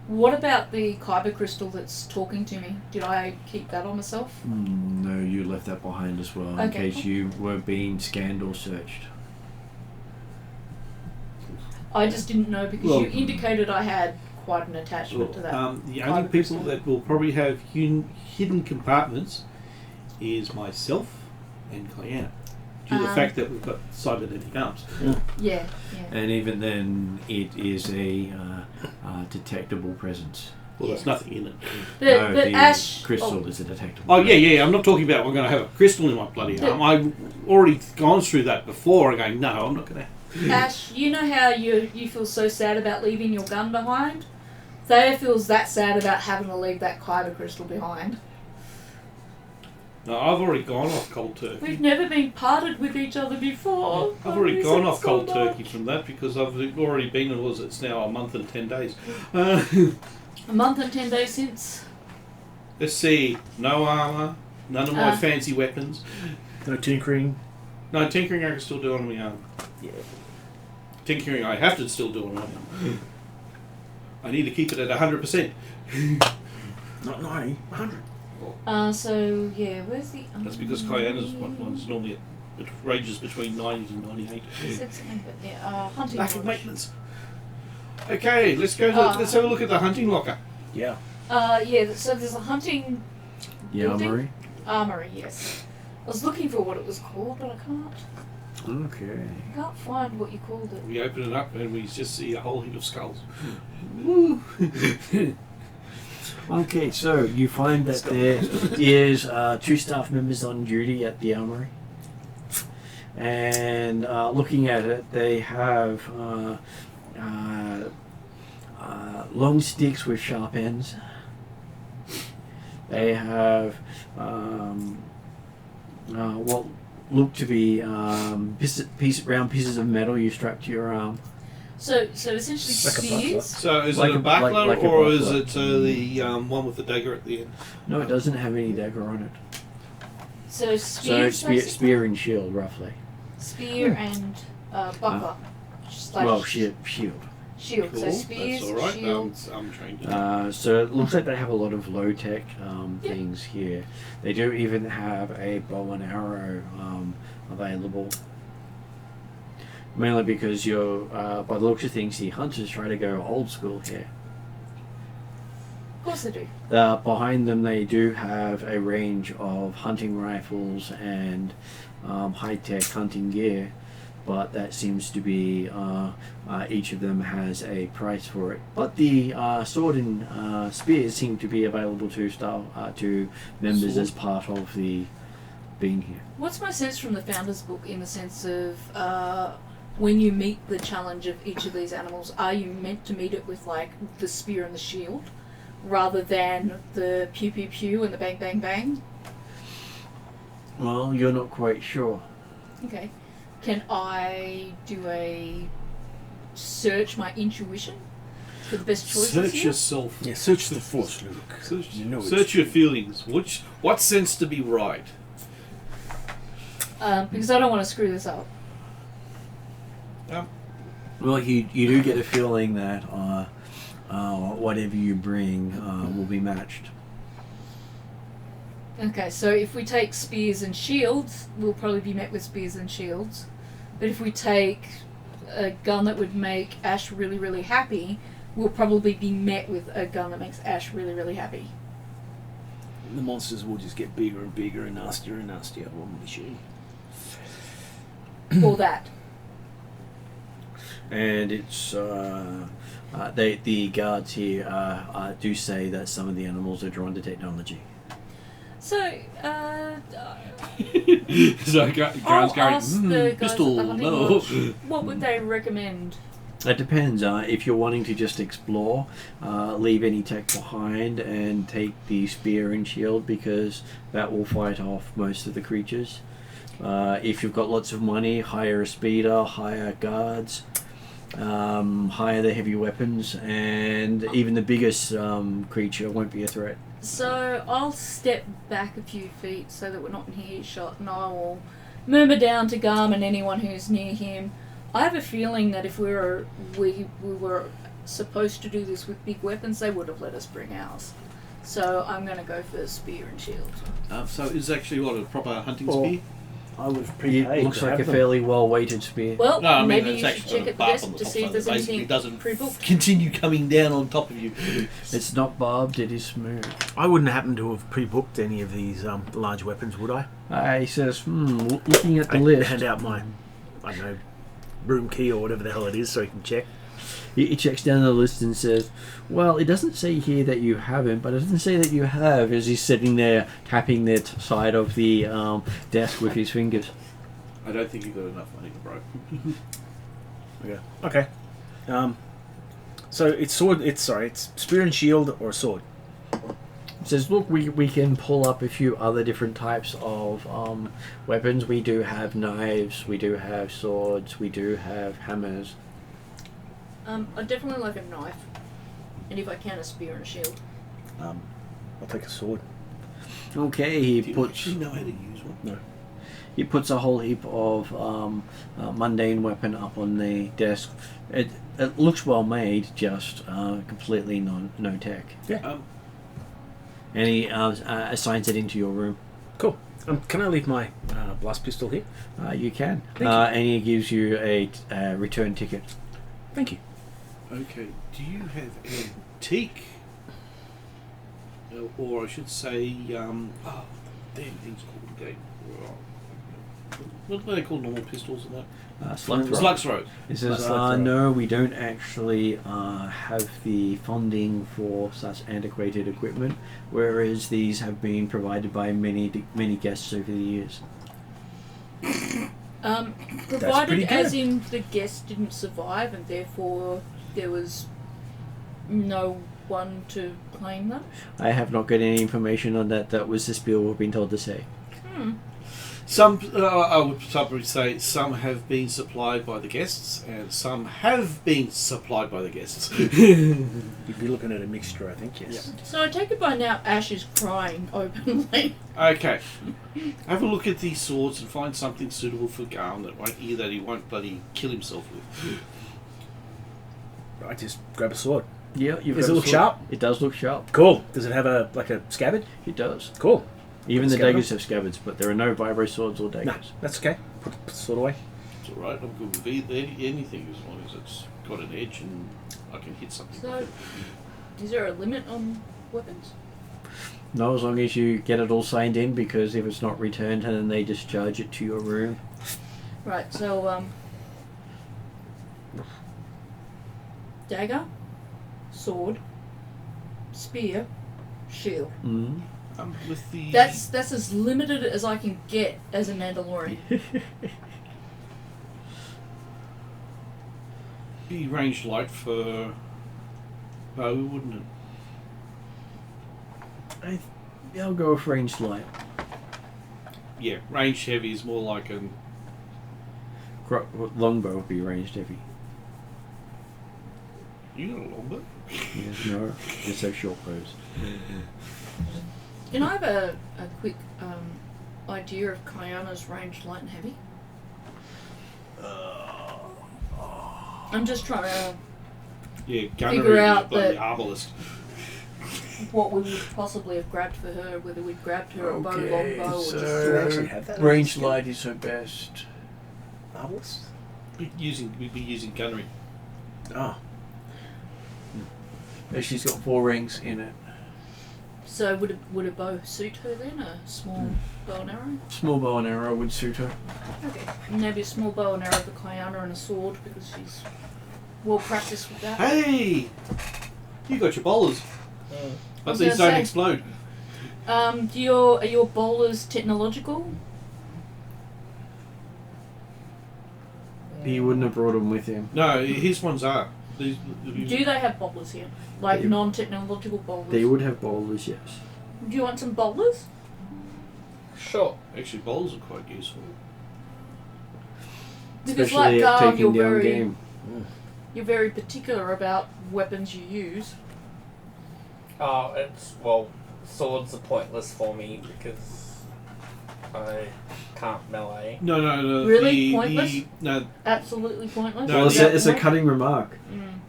What about the kyber crystal that's talking to me? Did I keep that on myself? No, you left that behind as well in Okay. case you were being scanned or searched. I just didn't know because Well- you indicated I had quite an attachment to that. The kyber only people crystal. that will probably have hidden compartments is myself and Cayenne, due to the fact that we've got cybernetic arms. Yeah. And even then, it is a detectable presence. Well, there's nothing in it. But the Ash... crystal oh, Oh is a detectable. yeah. I'm not talking about we're going to have a crystal in my bloody arm. I've already gone through that before. I'm going, no, I'm not going to. Ash, you know how you feel so sad about leaving your gun behind? Thea feels that sad about having to leave that kyber crystal behind. No, I've already gone off cold turkey. We've never been parted with each other before. I've already I gone miss off it so cold much. turkey from that because I've already been. It's now a month and 10 days. A month and 10 days since. Let's see. No armor. None of my Ah. fancy weapons. No tinkering. No, tinkering I can still do on my arm. Yeah. Tinkering I have to still do on my arm. I need to keep it at 100%. Not 90, 100. So, yeah, where's the... That's because Cayenne's one's normally it ranges between 90 and 98. I said something, but yeah, hunting Lack of lodge. maintenance. Okay, let's go. Let's have a look at the hunting locker. Yeah. Yeah, so there's a hunting The building? armory. armory, yes. I was looking for what it was called, but I Okay. can't find what you called it. We open it up and we just see a whole heap of skulls. Okay, so you find that there is 2 staff members on duty at the armory. And looking at it, they have long sticks with sharp ends. They have what look to be round pieces of metal you strap to your arm. So essentially Like a buckler. spears. So is Like it a a- buckler like a or is buckler. it the one with the dagger at the end? No, it doesn't have any dagger on it. So So spears, spear and shield, roughly. spear and buckler. Slash Well, shield. shield. Cool, So spears, that's all right. shields. I'm trained. So it looks like they have a lot of low tech Yep. things here. They do even have a bow and arrow available. Mainly because you're, by the looks of things, the hunters try to go old school here. Of course they do. Behind them, they do have a range of hunting rifles and high tech hunting gear, but that seems to be each of them has a price for it. But the sword and spears seem to be available to to members Sword? as part of the being here. What's my sense from the Founders book in the sense of when you meet the challenge of each of these animals, are you meant to meet it with like the spear and the shield rather than the pew pew pew and the bang bang bang? Well, you're not quite sure. Okay. Can I do a search my intuition for the best choices Search here? yourself. Yeah, search the force, Luke. Search, You know search it's- your feelings. What sense to be right? Because I don't want to screw this up. Well, you do get a feeling that whatever you bring will be matched. Okay, so if we take spears and shields, we'll probably be met with spears and shields. But if we take a gun that would make Ash really, really happy, we'll probably be met with a gun that makes Ash really, really happy. The monsters will just get bigger and bigger and nastier, won't we, she? Or that. And it's the guards here do say that some of the animals are drawn to technology. So, So I'll Grant's going, ask the guys pistol, at the hunting no. lodge, what would they recommend? It depends. If you're wanting to just explore, leave any tech behind and take the spear and shield because that will fight off most of the creatures. If you've got lots of money, hire a speeder, hire guards, hire the heavy weapons, and even the biggest creature won't be a threat. So I'll step back a few feet so that we're not in earshot, and I will murmur down to Garm and anyone who's near him. I have a feeling that if we were supposed to do this with big weapons, they would have let us bring ours. So I'm going to go for spear and shield. So is actually what a proper hunting Or- spear? I was prepaid. It looks to like a have them. fairly well-weighted spear. Well, No, I mean maybe it's you should actually check at the got a desk barb on to the see top if so there's that basically anything doesn't pre-booked. continue coming down on top of you. It's not barbed, it is smooth. I wouldn't happen to have pre-booked any of these large weapons, would I? He says, looking at the I list. hand out my, I don't know, room key or whatever the hell it is so you can check. He checks down the list and says, well, it doesn't say here that you haven't, but it doesn't say that you have, as he's sitting there tapping the side of the desk with his fingers. I don't think you've got enough money to broke. Okay. So it's sword. It's spear and shield or a sword. He says, look, we can pull up a few other different types of weapons. We do have knives, we do have swords, we do have hammers. I'd definitely like a knife, and if I can, a spear and shield. I'll take a sword. Okay, he Do you puts actually know how to use one? No. he puts a whole heap of mundane weapon up on the desk. It looks well made, just completely no tech. Yeah. And he assigns it into your room. Cool. Can I leave my blast pistol here? You can. Thank you. And he gives you a return ticket. Thank you. Okay. Do you have antique? Or I should say, damn thing's called again. What do they call normal pistols and that? Slug throw. Slug throw. He says, Slug throw. no, we don't actually have the funding for such antiquated equipment, whereas these have been provided by many guests over the years. Provided pretty as good. in the guest didn't survive and therefore there was no one to claim them. I have not got any information on that. That was the spiel we've been told to say. Some, I would probably say, some have been supplied by the guests, and some have been supplied by the guests. You'd be looking at a mixture, I think. Yes. So I take it by now Ash is crying openly. Okay. Have a look at these swords and find something suitable for Garm that he won't bloody kill himself with. I just grab a sword. Yeah, you've Does got it a look sword. sharp? It does look sharp. Cool. Does it have a scabbard? It does. Cool. Even the Scabbard? daggers have scabbards, but there are no vibro swords or No, daggers. that's okay. Put the sword away. It's alright, I'm good with anything as long as it's got an edge and I can hit something. So is there a limit on weapons? No, as long as you get it all signed in, because if it's not returned, then they discharge it to your room. Right, so dagger, sword, spear, shield. Mm. With the That's as limited as I can get as a Mandalorian. be ranged light for bow, wouldn't it? I'll go with ranged light. Yeah, ranged heavy is more like an. Longbow would be ranged heavy. You got a longbow? Yes, no, just so short bows. Can I have a quick idea of Kyana's ranged light and heavy? I'm just trying to Yeah, Figure gunnery out by the that- arbalist. what we would possibly have grabbed for her, whether we'd grabbed her a bow, longbow, or Do they actually just have that? Ranged light is her best. Marvelous. We'd be using gunnery. Oh. She's got 4 rings in it. So would a bow suit her then? A small bow and arrow? Small bow and arrow would suit her. Okay. Maybe a small bow and arrow for Kyana and a sword because she's well practiced with that. Hey! You got your bowlers. I But was these gonna don't say- explode. Are your bowlers technological? He wouldn't have brought them with him. No, his ones are. These, Do they have bowlers here? Like They- non-technological bowlers? They would have bowlers, yes. Do you want some bowlers? Sure. Actually, bowls are quite useful. Because especially like at Garm, taking down game. you're very particular about weapons you use. Oh, well, swords are pointless for me because I can't melee. No. Really? Pointless? No, Absolutely pointless. No, Well, Is that it's a point? cutting remark.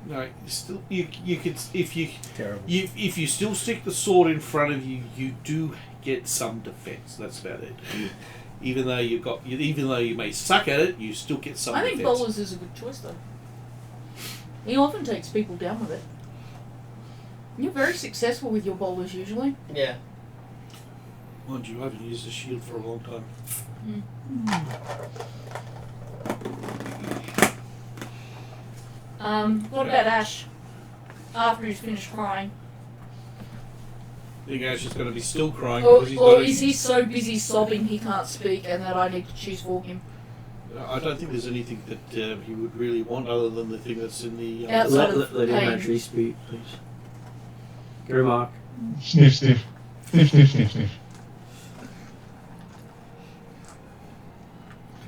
no. Still, you could Terrible. if you still stick the sword in front of you, you do get some defense. That's about it. Even though you may suck at it, you still get some I defense. think bowlers is a good choice though. He often takes people down with it. You're very successful with your bowlers usually. Yeah. Mind you, I haven't used a shield for a long time. What about Ash? After he's finished crying. I think Ash is going to be still crying Or, because he's or got is he so busy sobbing he can't speak and that I need to choose for him? I don't think there's anything that he would really want other than the thing that's in the. Outside Let him pain. actually speak, please. Remark. Sniff, sniff. Sniff, sniff, sniff, sniff.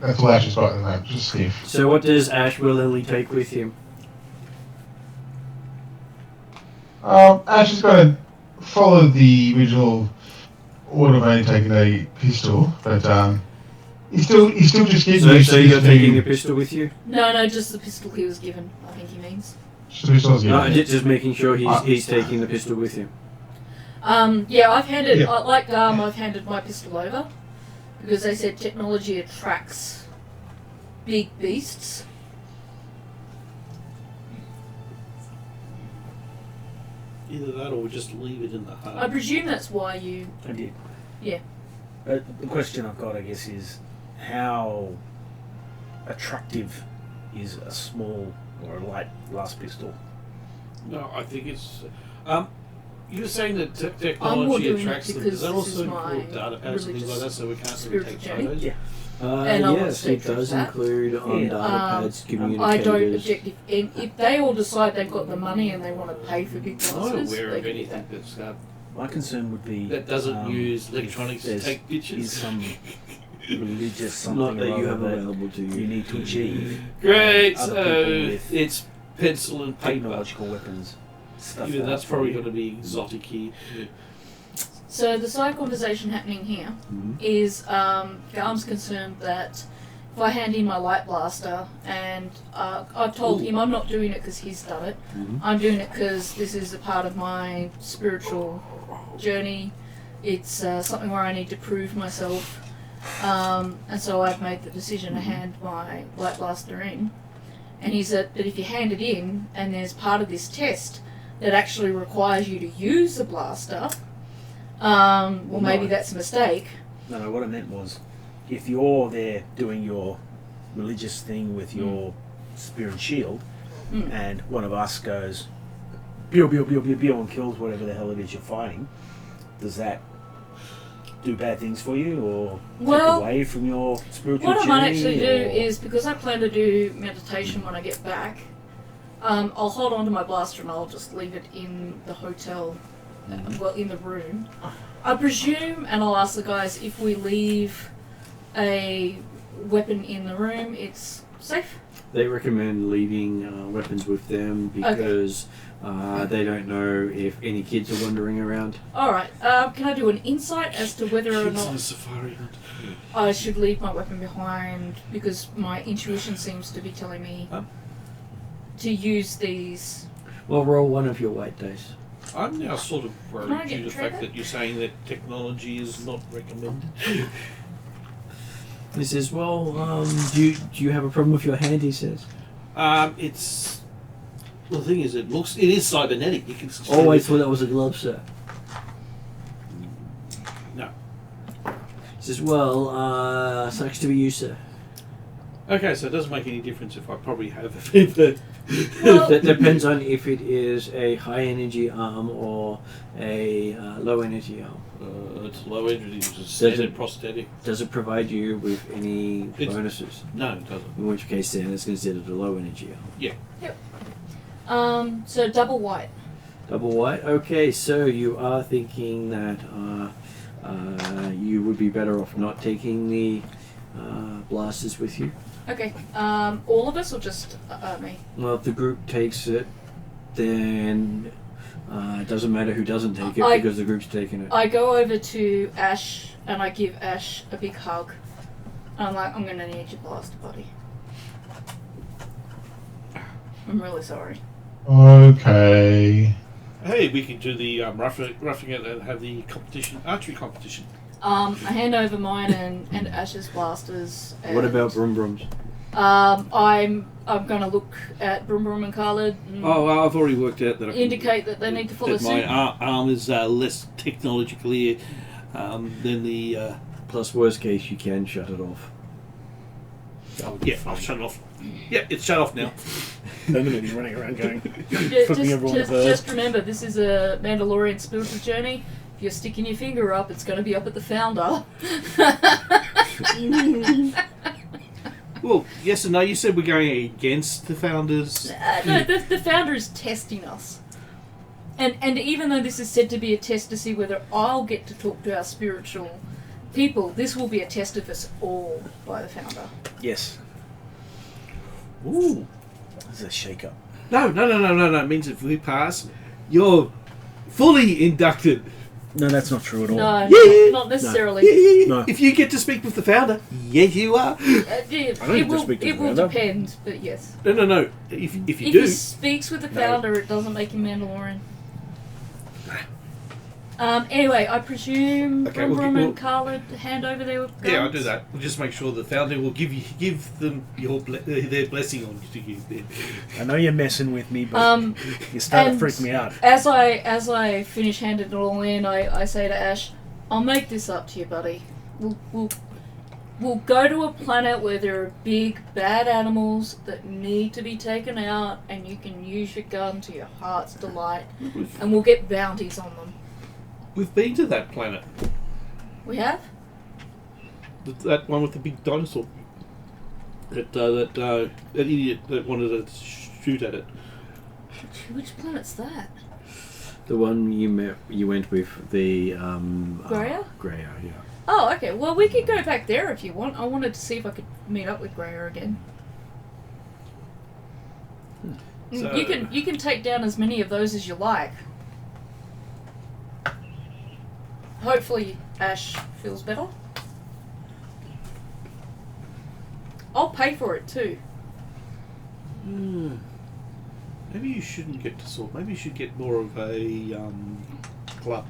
That's all Ash has got at the moment, just sniff. So what does Ash willingly take with him? Ash is going to follow the original order of only taking a pistol, but he's still just getting So, used so to you're this taking new- a pistol with you? No, just the pistol he was given, I think he means. just the pistols, yeah. No, just making sure he's taking the pistol with him. Yeah, I've handed, Yeah. like Garm, I've handed my pistol over. Because they said technology attracts big beasts. Either that or just leave it in the hut. I presume that's why you... I did. Yeah. The question I've got, I guess, is how attractive is a small or a light blast pistol? No, I think it's. You were saying that I'm more technology doing it attracts them. because Does that this is also my include data pads and things like that, so we can't really spiritual take journey. photos? Yeah. And I want Yes, to it take does that. include on Yeah. data pads, communicators. I don't object if they all decide they've got the money and they want to pay for big I'm not classes. aware they of can do anything that. that's My concern would be that doesn't use if electronics to there's- take Is pictures. some religious something Not that you or have other that available to you you. need to achieve. Great, Other so people with it's pencil and paper. technological weapons. Stuff Even like that's that. probably going to be exotic here. So the side conversation happening here is Garm's concerned that if I hand in my light blaster and I've told him I'm not doing it because he's done it. I'm doing it because this is a part of my spiritual journey. It's something where I need to prove myself. And so I've made the decision to hand my light blaster in. And he said that if you hand it in and there's part of this test that actually requires you to use the blaster, well, maybe that's a mistake. No, what I meant was, if you're there doing your religious thing with your spear and shield, and one of us goes, pew, pew, pew, pew, pew, and kills whatever the hell it is you're fighting, does that do bad things for you, or Well, take away from your spiritual What I journey? might actually do or- is, because I plan to do meditation when I get back, I'll hold on to my blaster and I'll just leave it in the hotel, well, in the room. I presume, and I'll ask the guys, if we leave a weapon in the room, it's safe? They recommend leaving weapons with them because they don't know if any kids are wandering around. Alright, can I do an insight as to whether or Kids on a not safari hunt. I should leave my weapon behind, because my intuition seems to be telling me to use these. Well, roll one of your white dice. I'm now sort of Can I worried get due to the trigger? fact that you're saying that technology is not recommended. He says, well, do you have a problem with your hand, he says. It's. Well, the thing is, it is cybernetic. You can. Oh, I thought that was a glove, sir. No. He says, well, sucks to be you, sir. Okay, so it doesn't make any difference if I probably have a fever. Well- That depends on if it is a high energy arm or a low energy arm. It's low energy, it's a standard prosthetic. Does it provide you with any It's- bonuses? No, it doesn't. In which case, then it's considered a low energy arm. So double white. Double white. Okay, so you are thinking that you would be better off not taking the blasters with you. Okay. All of us or just me? Well, if the group takes it, then it doesn't matter who doesn't take it because the group's taking it. I go over to Ash and I give Ash a big hug. I'm like, I'm gonna need your blaster, buddy. I'm really sorry. Okay. Hey, we can do the roughing it and have the archery competition. I hand over mine and Ash's blasters. And, What about Brum Brums? I'm gonna look at Brum Brum and Khalid and Oh, I've already worked out that I can, indicate that they need to follow that my suit. arm is less technologically than the. Plus, worst case, you can shut it off. Yeah, I'll shut it off. Yeah, it's shut off now. They're going to be running around going, Just, flipping everyone off Earth. just remember, this is a Mandalorian spiritual journey. If you're sticking your finger up, it's going to be up at the founder. Well, yes and no. You said we're going against the founders. No, the founder is testing us. And even though this is said to be a test to see whether I'll get to talk to our spiritual people, this will be a test of us all by the founder. Yes. Ooh. This is a shake-up. No. It means if we pass, you're fully inducted. No, that's not true at all. No, Yeah. not necessarily. Yeah. No. If you get to speak with the founder, yes, you are. Yeah, get to it will, speak to it the will founder. depend, but yes. No. If you If do, he speaks with the founder, it doesn't make him Mandalorian. Anyway, I presume Okay, Brum we'll Brum keep- and Khalid hand over their guns. yeah, I'll do that. We'll just make sure the founder will give them their blessing on you to give them. I know you're messing with me, but you start to and freak me out. As I finish handing it all in, I say to Ash, I'll make this up to you, buddy. We'll go to a planet where there are big, bad animals that need to be taken out, and you can use your gun to your heart's delight, and we'll get bounties on them. We've been to that planet. We have? That one with the big dinosaur. That idiot that wanted to shoot at it. Which planet's that? The one you went with, the Greya? Greya, yeah. Oh, okay. Well, we could go back there if you want. I wanted to see if I could meet up with Greya again. So- You can take down as many of those as you like. Hopefully Ash feels better. I'll pay for it too. Maybe you shouldn't get to sword. Maybe you should get more of a club.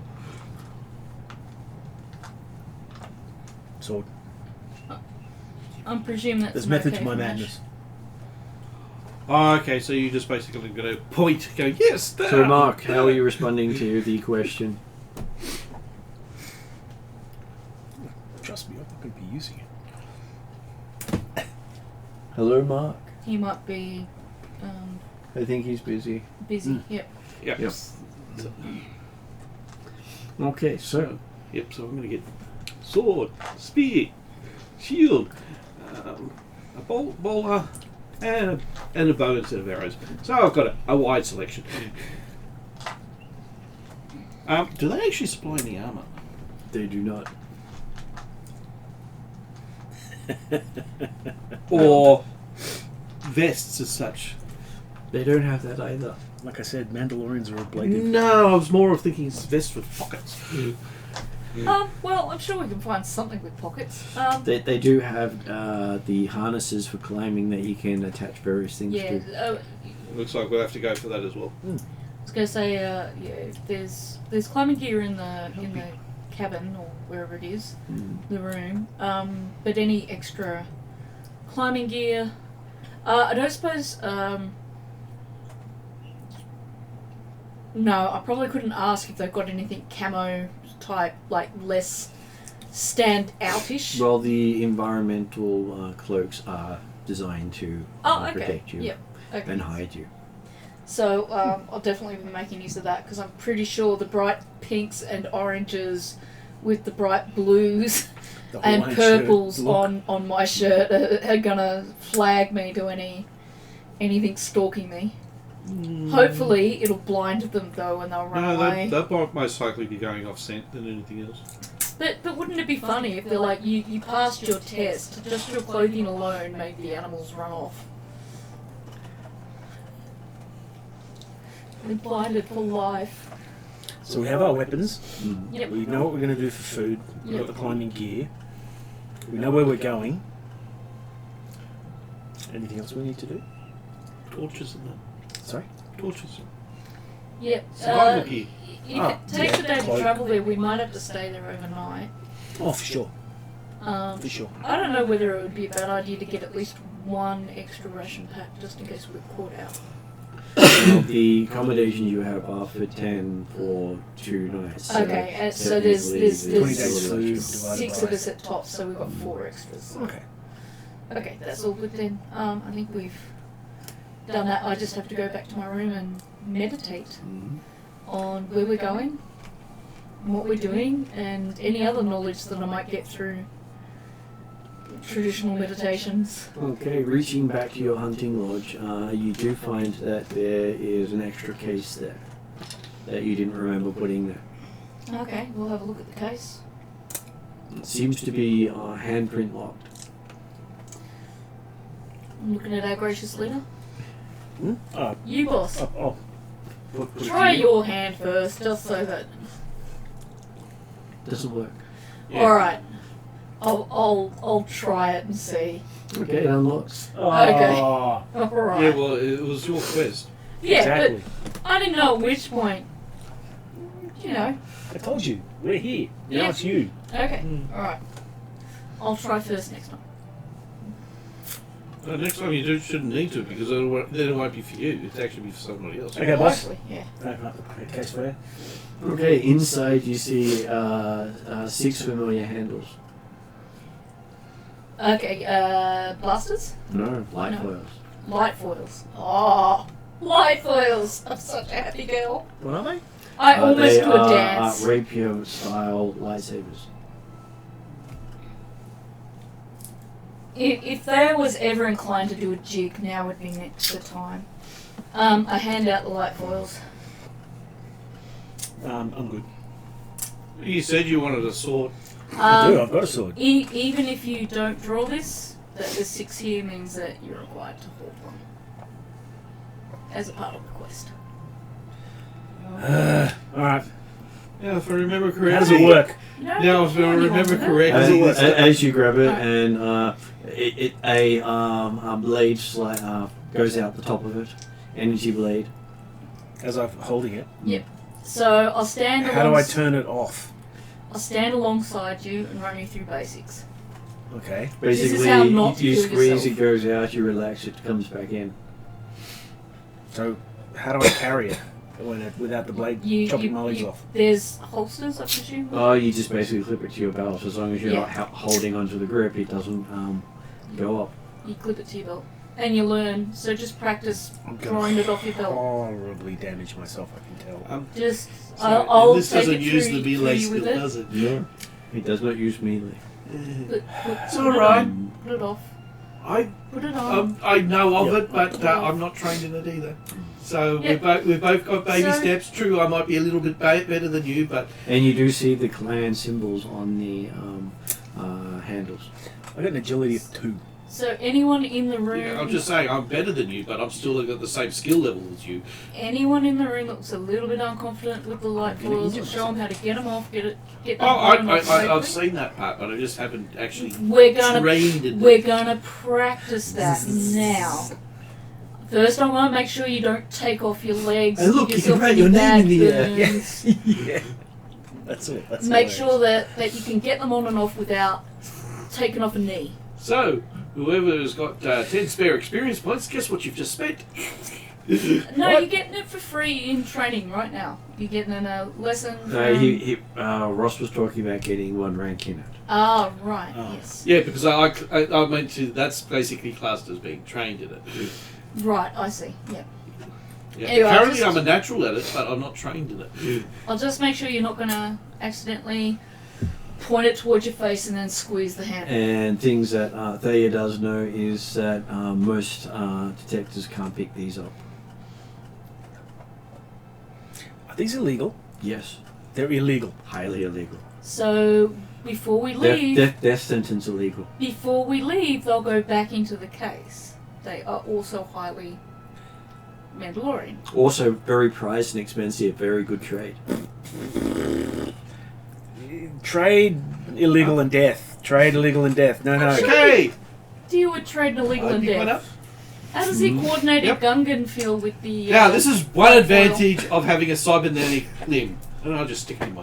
So I'm presuming that's there's an method okay to my from Ash. madness. Oh, okay, so you're just basically going to point, go, yes, there. So, Mark, how are you responding to the question? Trust me, I'm not going to be using it. Hello, Mark. He might be I think he's busy. busy. Yep. Yep. Yep. Okay, so Yep, so I'm going to get sword, spear, shield, a bowler, and a bow instead of arrows. So I've got a wide selection. Do they actually supply any armour? they do not. Or vests as such? They don't have that either. Like I said, Mandalorians are ablative. No, I was more of thinking it's vests with pockets. Well, I'm sure we can find something with pockets. They do have the harnesses for climbing that you can attach various things Yeah. to. Looks like we'll have to go for that as well. I was gonna say, yeah. There's climbing gear in the cabin or wherever it is, the room. But any extra climbing gear, I don't suppose. No, I probably couldn't ask if they've got anything camo type, like less stand outish. Well, the environmental cloaks are designed to protect you Yep. Okay. and hide you. So I'll definitely be making use of that because I'm pretty sure the bright pinks and oranges with the bright blues The and Hawaiian purples shirt look. on my shirt are gonna flag me to anything stalking me. Hopefully it'll blind them though and they'll run No, away. that might most likely be going off scent than anything else. But wouldn't it be funny if they're like, you passed your test, just your clothing alone made the animals run off? They're blinded for life. So we have our weapons. Yep. We know what we're going to do for food. We've Yep. got the climbing gear. We know where we're going. Anything else we need to do? Torches and that. Sorry? Torches. Yep. Survival gear. If it takes a day to travel there, we might have to stay there overnight. Oh, for sure. For sure. I don't know whether it would be a bad idea to get at least one extra ration pack just in case we're caught out. The accommodation you have are for 10 for 2 nights. Okay, and so there's 20 days food divided 6 by- of us at top, so we've got 4 extras. Okay. Okay, that's all good then. I think we've done that. I just have to go back to my room and meditate on where we're going, and what we're doing, and any other knowledge that I might get through traditional meditations. Okay, reaching back to your hunting lodge, you do find that there is an extra case there that you didn't remember putting there. Okay, we'll have a look at the case. It seems to be handprint locked. I'm looking at our gracious leader. Oh, You, boss. Put it Try to you. your hand first, just so that. Doesn't work. Yeah. All right. I'll try it and see. Okay, it unlocks. Okay. Oh, All right. Yeah, well, it was your quest. Yeah, exactly. but I didn't know at which point. You know. I told you. We're here. Now Yeah. it's you. Okay. All right. I'll try first next time. Next time you shouldn't need to because then it won't be for you. It'll actually be for somebody else. Okay, boss. Hopefully, yeah. Open up the case for you. Okay, inside you see 6 familiar handles. Okay. Blasters. No, light No. foils. Light foils. Oh, light foils. I'm such a happy girl. What are they? I almost They do a are dance. rapier style lightsabers. If there was ever inclined to do a jig, now would be the time. I hand out the light foils. I'm good. You said you wanted a sword. I do. I've got a sword. Even if you don't draw this, that the 6 here means that you're required to hold one as a part of the quest. All right. Yeah, if I remember correctly. How does it work? No, Now, if I remember correctly, As you grab it, and a blade goes out the top of it, energy blade. As I'm holding it. So I'll stand. How do I turn it off? I'll stand alongside you and run you through basics. Okay. This is Basically, how not to you kill squeeze, yourself. it goes out, you relax, it comes back in. So, how do I carry it without the blade chopping my legs off? There's holsters, I presume. Oh, you just basically clip it to your belt. As long as you're Yeah. not holding onto the grip, it doesn't go up. You clip it to your belt, and you learn. So just practice I'm drawing it off your belt. horribly damage myself, I can tell. Just so I'll this take doesn't it use through, the belay through you skill, with it. does it? No, it does not use melee. It's all right. Put it off. I Put it on. I know of Yep. it, but I'm not trained in it either. So Yep. we've both got baby So- steps. True, I might be a little bit better than you, but And you do see the clan symbols on the handles. I got an agility of 2. So anyone in the room, yeah, I'm just saying I'm better than you, but I'm still got the same skill level as you. anyone in the room that looks a little bit unconfident with the light I'm gonna foils, injure will show them how to get them off, get them Oh, on off I've safely. seen that part, but I just haven't actually We're gonna trained in we're it. gonna practice that now. First, I want to make sure you don't take off your legs. And look, give you can yourself write any your name bad in the air. burns. Yeah. That's all. That's Make all sure that you can get them on and off without taking off a knee. So, whoever's got 10 spare experience points, guess what you've just spent? No, you're getting it for free in training right now. You're getting in a lesson. Ross was talking about getting 1 rank in it. Ah, right. Oh. Yes. Yeah, because I meant to. That's basically classed as being trained in it. Right. I see. Yeah. Yeah. Anyway, Currently, just- I'm a natural at it, but I'm not trained in it. I'll just make sure you're not gonna accidentally point it towards your face and then squeeze the handle. And things that Thea does know is that most detectors can't pick these up. Are these illegal? Yes, They're illegal. highly illegal. So before we leave, Death sentence illegal. before we leave, they'll go back into the case. They are also highly Mandalorian. Also very prized and expensive. Very good trade. Trade illegal and death. Trade illegal and death. No. Okay. Deal with trade and illegal and pick one up. death. How does the coordinated Yep. Gungan feel with the... Now, this is one foil? advantage of having a cybernetic limb. And I'll just stick it in my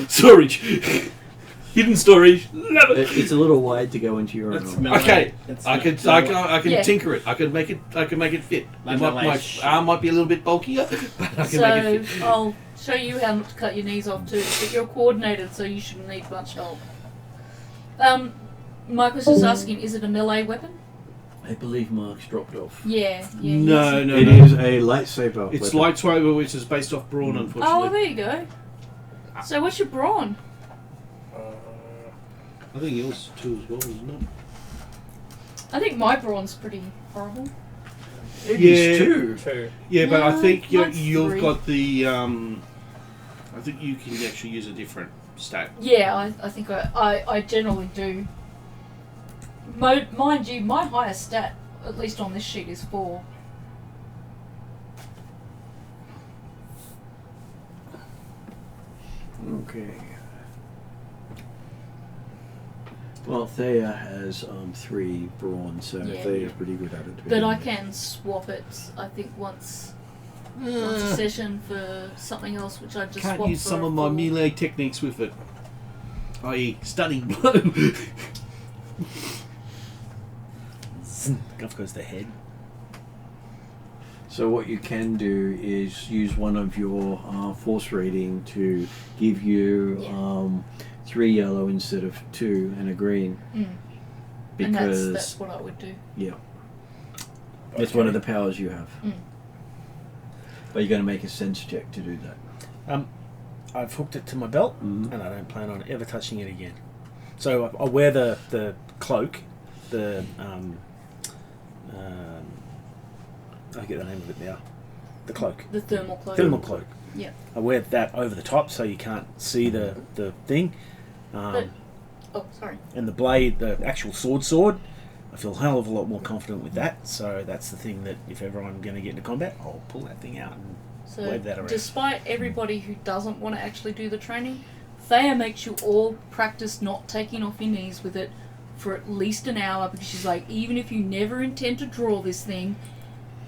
Storage. Hidden storage. Love it. It's a little wide to go into your own. That's arm. Mandalorian. Okay, It's I can Yeah. tinker it. I can make it fit. My Mandalorian. arm might be a little bit bulkier, but I can make it fit. I'll show you how not to cut your knees off too. But you're coordinated, so you shouldn't need much help. Mike was just asking, is it a melee weapon? I believe Mark's dropped off. Yeah. No, no, It no. is a lightsaber. It's weapon. lightsaber, which is based off brawn, Oh, unfortunately. there you go. So what's your brawn? I think yours too as well, isn't it? I think my brawn's pretty horrible. It Yeah. is too. 2. Yeah, but I No, think mine's you've 3. got the. I think you can actually use a different stat. Yeah, I think I generally do. Mind you, my highest stat, at least on this sheet, is 4. Okay. Well, Thea has 3 brawn, so Yeah. Thea's pretty good at it. But I can swap it, I think, once a session for something else, which I just Can't swap use for some a of my full- melee techniques with it. I.e., stunning blow. Off goes the head. So what you can do is use one of your force rating to give you Yeah. 3 yellow instead of 2 and a green. Mm. Because And that's what I would do. yeah, it's one of the powers you have. Mm. But you're going to make a sense check to do that. I've hooked it to my belt, Mhm. and I don't plan on ever touching it again. So I wear the cloak, I get the name of it now. The cloak. The thermal cloak. Thermal cloak. Yeah. I wear that over the top so you can't see the thing. But- Oh, sorry. And the blade, the actual sword, I feel a hell of a lot more confident with that. So that's the thing that if ever I'm going to get into combat, I'll pull that thing out and So, wave that around. despite everybody who doesn't want to actually do the training, Thea makes you all practice not taking off your knees with it for at least an hour, because she's like, even if you never intend to draw this thing,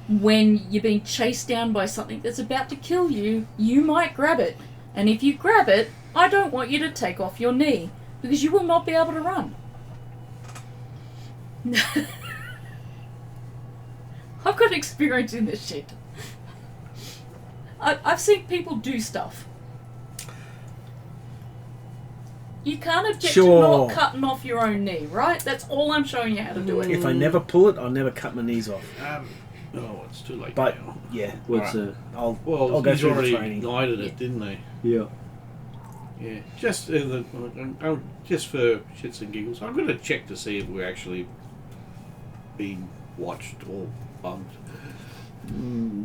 when you're being chased down by something that's about to kill you, you might grab it. And if you grab it, I don't want you to take off your knee, because you will not be able to run. I've got experience in this shit. I've seen people do stuff. You can't object Sure. to not cutting off your own knee, right? That's all I'm showing you how to do it. If I never pull it, I'll never cut my knees off. Oh, it's too late But now. yeah, What's alright. I'll Well, I'll go he's through the already training. guided it, didn't they? Yeah. Yeah. Just just for shits and giggles, I'm going to check to see if we're actually being watched or bugged.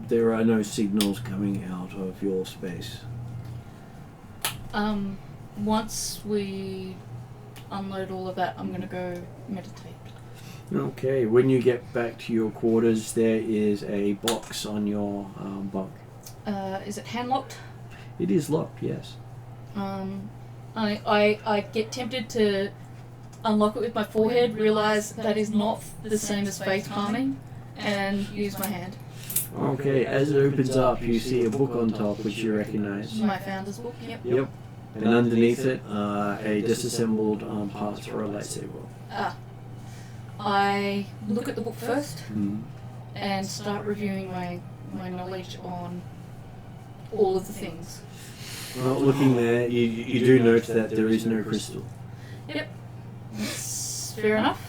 There are no signals coming out of your space. Once we unload all of that, I'm going to go meditate. Okay, when you get back to your quarters, there is a box on your bunk. Is it hand locked? It is locked, yes. I get tempted to unlock it with my forehead, realise that is not the same as face palming, and use my hand. Okay, as it opens up, you see a book on top which you recognize. My founder's book, yep. Yep. And underneath it, a disassembled parts for a lightsaber. I look at the book first Mm. and start reviewing my knowledge on all of the things. Well, looking there, you do note that there is no crystal. Yep. That's fair enough.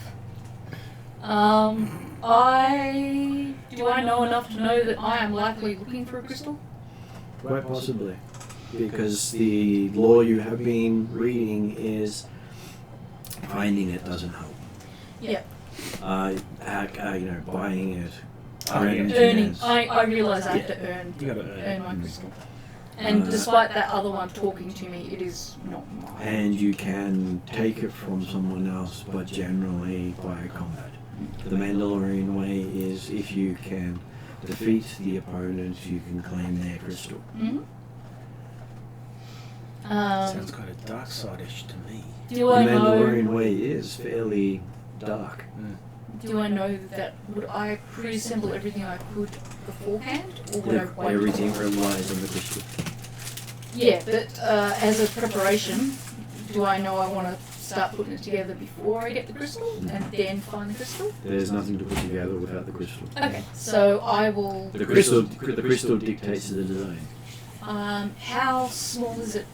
Do I know enough to know that I am likely looking for a crystal? Quite possibly. Because the law you have been reading is finding it doesn't help. Yep. Buying it. Oh, yeah. Earning. I realise I have to earn You gotta earn my crystal. And despite that other one talking to me, it is not mine. And you can take it from someone else, but generally by combat. The Mandalorian way is if you can defeat the opponent, you can claim their crystal. Mm-hmm. Sounds kind of dark side-ish to me. The Do I Mandalorian know? way is fairly dark. Do I know that? Would I pre-assemble everything I could beforehand, or would I wait? Everything relies on the crystal. Yeah, but as a preparation, do I know I want to start putting it together before I get the crystal, and then find the crystal? There's nothing to put together without the crystal. Okay, so I will. The crystal dictates the design. How small is it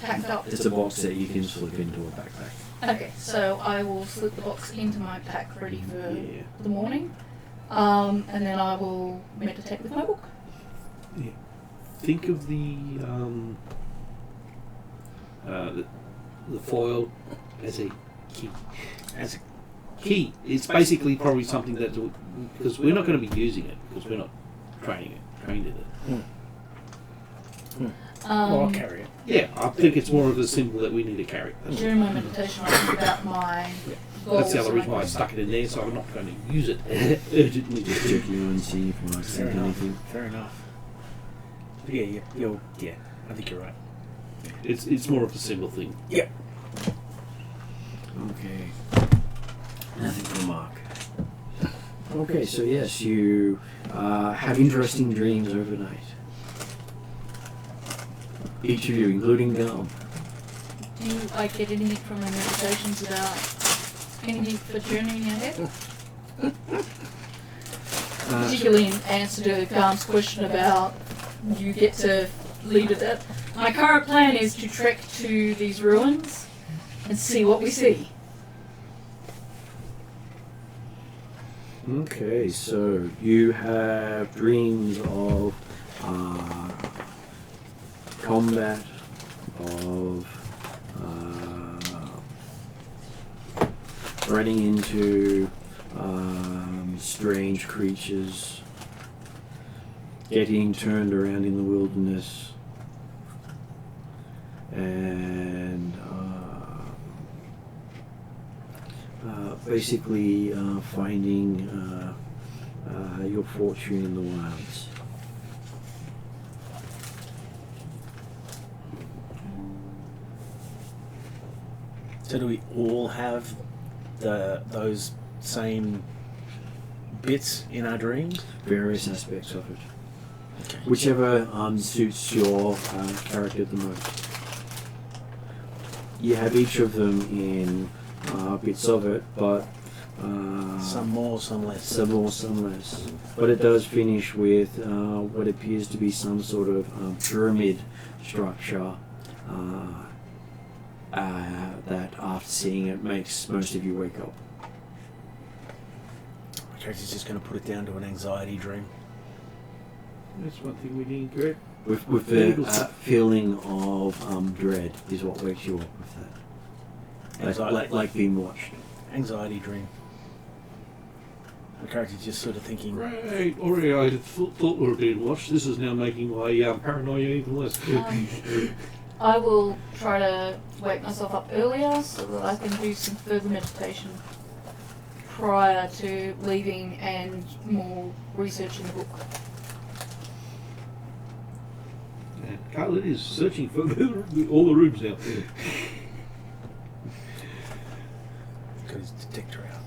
packed up? It's a box that you can slip into a backpack. Okay, so I will slip the box into my pack ready for Yeah. the morning, and then I will meditate with my book. Think of the foil as a key. As a key, it's basically probably something that because we're not going to be using it because we're not trained in it. Well, I'll carry it. Yeah, I think it's more of a symbol that we need to carry. During my meditation, I think about my goals. That's the other and reason my why I goals. stuck it in there, so I'm not going to use it urgently. Just checking on and see if I Fair sent enough. anything. Fair enough. Yeah, I think you're right. It's more of a symbol thing. Yeah. Okay. Nothing for Mark. Okay, so yes, you have interesting dreams overnight. Each of you, including Gum. Do I get anything from my meditations about anything for journeying ahead? Particularly in answer to Garm's question about you get to lead it up. My current plan is to trek to these ruins and see what we see. Okay, so you have dreams of combat, of running into strange creatures, getting turned around in the wilderness, and basically finding your fortune in the wilds. So do we all have those same bits in our dreams? Various aspects of it. Okay. Whichever suits your character the most. You have each of them in bits of it, but Some more, some less. some more, some less. But it does finish with what appears to be some sort of pyramid structure that, after seeing it, makes most of you wake up. My character's just going to put it down to an anxiety dream. That's one thing we didn't get. With the feeling of dread is what wakes you up with that. Like being watched. Anxiety dream. My character's just sort of thinking, Right, already I thought we were being watched. This is now making my paranoia even less. I will try to wake myself up earlier so that I can do some further meditation prior to leaving and more research in the book. And Carlin is searching for all the rooms now. got his detector out.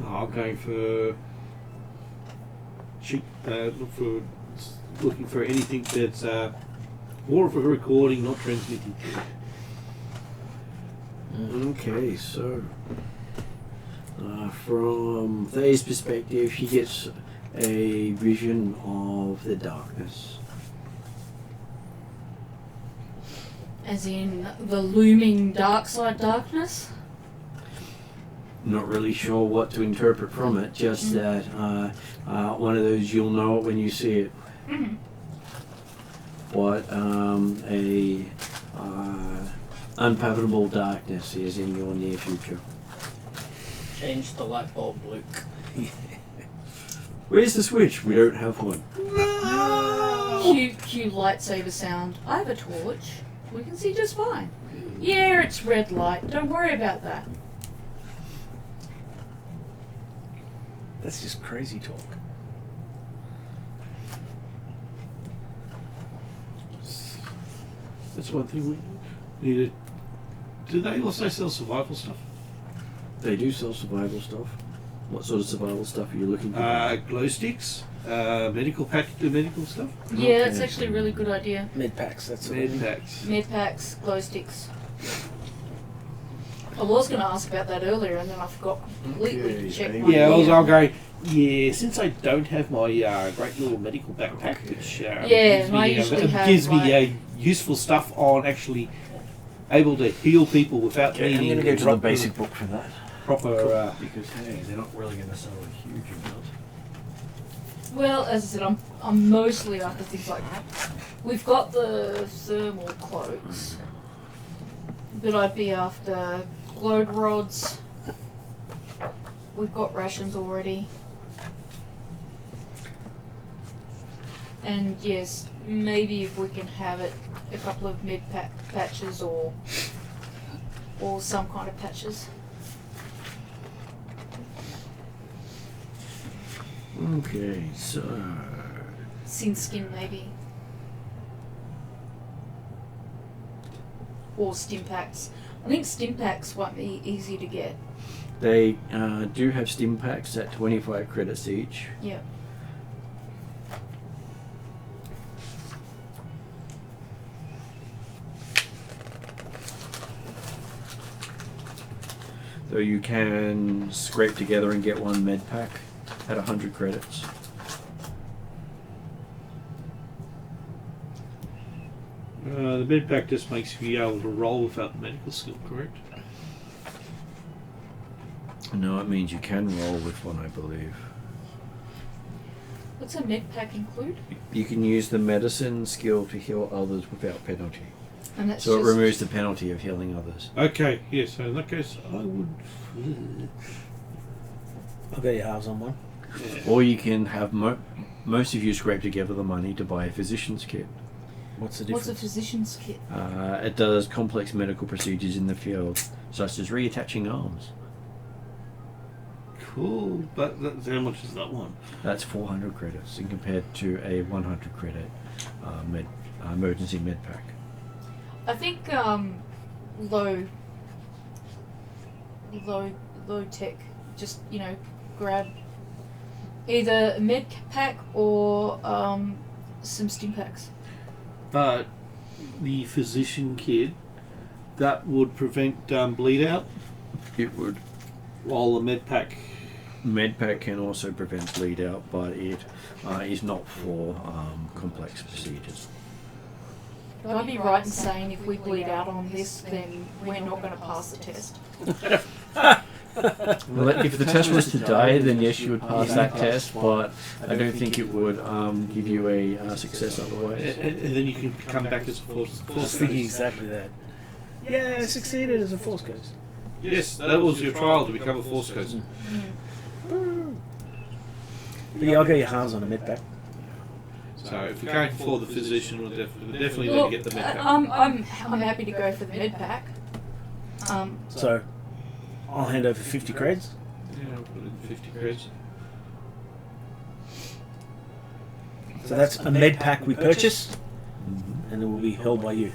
I'm going for cheap, looking for anything that's more of a recording, not transmitting. Okay, so from Thay's perspective, he gets a vision of the darkness. As in the looming dark side darkness? Not really sure what to interpret from it, just that one of those you'll know it when you see it. Mm-hmm. What a unfathomable darkness is in your near future. Change the light bulb, Luke. Where's the switch? We don't have one. Cue lightsaber sound. I have a torch. We can see just fine. Yeah, it's red light. Don't worry about that. That's just crazy talk. That's one thing we needed. Do they also sell survival stuff? They do sell survival stuff. What sort of survival stuff are you looking for? Glow sticks, medical stuff, Yeah, that's actually a really good idea. Med packs, that's med all. packs. Med packs, glow sticks. I was going to ask about that earlier, and then I forgot completely to check my Yeah, gear. I'm going. Yeah, since I don't have my great little medical backpack, which I usually have gives my- me useful stuff on actually able to heal people without Okay, I'm needing going to go to the proper- basic book for that. proper. Because hey, they're not really going to sell a huge amount. Well, as I said, I'm mostly after things like we've got the thermal cloaks, but I'd be after globe rods. We've got rations already, and yes, maybe if we can have it, a couple of mid patches or some kind of patches. Okay, so Sin skin maybe. Or stim packs. I think stim packs might be easy to get. they do have stim packs at 25 credits each. Yeah. So you can scrape together and get one med pack at 100 credits. The med pack just makes you able to roll without the medical skill, correct? No, it means you can roll with one, I believe. What's a med pack include? You can use the medicine skill to heal others without penalty. And that's So it just removes the penalty of healing others. Okay, yes. So in that case, I would. I'll get your halves on one. Or you can have most of you scrape together the money to buy a physician's kit. What's the what's difference? a physician's kit? It does complex medical procedures in the field, such as reattaching arms. Cool, but how much is that one? That's 400 credits, and compared to a 100 credit emergency med pack. I think low tech. Just grab either a med pack or some stim packs. But the physician kit, that would prevent bleed out, It would. while the med pack. Med pack can also prevent bleed out, but it is not for complex procedures. Would I be right in saying if we bleed out on this, then we're not going to pass the test? Well, if the test was to die, then yes, you would pass that test, but I don't think it would give you a success otherwise. And then you can come back as a force I was thinking exactly that. Yeah, I succeeded as a force ghost. Yes, that was your trial to become a force ghost. But yeah, I'll get your halves on a med pack. So if you're going for the physician, we'll definitely Look, need to get the med pack. I'm happy to go for the med pack. So, I'll hand over 50 creds. Yeah, I'll put in 50 creds. So that's a med pack we purchase, and it will be held by you.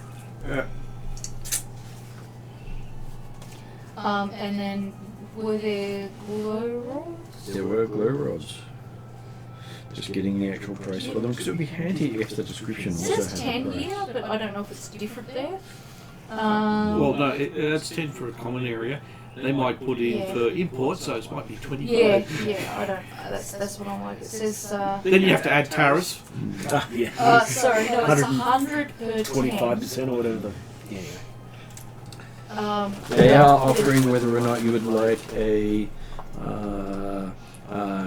And then were there glow rods? There were glow rods. Just getting the actual price for them, because it would be handy if the description It also says had 10 the price. here, but I don't know if it's different there. Well, no, that's 10 for a common area. They might put in Yeah. for import, so it might be 25. Yeah, I don't. That's what I'm like. It says. Then you have to add tariffs. Yeah. Sorry, no, it's 100 per 10. 25% or whatever the. Yeah. They are offering whether or not you would like a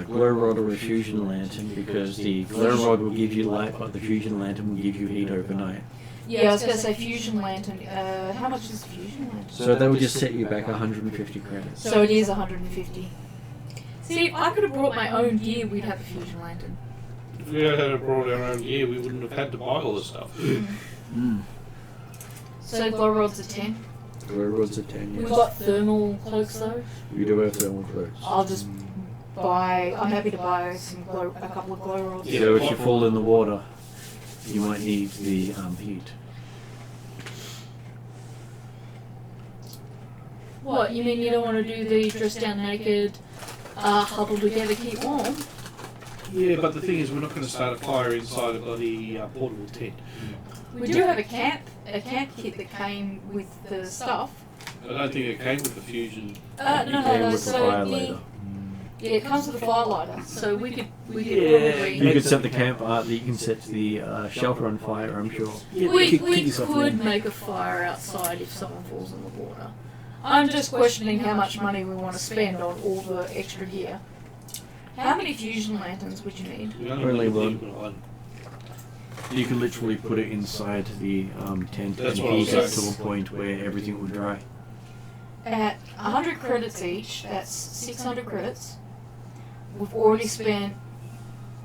glow rod or a fusion lantern, because the glow rod will give you light, but the fusion lantern will give you heat overnight. Yeah, I was going to say fusion lantern. How much is the fusion lantern? So that would just set you back 150 credits. So it is 150. See, if I could have brought my own gear, we'd have a fusion lantern. if we had brought our own gear, we wouldn't have had to buy all this stuff. So glow rods are 10. Railroads at 10, We've yes. got thermal cloaks though. You do have thermal cloaks. I'll just buy. I'm happy to buy a couple of glow rods. Yeah. So if you fall in the water, you might need the heat. What, you mean you don't want to do the dress down naked, huddle together, keep warm? Yeah, but the thing is, we're not going to start a fire inside a bloody portable tent. We do have a camp kit that came with the stuff. I don't think it came with the fusion. Came No. with the So fire later. yeah, it comes with a firelighter. So we could You probably. could set the camp. You can set the shelter on fire. I'm sure. We Keep yourself could warm. make a fire outside if someone falls in the water. I'm just questioning how much money we want to spend on all the extra gear. How many fusion lanterns would you need? We Only need one. You can literally put it inside the tent That's and what I was heat it saying. to a point where everything will dry. At 100 credits each, that's 600 credits. We've already spent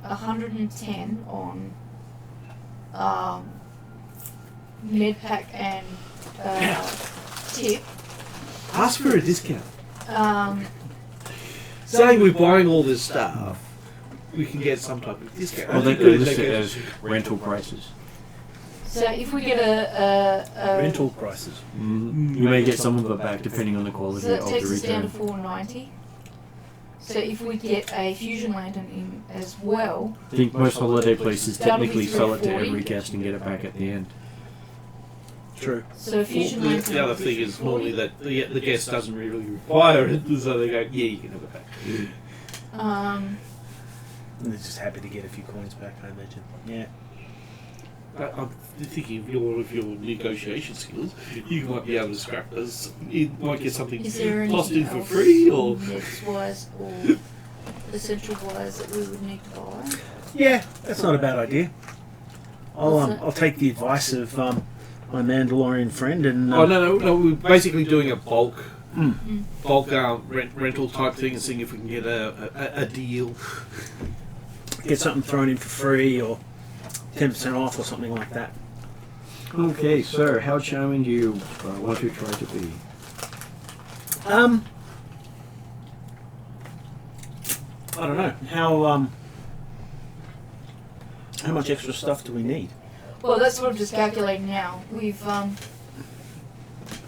110 on medpack and tip. Ask for a discount. Um, Saying we're buying all this stuff, we can get some type of discount. Well, they could list it as rental prices. so if we get a Rental prices. You may get some of it back depending on the quality so that of takes the us down to return. 490. So if we get a fusion lantern in as well, I think most holiday places That'll be technically sell it to 340. every guest and get it back at the end. True. so a fusion Well, lantern. the other would be thing is 340. normally that the guest doesn't really require it, so they go, yeah, you can have it back. Um, And they're just happy to get a few coins back, I imagine. Yeah. I'm thinking of your negotiation skills, you might be able to scrap this. You might get something is there lost anything in for else free, or mix-wise or essential wise that we would need to buy? Yeah, that's not a bad idea. What's that? I'll take the advice of my Mandalorian friend and. oh no, we're basically doing a bulk Mm. rental type thing and seeing if we can get a deal. Get something thrown in for free or 10% off or something like that. Okay, sir, how charming do you want to try to be? I don't know. How much extra stuff do we need? Well, that's what I'm just calculating now. We've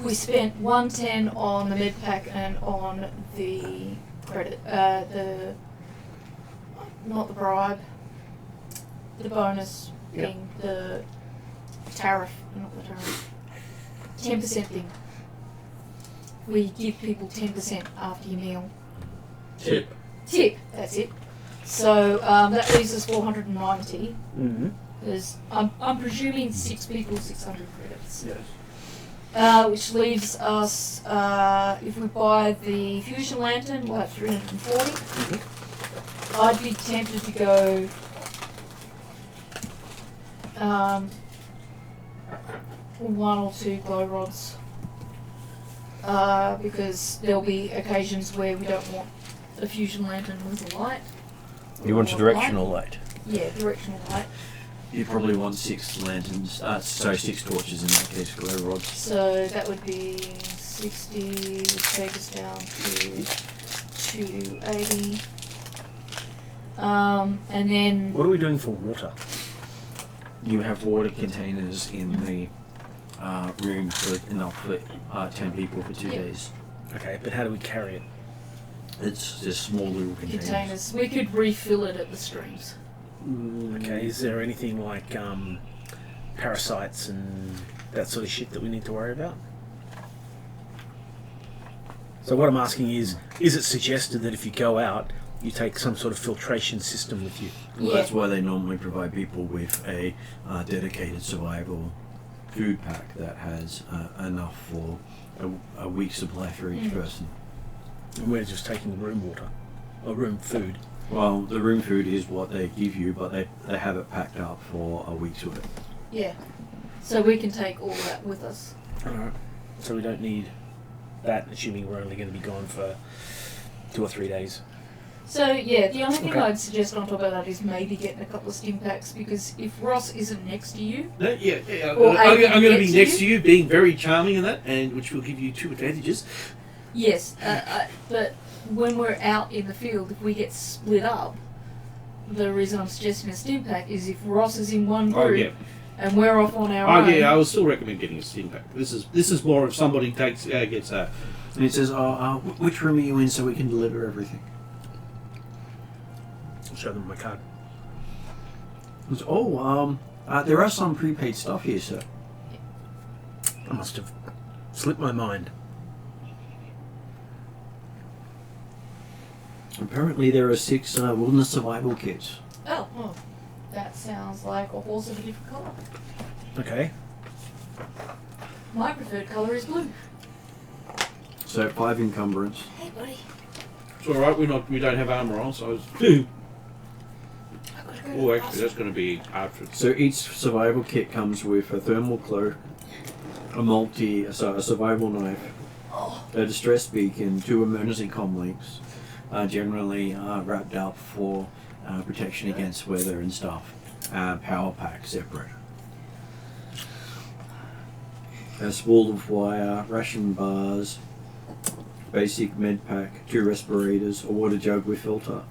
we spent 110 on the med pack and on the credit, not the bribe, the bonus thing, the tariff, not the tariff, 10% thing. We give people 10% after your meal. Tip. Tip, that's it. So that leaves us 490. Mm-hmm. Because I'm presuming 6 people, 600 credits. Yes. Which leaves us, if we buy the fusion lantern, we'll have 340. I'd be tempted to go one or two glow rods. Because there'll be occasions where we don't want a fusion lantern with a light. You want a Or directional light. Yeah, directional light. You probably want 6 lanterns, 6 torches in that case, glow rods. So that would be 60, would take us down to 280. And then What are we doing for water? You have water containers in the room for enough for 10 people for 2 Yep. days. Okay, but how do we carry it? It's just small little containers, we could refill it at the streams. Okay, is there anything like parasites and that sort of shit that we need to worry about? So what I'm asking is it suggested that if you go out, you take some sort of filtration system with you? Well, that's why they normally provide people with a dedicated survival food pack that has enough for a week's supply for each person. And we're just taking room water, or room food. Well, the room food is what they give you, but they have it packed up for a week's worth. Yeah. So we can take all that with us. Alright. So we don't need that, assuming we're only going to be gone for 2 or 3 days. So yeah, the only thing Okay. I'd suggest on top of that is maybe getting a couple of stim packs, because if Ross isn't next to you, Yeah. Or I'm Aiden going to be next to next to you, being very charming in that, and which will give you 2 advantages. yes, but when we're out in the field, if we get split up, the reason I'm suggesting a stim pack is if Ross is in one Oh group yeah. and we're off on our Oh own. yeah. I would still recommend getting a steam pack. This is more if somebody gets a. And it says, which room are you in so we can deliver everything? I'll show them my card. It says, there are some prepaid stuff here, sir. I must have slipped my mind. Apparently there are 6 wilderness survival kits. Oh, well, that sounds like a horse of a different colour. Okay. My preferred colour is blue. So 5 encumbrance. Hey, buddy. It's all right. We don't have armor on, so. I've got to go to Oh, the actually, that's going to be hard for. So each survival kit comes with a thermal cloak, a survival knife, a distress beacon, 2 emergency comm links, generally wrapped up for protection against weather and stuff. Power pack separate. A spool of wire, ration bars, basic med pack, 2 respirators, a water jug with filter,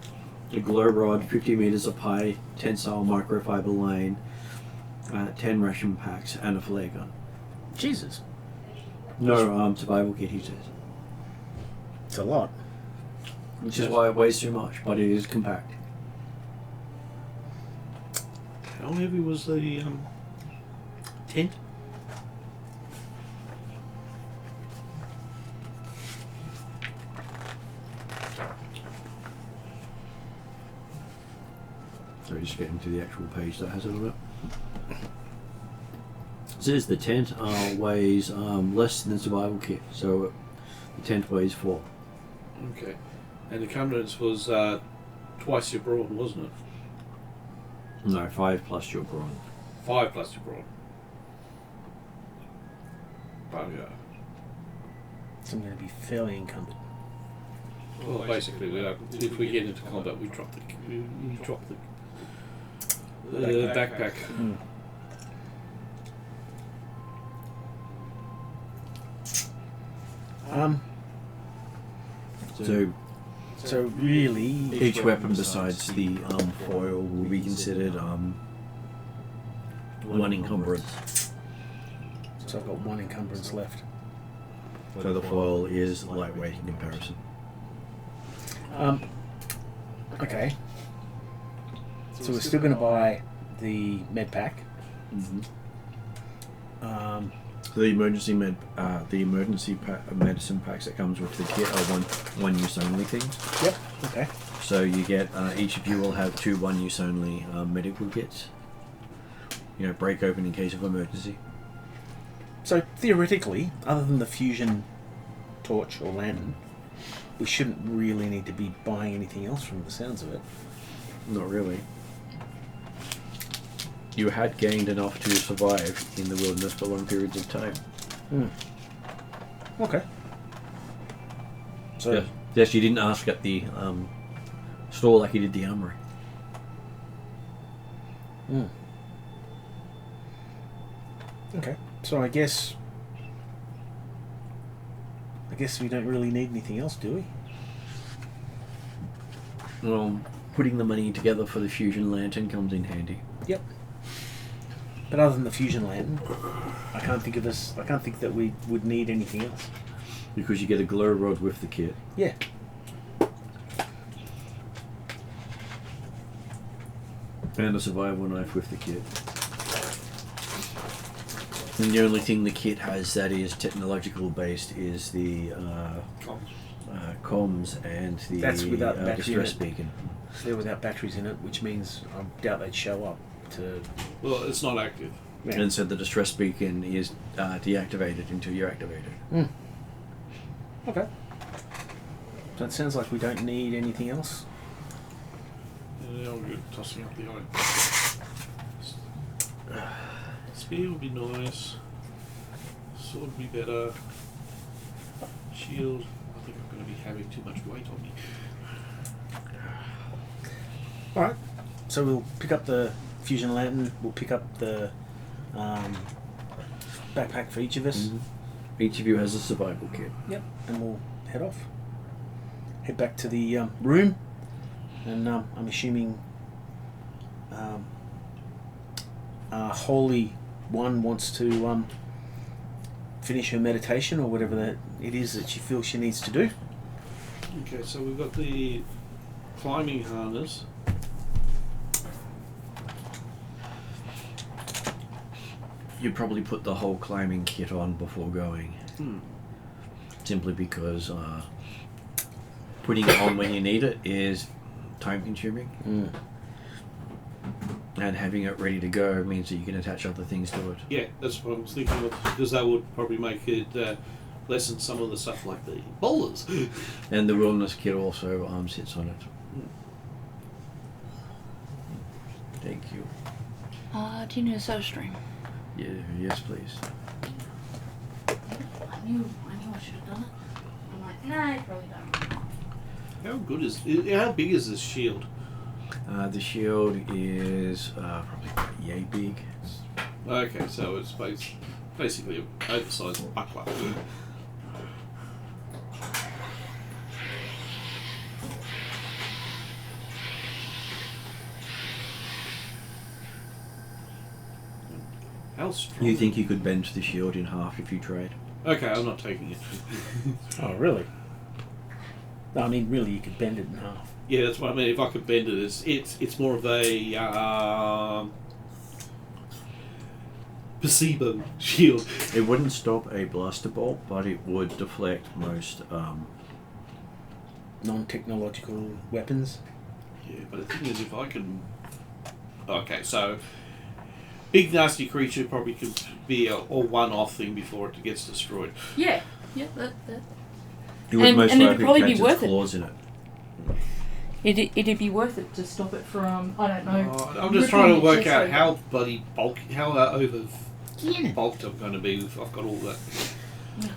a glow rod, 50 meters of high tensile microfiber line, 10 ration packs, and a flare gun. Jesus. No survival kit, he says. It's a lot. Which is why it weighs too much, but it is compact. How heavy was the tent? So just getting to the actual page that has it on it. It says the tent weighs less than the survival kit, so the tent weighs 4. Okay. And the encumbrance was twice your brawn, wasn't it? No, 5 plus your brawn. 5 plus your brawn. Oh yeah. So I'm going to be fairly encumbered. Well, basically, if we get into combat, we drop the backpack. Mm. So really, Each weapon besides the foil will be considered 1 encumbrance. so I've got 1 encumbrance left. So the foil is lightweight in comparison. Okay. So we're still going to buy the med pack. Mm-hmm. Um, The emergency medicine packs that comes with the kit are one use only things. yep. Okay. So you get each of you will have 2 1 use only medical kits. You know, break open in case of emergency. So theoretically, other than the fusion torch or lantern, we shouldn't really need to be buying anything else from the sounds of it. Not really. You had gained enough to survive in the wilderness for long periods of time. Okay. So Yes, you didn't ask at the store like you did the armory. Okay. So I guess we don't really need anything else, do we? Well, putting the money together for the fusion lantern comes in handy. Yep. But other than the fusion lantern, I can't think that we would need anything else. Because you get a glow rod with the kit. Yeah. And a survival knife with the kit. And the only thing the kit has that is technological based is the comms and the That's without battery distress in it. beacon. They're without batteries in it, which means I doubt they'd show up to... Well, it's not active. Yeah. And so the distress beacon is deactivated until you activate it. Okay. So it sounds like we don't need anything else. Yeah, I'm good. Tossing up the iron. Spear would be nice. Sword would be better. Shield. I think I'm going to be having too much weight on me. So we'll pick up the fusion lantern. We'll pick up the backpack for each of us. Each of you has a survival kit. Yep, and we'll head off. Head back to the room, and I'm assuming Holy One wants to finish her meditation or whatever that it is that she feels she needs to do. Okay, so we've got the climbing harness. You'd probably put the whole climbing kit on before going. Simply because putting it on when you need it is time consuming. And having it ready to go means that you can attach other things to it. Yeah, that's what I was thinking of, because that would probably make it lessen some of the stuff like the boulders. And the wilderness kit also sits on it. Thank you. Do you need a soda stream? Yeah, yes, please. I knew I should have done it. I'm like, nah, I probably don't. How big is this shield? The shield is probably about yay big. Okay, so it's basically an oversized buckler. How strong? You think you could bend the shield in half if you tried? Okay, I'm not taking it. Oh, really? I mean, really, you could bend it in half. Yeah, that's what I mean. If I could bend it, it's more of a placebo shield. It wouldn't stop a blaster bolt, but it would deflect most. Non-technological weapons. Yeah, but the thing is, if I can... Okay, so... Big nasty creature probably could be a one-off thing before it gets destroyed. Yeah, that. It would most and it'd likely probably catch be its worth it. claws in it. It'd be worth it to stop it from, I don't know. I'm just trying to ripping work its out chest how open. bloody bulky, how over bulked I'm going to be if I've got all that.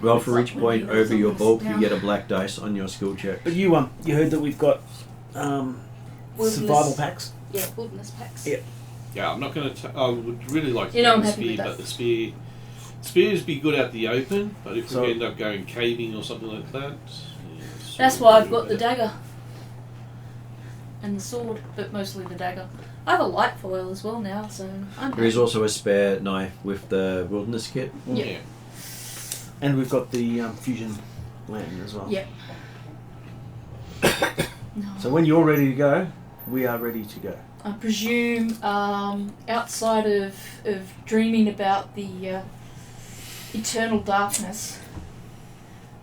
Well, for each point over your bulk, you get a black dice on your skill check. But you heard that we've got survival packs. Yeah, wilderness packs. Yeah. Yeah, I'm not going to... I would really like to You know, take I'm the happy spear, with but that. the spears be good out the open, but if So- we end up going caving or something like that... Yeah, That's why I've got the dagger. And the sword, but mostly the dagger. I have a light foil as well now, so I'm There is happy. also a spare knife with the wilderness kit. Yeah. And we've got the fusion lantern as well. Yeah. No. So when you're ready to go, we are ready to go. I presume outside of dreaming about the eternal darkness,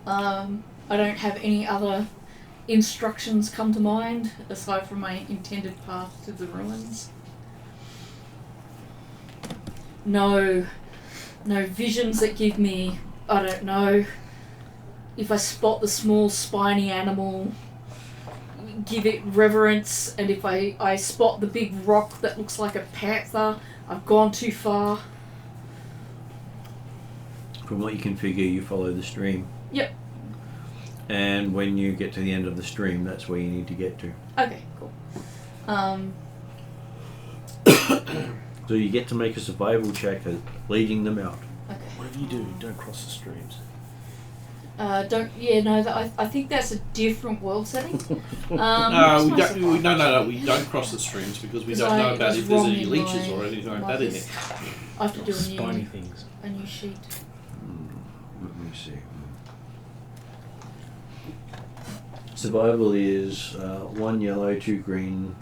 I don't have any other instructions come to mind aside from my intended path to the ruins. No visions that give me, I don't know, if I spot the small spiny animal, give it reverence, and if I spot the big rock that looks like a panther, I've gone too far. From what you can figure, you follow the stream. Yep. And when you get to the end of the stream, that's where you need to get to. Okay, cool. So you get to make a survival check at leading them out. Okay. Whatever you do, don't cross the streams. I think that's a different world setting. No, what's we my don't. survival? We don't cross the streams because we 'Cause don't know I about was if there's wrong any in leeches my- or anything like my that in list. there. I have to do Spiny things. a new sheet. Let me see. Survival is 1 yellow, 2 green,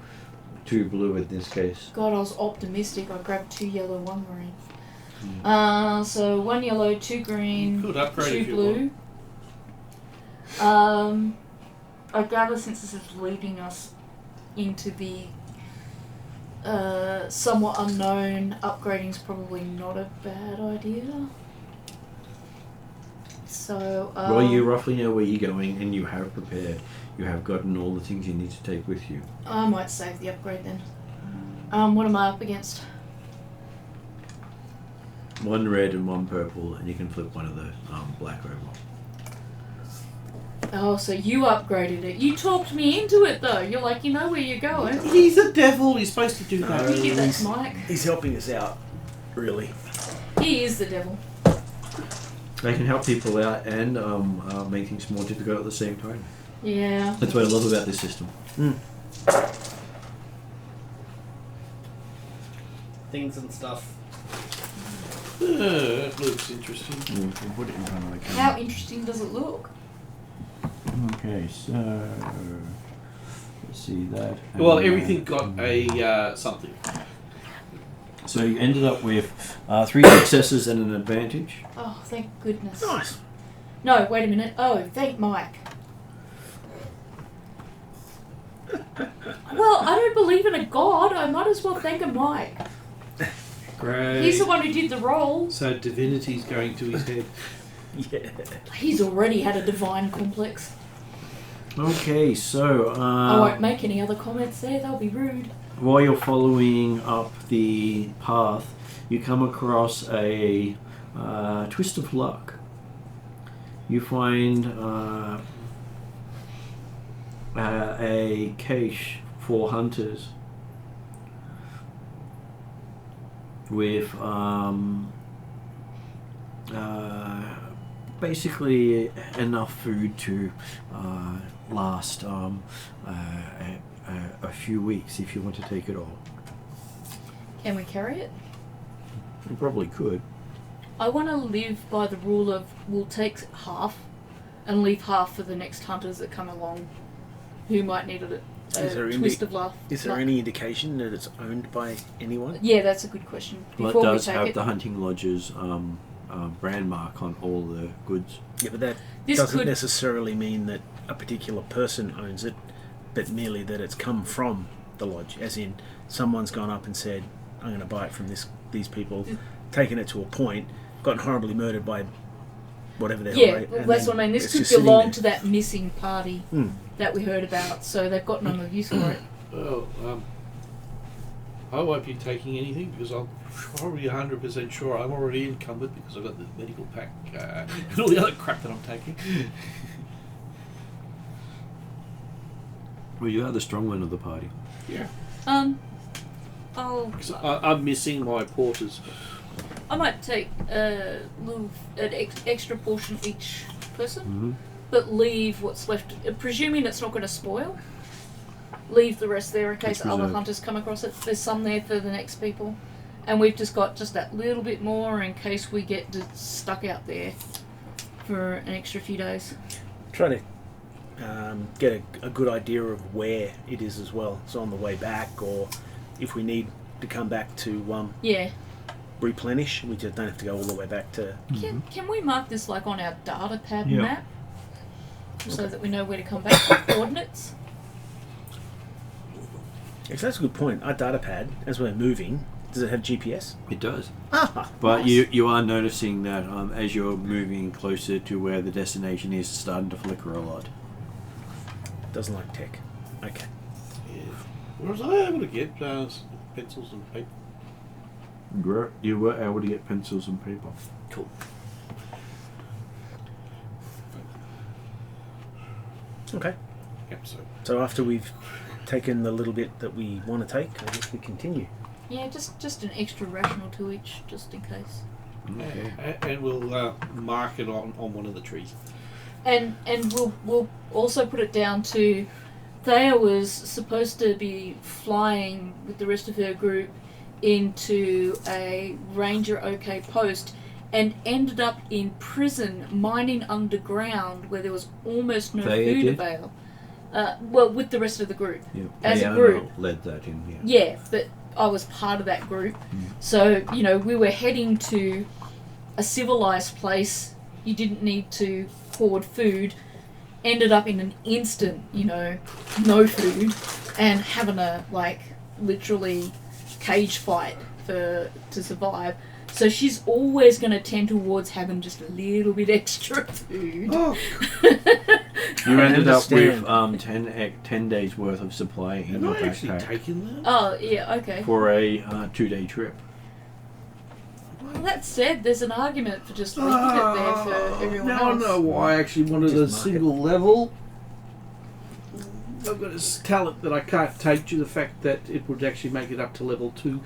2 blue in this case. God, I was optimistic. I grabbed 2 yellow, 1 green. So 1 yellow, 2 green, You could upgrade 2 if you blue. I gather since this is leading us into the somewhat unknown, upgrading's probably not a bad idea. So, Well, you roughly know where you're going and you have prepared. You have gotten all the things you need to take with you. I might save the upgrade then. What am I up against? 1 red and 1 purple, and you can flip one of the black over. Oh, so you upgraded it. You talked me into it, though. You're like, you know where you're going. He's a devil. He's supposed to do that. You get that, Mike. He's helping us out, really. He is the devil. They can help people out and make things more difficult at the same time. Yeah. That's what I love about this system. Things and stuff. That looks interesting. We can put it in front of the camera. How interesting does it look? Okay, so let's see that. Well, And, everything got a something. So you ended up with 3 successes and an advantage. Oh, thank goodness. Nice. No, wait a minute. Oh, thank Mike. Well, I don't believe in a god. I might as well thank a Mike. Great. He's the one who did the roll. So divinity's going to his head. Yeah. He's already had a divine complex. Okay, so I won't make any other comments there. They'll be rude. while you're following up the path, you come across a twist of luck. You find a cache for hunters with basically enough food to last a few weeks if you want to take it all. Can we carry it? You probably could. I want to live by the rule of we'll take half and leave half for the next hunters that come along who might need a Is there twist of luck. Is there any indication that it's owned by anyone? Yeah, that's a good question. Well, Before it we does take have it, the hunting lodge's brand mark on all the goods. Yeah, but that This doesn't could- necessarily mean that a particular person owns it, but merely that it's come from the lodge. As in, someone's gone up and said, "I'm going to buy it from these people," taken it to a point, gotten horribly murdered by whatever they're. yeah, well, that's what I mean. This it's could just sitting belong there. to that missing party Hmm. that we heard about, so they've got no use for it. Well, I won't be taking anything because I'm probably 100% sure I'm already encumbered because I've got the medical pack and all the other crap that I'm taking. Well, you are the strong one of the party. Yeah. I'll 'Cause I'm missing my porters. I might take an extra portion each person, Mm-hmm. but leave what's left, presuming it's not going to spoil. Leave the rest there in case It's other reserved. hunters come across it. There's some there for the next people, and we've just got just that little bit more in case we get stuck out there for an extra few days. Try to get a good idea of where it is as well. So on the way back, or if we need to come back to Yeah. replenish, we just don't have to go all the way back to. Can we mark this like on our data pad Yeah. map, so that we know where to come back with coordinates? Actually, that's a good point. Our data pad, as we're moving, does it have GPS? It does. Ah, But nice. you are noticing that as you're moving closer to where the destination is, it's starting to flicker a lot. Doesn't like tech. Okay. Yeah. Where was I able to get pencils and paper? You were able to get pencils and paper. Cool. Okay. Yep, So after we've taken the little bit that we want to take, I guess we continue. Yeah, just an extra ration or two each, just in case. Okay. and we'll mark it on one of the trees. And we'll also put it down to Thea was supposed to be flying with the rest of her group into a Ranger OK post and ended up in prison mining underground where there was almost no Thea food did? available. Well, with the rest of the group. Yeah. As a Ayana group. led that in here. Yeah, but I was part of that group. So, we were heading to a civilized place. You didn't need to hoard food. Ended up in an instant, no food. And having a, literally cage fight to survive. So she's always going to tend towards having just a little bit extra food. Oh, You ended up with understand. 10 days worth of supply in am your I actually backpack taking that? Oh, yeah, okay. for a 2-day trip. Am Well, that said, there's an argument for just leaving it there for everyone now else. I know why I actually wanted a Just mark single level. I've got a talent that I can't take due to the fact that it would actually make it up to level 2.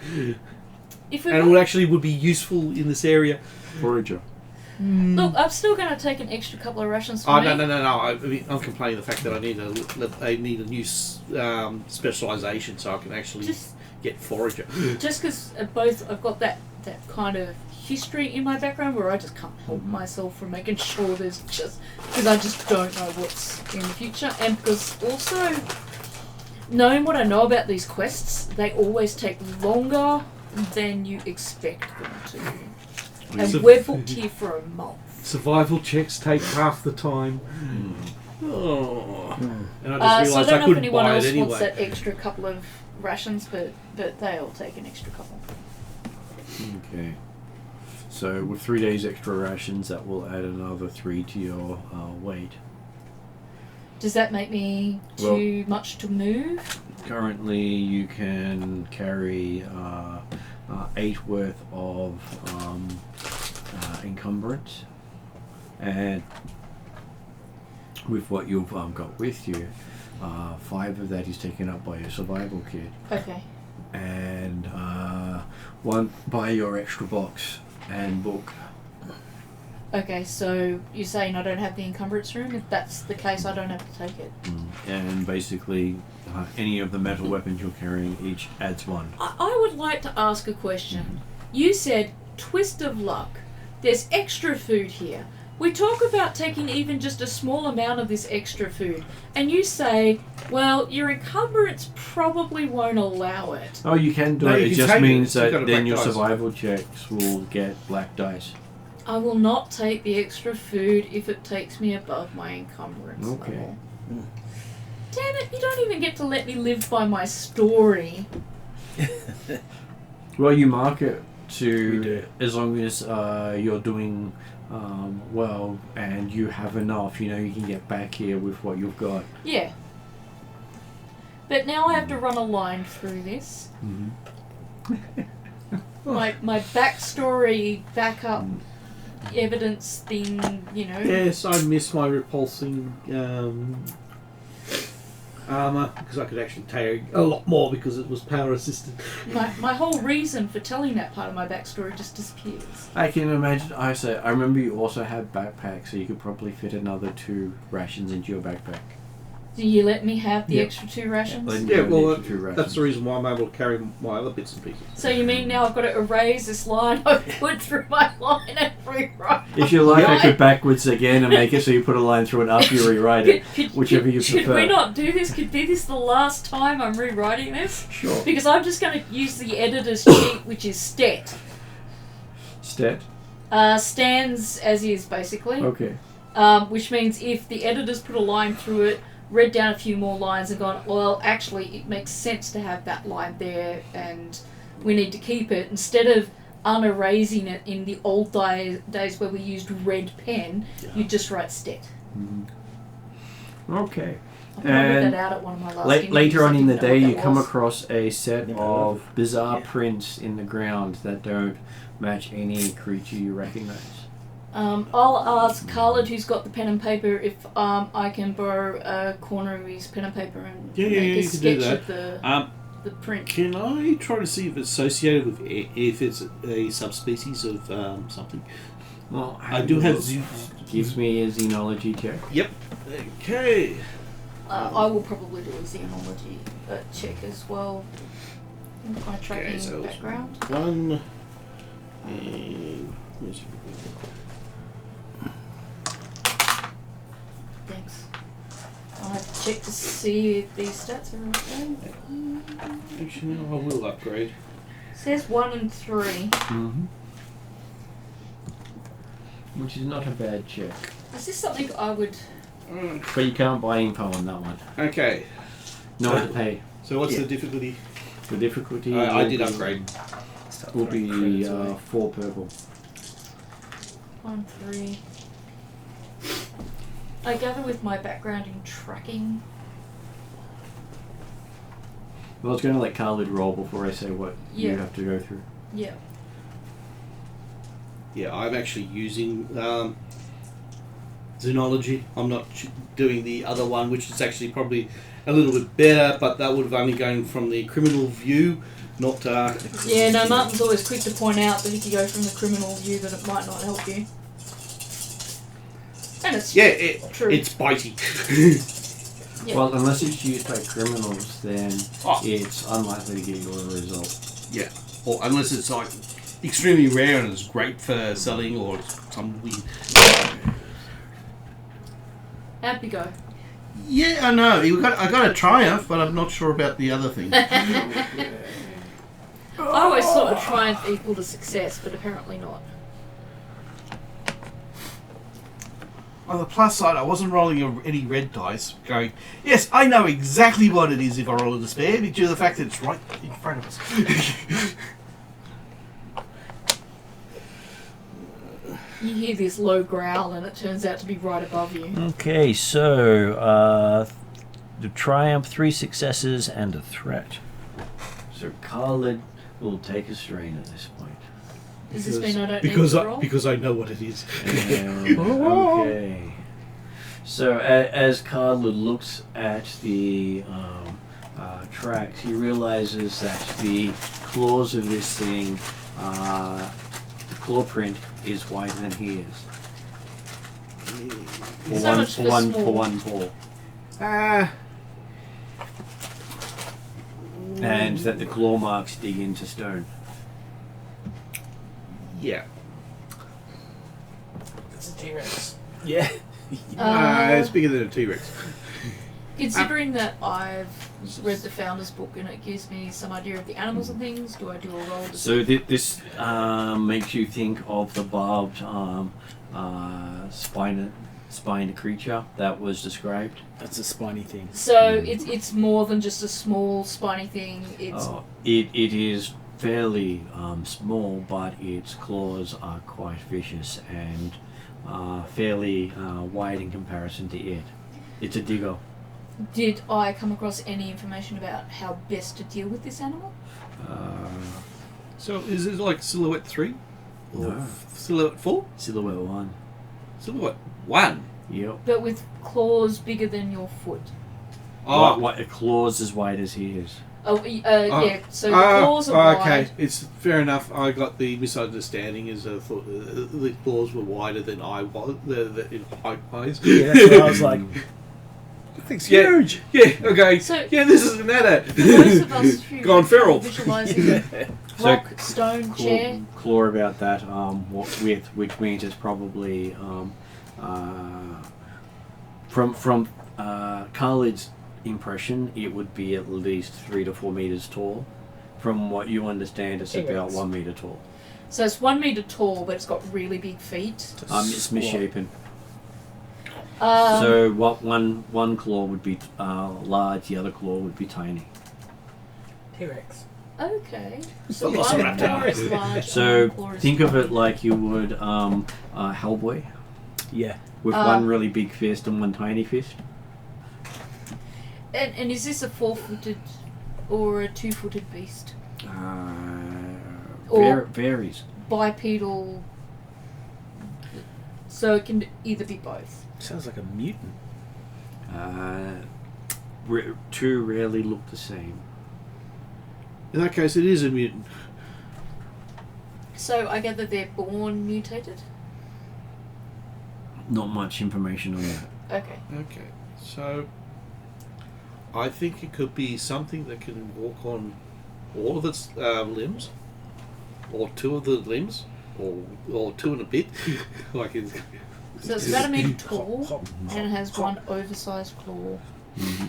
If we And it would actually would be useful in this area. Forager. Look, I'm still going to take an extra couple of rations for Oh, me. no. I mean, I'm complaining the fact that I need a new specialisation so I can actually Just get forager. just because both I've got that kind of history in my background where I just can't help myself from making sure there's just because I just don't know what's in the future, and because also knowing what I know about these quests, they always take longer than you expect them to, and So- we're booked here for a month. Survival checks take half the time. Oh. And I just So I realised don't I know if couldn't anyone buy else it wants anyway. that extra couple of rations, but they'll take an extra couple. Okay. So with 3 days extra rations, that will add another 3 to your weight. Does that make me too much to move? Currently, you can carry 8 worth of encumbrance, and with what you've got with you, 5 of that is taken up by your survival kit, Okay. and 1 by your extra box and book. Okay, so you're saying I don't have the encumbrance room? If that's the case, I don't have to take it. And basically, any of the metal weapons you're carrying each adds 1. I would like to ask a question. You said, twist of luck. There's extra food here. We talk about taking even just a small amount of this extra food, and you say, well, your encumbrance probably won't allow it. Oh, you can do No, it. you It can just take it. means It's got a that black then your dice. survival checks will get black dice. I will not take the extra food if it takes me above my encumbrance Okay. level. Damn it, you don't even get to let me live by my story. Well, you mark it We to do. as long as you're doing well and you have enough. You know, you can get back here with what you've got. Yeah. But now I have to run a line through this. My backstory, backup, evidence thing, you know. Yes, I miss my repulsing armour because I could actually take a lot more because it was power assisted. My whole reason for telling that part of my backstory just disappears. I can imagine. I remember you also had backpacks, so you could probably fit another 2 rations into your backpack. Do you let me have the Yep. extra 2 rations? Then Yeah, you well, need 2 rations. that's the reason why I'm able to carry my other bits and pieces. So you mean now I've got to erase this line I put through my line and rewrite? If you like, I Right. could backwards again and make it so you put a line through it after you rewrite it. Whichever you Should prefer. we not do this? Could be this the last time I'm rewriting this? Sure. Because I'm just going to use the editor's cheat, which is stet. Stat. Stands as is, basically. Okay. Which means if the editor's put a line through it, read down a few more lines and gone, well, actually, it makes sense to have that line there and we need to keep it, instead of unerasing it in the old days where we used red pen, you just write stet. Okay. I pointed And that out at one of my last interviews, later on I in the didn't know day, what you that come was. across a set Never of bizarre Yeah. prints in the ground that don't match any creature you recognize. I'll ask Khalid, who's got the pen and paper, if I can borrow a corner of his pen and paper and Yeah, make a you can do sketch that. of the print. Can I try to see if it's associated with if it's a subspecies of something? Well, I do have Gives me a xenology check. Yep. Okay. I will probably do a xenology check as well. My tracking Okay, so it's background. 1 and where's your- Thanks. I'll have to check to see if these stats are okay. Actually, no, I will upgrade. Says 1 and 3. Mm-hmm. Which is not a bad check. Is this something I would... But you can't buy info on that one. Okay. Nor to pay. So what's Yeah. the difficulty? The difficulty I will did be- upgrade. will be 4 purple. 1, 3... I gather with my background in tracking... Well, I was going to let Khalid roll before I say what you Yeah. have to go through. Yeah. Yeah, I'm actually using Xenology. I'm not doing the other one, which is actually probably a little bit better, but that would have only gone from the criminal view, not... Yeah, no, Martin's always quick to point out that if you go from the criminal view, that it might not help you. And it's true. It's bitey. Yeah. Well, unless it's used by criminals, then Oh. it's unlikely to give you a result. Yeah, or unless it's like extremely rare and it's great for selling or some weird... How'd we go? Yeah, I know. I got a Triumph, but I'm not sure about the other thing. I always thought a triumph equaled a success, but apparently not. On the plus side, I wasn't rolling any red dice, going, yes, I know exactly what it is if I roll a despair, due to the fact that it's right in front of us. You hear this low growl, and it turns out to be right above you. Okay, so the Triumph, 3 successes and a threat. So Khalid will take a strain at this point. Does this mean I don't need to roll? Because I know what it is. Okay. So as Khalid looks at the tracks, he realizes that the claws of this thing, the claw print, is wider than he is. For one paw. And that the claw marks dig into stone. Yeah. It's a T-Rex. Yeah. It's bigger than a T-Rex. Considering that I've read the Founder's book and it gives me some idea of the animals and things, do I do a roll to So this makes you think of the barbed spined creature that was described. That's a spiny thing. So it's more than just a small spiny thing. It's It is fairly small, but its claws are quite vicious and fairly wide in comparison to it. It's a digger. Did I come across any information about how best to deal with this animal? So is it like Silhouette 3? Or No. Silhouette 4? Silhouette 1. Silhouette 1? Yep. But with claws bigger than your foot. What, a claws as wide as he is. Yeah. So the claws are wide. Okay, it's fair enough. I got the misunderstanding as I thought the claws were wider than I was in height wise. Yeah, that's what I was like. That thing's huge. Yeah, okay. So- yeah, this isn't that. For those of us who Gone feral. visualising rock, stone, chair. Claw about that width, which means it's probably from Khalid's impression, it would be at least 3 to 4 meters tall. From what you understand, it's about 1 meter tall. So it's 1 meter tall, but it's got really big feet. It's misshapen. Um, So what one claw would be large, the other claw would be tiny. T-Rex. Okay. So Velociraptor. one claw is large. So and one claw is think of tiny. it like you would Hellboy, Yeah. with one really big fist and one tiny fist. And is this a 4-footed or a 2-footed beast? Or- Varies. Bipedal. So it can either be both. Sounds like a mutant. Two rarely look the same. In that case, it is a mutant. So I gather they're born mutated? Not much information on that. Okay. Okay, so I think it could be something that can walk on all of its limbs, or 2 of the limbs, or 2 and a bit. Like it's, So it's about a meter tall and it has one oversized claw. Mm-hmm.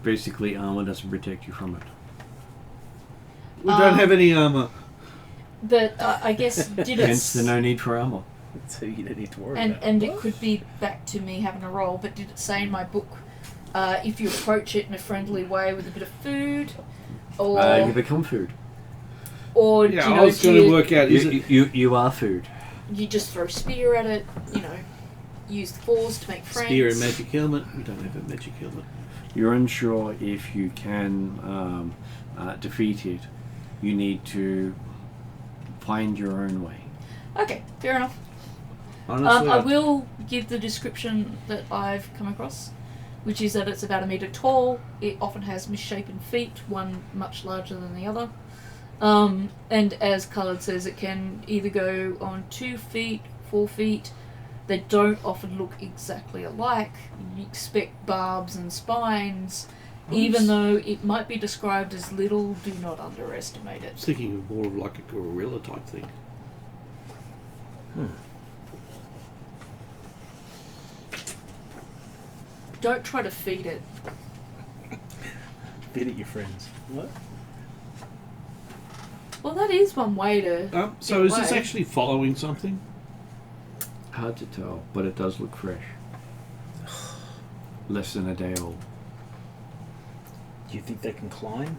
Basically, armor doesn't protect you from it. we don't have any armor. But I guess did Hence the it no need for armor. So you don't need to worry and about and it could be back to me having a roll, but did it say in my book if you approach it in a friendly way with a bit of food, or You become food. or Yeah, you I know, was going to work out. Is it? You are food. you just throw spear at it, you know, use the force to make friends. Spear and magic helmet. We don't have a magic helmet. You're unsure if you can defeat it. You need to find your own way. Okay, fair enough. Honestly, I will give the description that I've come across, which is that it's about 1 meter tall. It often has misshapen feet, one much larger than the other. And as Khaled says, it can either go on 2 feet, 4 feet. They don't often look exactly alike. You expect barbs and spines. Even though it might be described as little, do not underestimate I was it. thinking of more of like a gorilla type thing. Don't try to feed it. feed it your friends. What? Well, that is one way to. So is this away. actually following something? Hard to tell, but it does look fresh. Less than a day old. Do you think they can climb?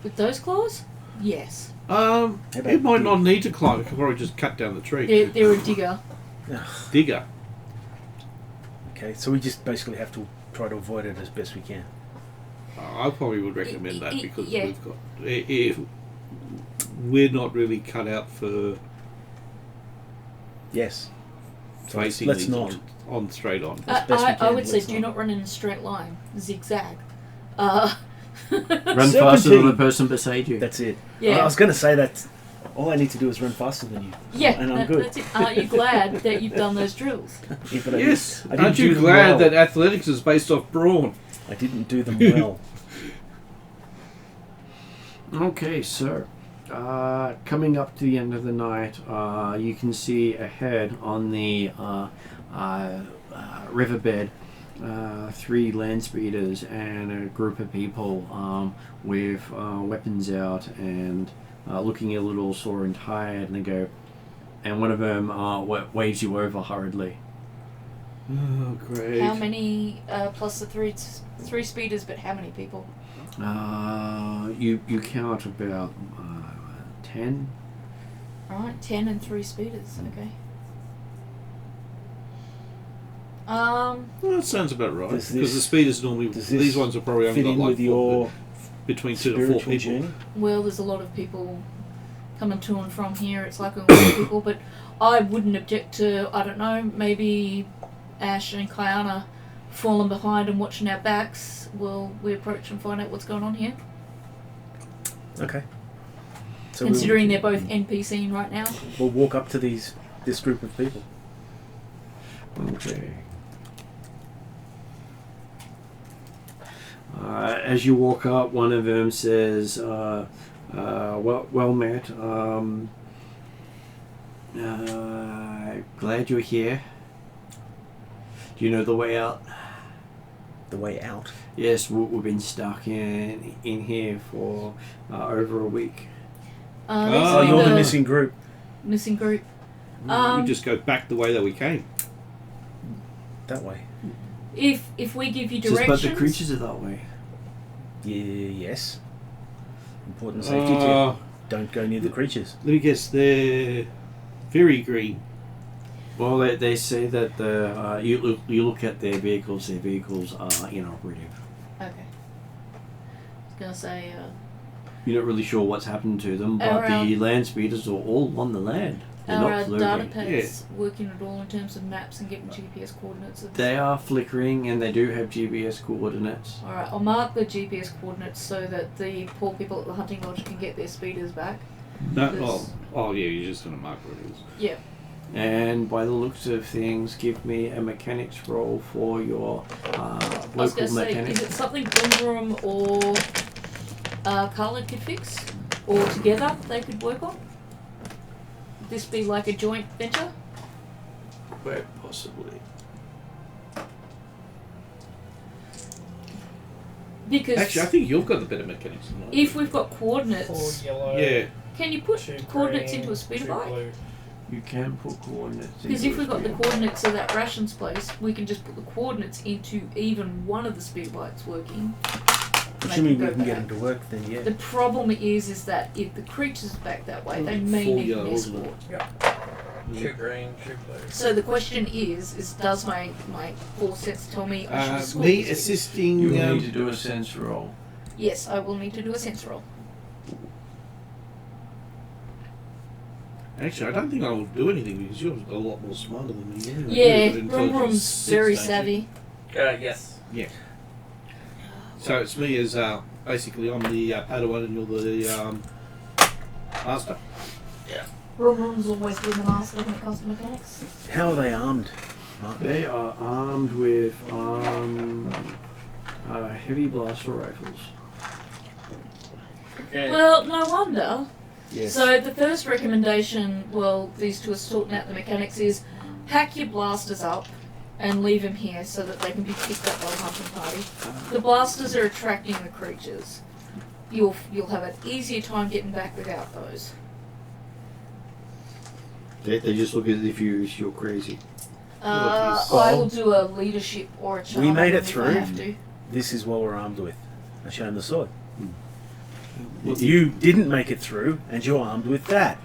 With those claws? Yes. about It might not dig? need to climb. It could probably just cut down the tree. They're a digger. Digger. Okay, so we just basically have to try to avoid it as best we can. I probably would recommend that because yeah. we've got. If we're not really cut out for Yes. So facing let's these not. on straight on. As best we I can, would say let's do not. not run in a straight line. Zigzag. Run faster Serpentine. than the person beside you. That's it. Yeah. I was going to say that all I need to do is run faster than you. Yeah, and I'm good. that's it. Aren't you glad that you've done those drills? Yeah, but Yes. I didn't Aren't do you them glad well. that athletics is based off brawn? I didn't do them well. Okay, so coming up to the end of the night, you can see ahead on the riverbed 3 land speeders and a group of people with weapons out and looking a little sore and tired, and they go, and one of them waves you over hurriedly. Oh, great. How many plus the three speeders? But how many people? You count about 10. All right, 10 and 3 speeders. Okay. Well, that sounds about right. Does Because the this- speeders normally, does these this ones are probably only fit got in like with your between 2 to 4 spiritual people. journey? Well, there's a lot of people coming to and from here. It's like a lot of people, but I wouldn't object to, I don't know, maybe Ash and Kayana falling behind and watching our backs while we approach and find out what's going on here. Okay. So Considering they're both NPCing right now. we'll walk up to this group of people. Okay. As you walk up, one of them says, well met. Glad you're here. Do you know the way out? The way out. Yes, we've been stuck in here for over a week. This Oh, is you're the missing group. missing group. We just go back the way that we came. That way. If we give you Just directions, but the creatures are that way. Yeah, yes. Important safety tip. Don't go near the creatures. Let me guess, they're very green. Well, they say that you look at their vehicles are inoperative. Okay. I was gonna say. You're not really sure what's happened to them, but Our, the land speeders are all on the land. They're Are not our floating. data pads working at all in terms of maps and getting GPS coordinates? Of They are flickering, and they do have GPS coordinates. Alright, I'll mark the GPS coordinates so that the poor people at the hunting lodge can get their speeders back. No, yeah, you're just going to mark what it is. Yeah. And by the looks of things, give me a mechanics roll for your I was local going to say, mechanic. is it something Gundrum or Khaled could fix? Or together they could work on? Would this be like a joint venture? Quite possibly. Because Actually, I think you've got the better mechanics than I do. if we've got 4 coordinates, yellow. Yeah. can you put 2 coordinates green, into a speeder 2 bike? blue. You can put coordinates. Because into if we've a got the speeder. coordinates of that rations place, we can just put the coordinates into even one of the speeder bikes working. and they Assuming we go can get back. them to work, then yeah. The problem is that if the creature's back that way, they may 4 need an yellow, wasn't escort. it? 2 green, 2 blue. So the question is does my 4 sets tell me I should escort Me this? assisting. You will need to do a sense roll. Yes, I will need to do a sense roll. Actually, I don't think I will do anything because you're a lot more smarter than me. Anyway. Yeah, You've got Rum intelligence Rum's 6, very don't you? savvy. Yes. Yeah. So it's me as basically I'm the Padawan and you're the master. Rum Rum's always been the master when it comes to mechanics. How are they armed? Mark? They are armed with heavy blaster rifles. Okay. Well, no wonder. Yes. So the first recommendation, well, these two are sorting out the mechanics, is pack your blasters up and leave them here so that they can be picked up by the hunting party. The blasters are attracting the creatures. You'll have an easier time getting back without those. They just look as if you're crazy. I will do a leadership or a charm. We made it if I through. have to. This is what we're armed with. I show him the sword. Well, You didn't make it through, and you're armed with that.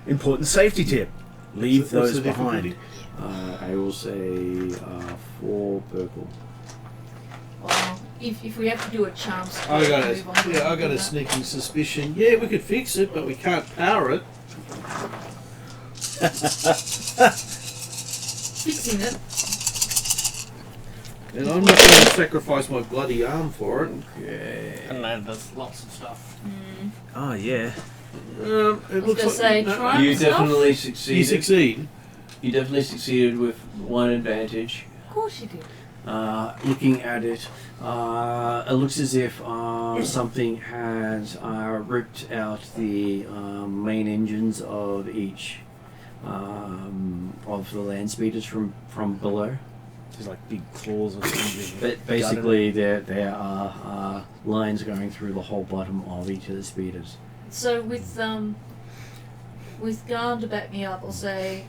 Important safety tip. Leave What's those the behind. difficulty? I will say 4 purple. Well, if we have to do a charm skill, I got move on, we I can got do a that. sneaking suspicion. Yeah, we could fix it, but we can't power it. Fixing it. And I'm not going to sacrifice my bloody arm for it. Okay. And then there's lots of stuff. Oh, yeah. It looks gonna say, like try- You Stuff? definitely you succeeded. succeed. You definitely succeeded with one advantage. Of course you did. Looking at it, it looks as if something has ripped out the main engines of each of the land speeders from below. There's like big claws or something. But basically, there are lines going through the whole bottom of each of the speeders. So with Garm to back me up, I'll say,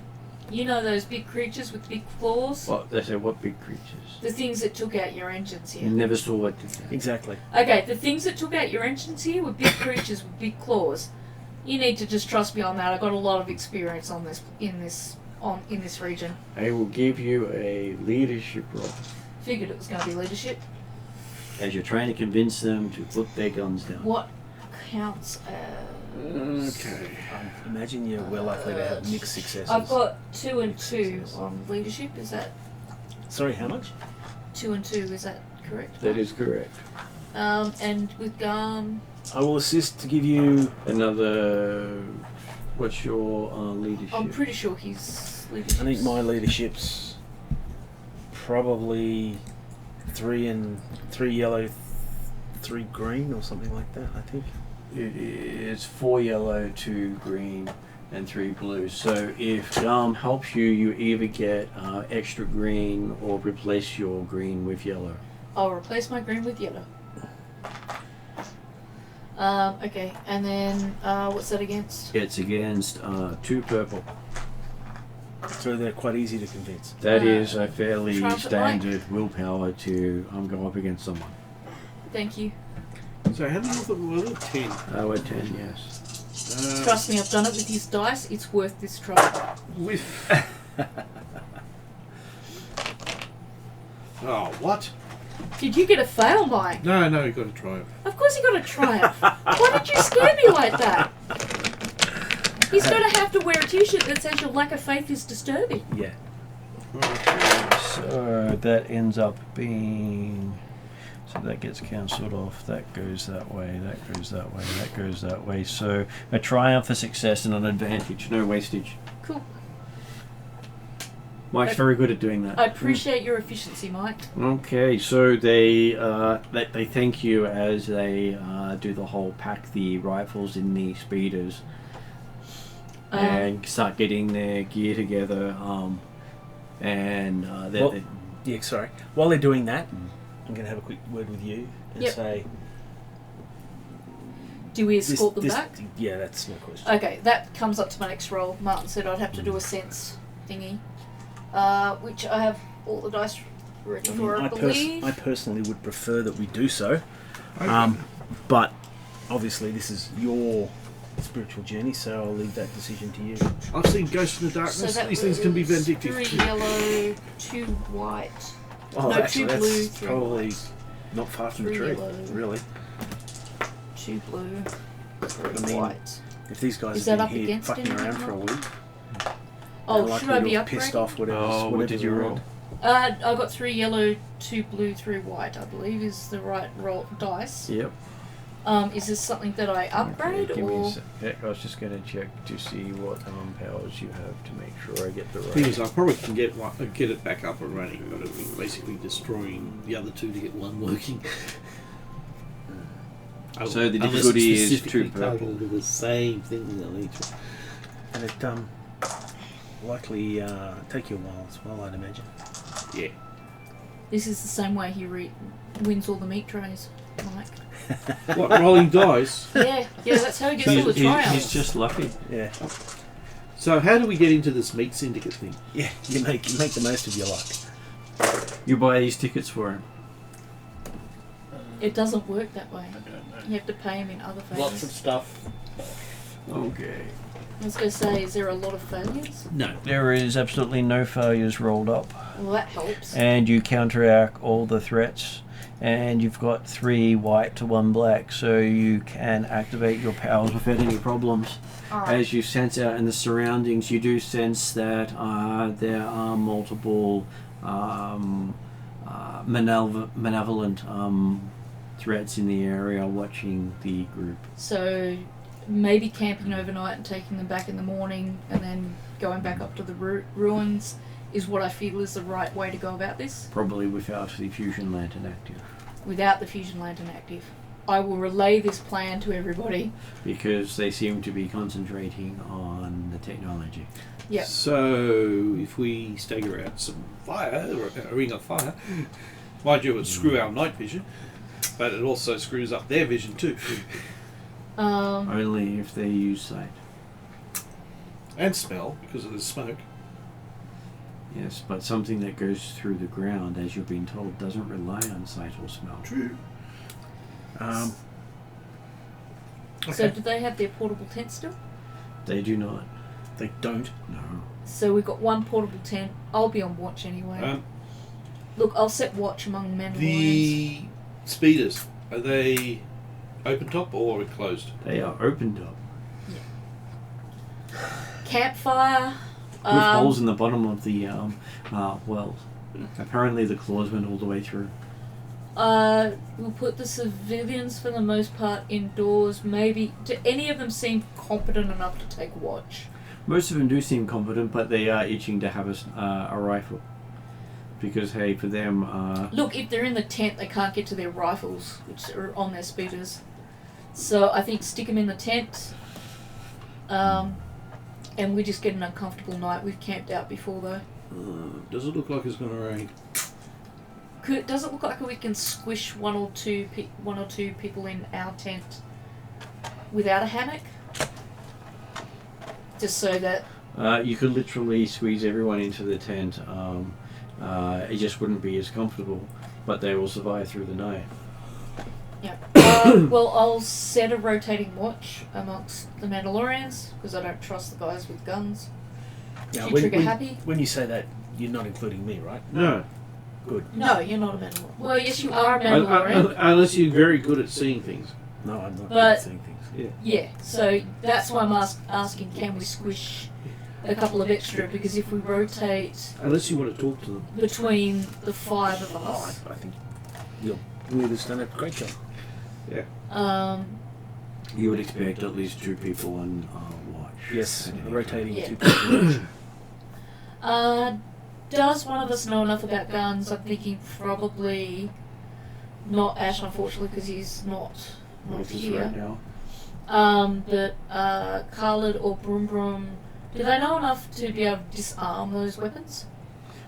you know those big creatures with big claws? Well, they say what big creatures? The things that took out your engines You here. never saw what did that. Exactly. Okay, the things that took out your engines here were big creatures with big claws. You need to just trust me on that. I've got a lot of experience on this in this region. I will give you a leadership role Figured it was going to be leadership. as you're trying to convince them to put their guns down. What counts as? Okay. Imagine you're well likely to have mixed successes. I've got 2 and 2 on leadership. Is that Sorry, how much? 2 and 2? Is that correct? That is correct. And with Garm, I will assist to give you. Another. What's your leadership? I'm pretty sure he's leadership. I think my leadership's probably 3 yellow, 3 green, or something like that. I think. It is 4 yellow, 2 green, and 3 blue. So if Garm helps you, you either get extra green or replace your green with yellow. I'll replace my green with yellow. Okay, and then what's that against? It's against 2 purple. So they're quite easy to convince. That is a fairly Triumphant standard willpower to go up against someone. Thank you. So how many of them were there? 10. We're 10, yes. Trust me, I've done it with his dice. It's worth this try. With. Oh, what? Did you get a fail, Mike? No, you got to try it. Of course he got a triumph. Why did you scare me like that? He's going to have to wear a t-shirt that says your lack of faith is disturbing. Yeah. So that ends up being... So that gets cancelled off, that goes that way, that goes that way, that goes that way. So a triumph, a success, and an advantage, no wastage. Cool. Mike's very good at doing that. I appreciate your efficiency, Mike. Okay, so they thank you as they do the whole pack the rifles in the speeders and start getting their gear together. Yeah, sorry. While they're doing that, I'm going to have a quick word with you and Yep. say... Do we escort them this- back? Yeah, that's my question. Okay, that comes up to my next roll. Martin said I'd have to do a sense thingy, which I have all the dice ready for, I believe. I personally would prefer that we do so. But obviously this is your spiritual journey, so I'll leave that decision to you. I've seen Ghosts in the Darkness. So that These things can be was vindictive. 3 yellow, 2 white. Oh, No, actually, 2 that's blue, 3 probably white. not far from the 3 truth, yellow. really. 2 blue, 3 I mean, white. If these guys Is have that been up here against fucking anything around for a or week, Oh, they're should likely I to be have upgrading? pissed off whatever. Oh, what did you roll? I got 3 yellow, 2 blue, 3 white, I believe is the right roll dice. Yep. Is this something that I upgrade Okay, give me a or sec. I was just going to check to see what powers you have to make sure I get the Thing right. is, I probably can get it back up and running, but it'll be basically destroying the other 2 to get one working. So the Unless difficulty it's is specifically 2 purple. targeted to the same thing they'll need to. and it likely take you a while as well, I'd imagine. Yeah. this is the same way he wins all the meat trays, Mike? What, rolling dice? Yeah, that's how he gets all the triumphs. He's just lucky. Yeah, So how do we get into this meat syndicate thing? yeah. You make the most of your luck. You buy these tickets for him. It doesn't work that way. I don't know. You have to pay him in other Lots of favors. stuff. Okay. I was going to say, is there a lot of failures? No. There is absolutely no failures rolled up, Well, that helps. and you counteract all the threats. And you've got 3 white to 1 black, so you can activate your powers without any problems. Alright. As you sense out in the surroundings, you do sense that there are multiple malevolent threats in the area watching the group. So maybe camping overnight and taking them back in the morning and then going back up to the ruins is what I feel is the right way to go about this. Probably without the fusion lantern active. Without the fusion lantern active. I will relay this plan to everybody. Because they seem to be concentrating on the technology. Yep. So if we stagger out some fire, or a ring of fire, mind you, it would screw our night vision, but it also screws up their vision too. Only if they use sight. And smell, because of the smoke. Yes, but something that goes through the ground, as you've been told, doesn't rely on sight or smell. True. So do they have their portable tent still? They do not. They don't. No. So we've got 1 portable tent. I'll be on watch anyway. Look, I'll set watch among the Mandalorians. The speeders, are they open top or closed? They are opened up. Campfire. With holes in the bottom of the wells. Apparently the claws went all the way through. We'll put the civilians for the most part indoors. Maybe. Do any of them seem competent enough to take watch? Most of them do seem competent, but they are itching to have a rifle. Because, hey, for them... Look, if they're in the tent, they can't get to their rifles, which are on their speeders. So I think stick them in the tent. And we just get an uncomfortable night. We've camped out before, though. Does it look like it's going to rain? Does it look like we can squish one or two people in our tent without a hammock? Just so that... you could literally squeeze everyone into the tent. It just wouldn't be as comfortable, but they will survive through the night. Yeah. Well, I'll set a rotating watch amongst the Mandalorians, because I don't trust the guys with guns. Now, You trigger happy? When you say that, you're not including me, right? No. Good. No, you're not a Mandalorian. Well, yes, you are a Mandalorian. Unless you're very good at seeing things. No, I'm not But- saying things. Yeah, so that's why I'm asking, can we squish a couple of extra? Because if we rotate Unless you want to talk to them. between the 5 of Oh, us, I think your leader's done a great job. You would expect at least 2 people on watch. Yes, at any rotating Yeah. 2 people. does one of us know enough about guns? I'm thinking probably not Ash, unfortunately, because he's not With us here. right now. But Khalid or Broom Broom, do they know enough to be able to disarm those weapons?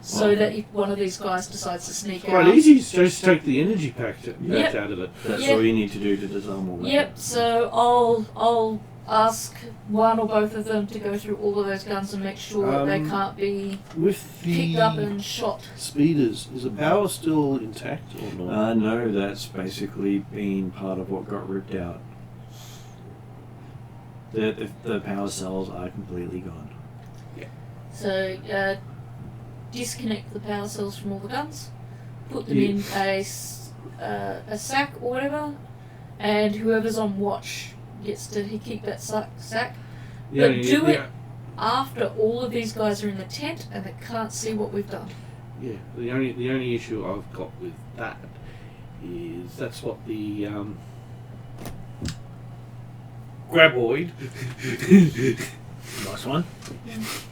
So Well, that if one of these guys decides to sneak Quite out... easy, just take the energy pack Yep. out of it. That's Yeah. all you need to do to disarm all weapons. Yep, so I'll ask one or both of them to go through all of those guns and make sure that they can't be With the picked up and shot. speeders, is the power still intact or not? No, that's basically been part of what got ripped out. The power cells are completely gone. So disconnect the power cells from all the guns, put them Yeah. in a sack or whatever, and whoever's on watch gets to keep that sack. The But only- do the- it after all of these guys are in the tent and they can't see what we've done. Yeah, the only issue I've got with that is that's what the graboid Nice one.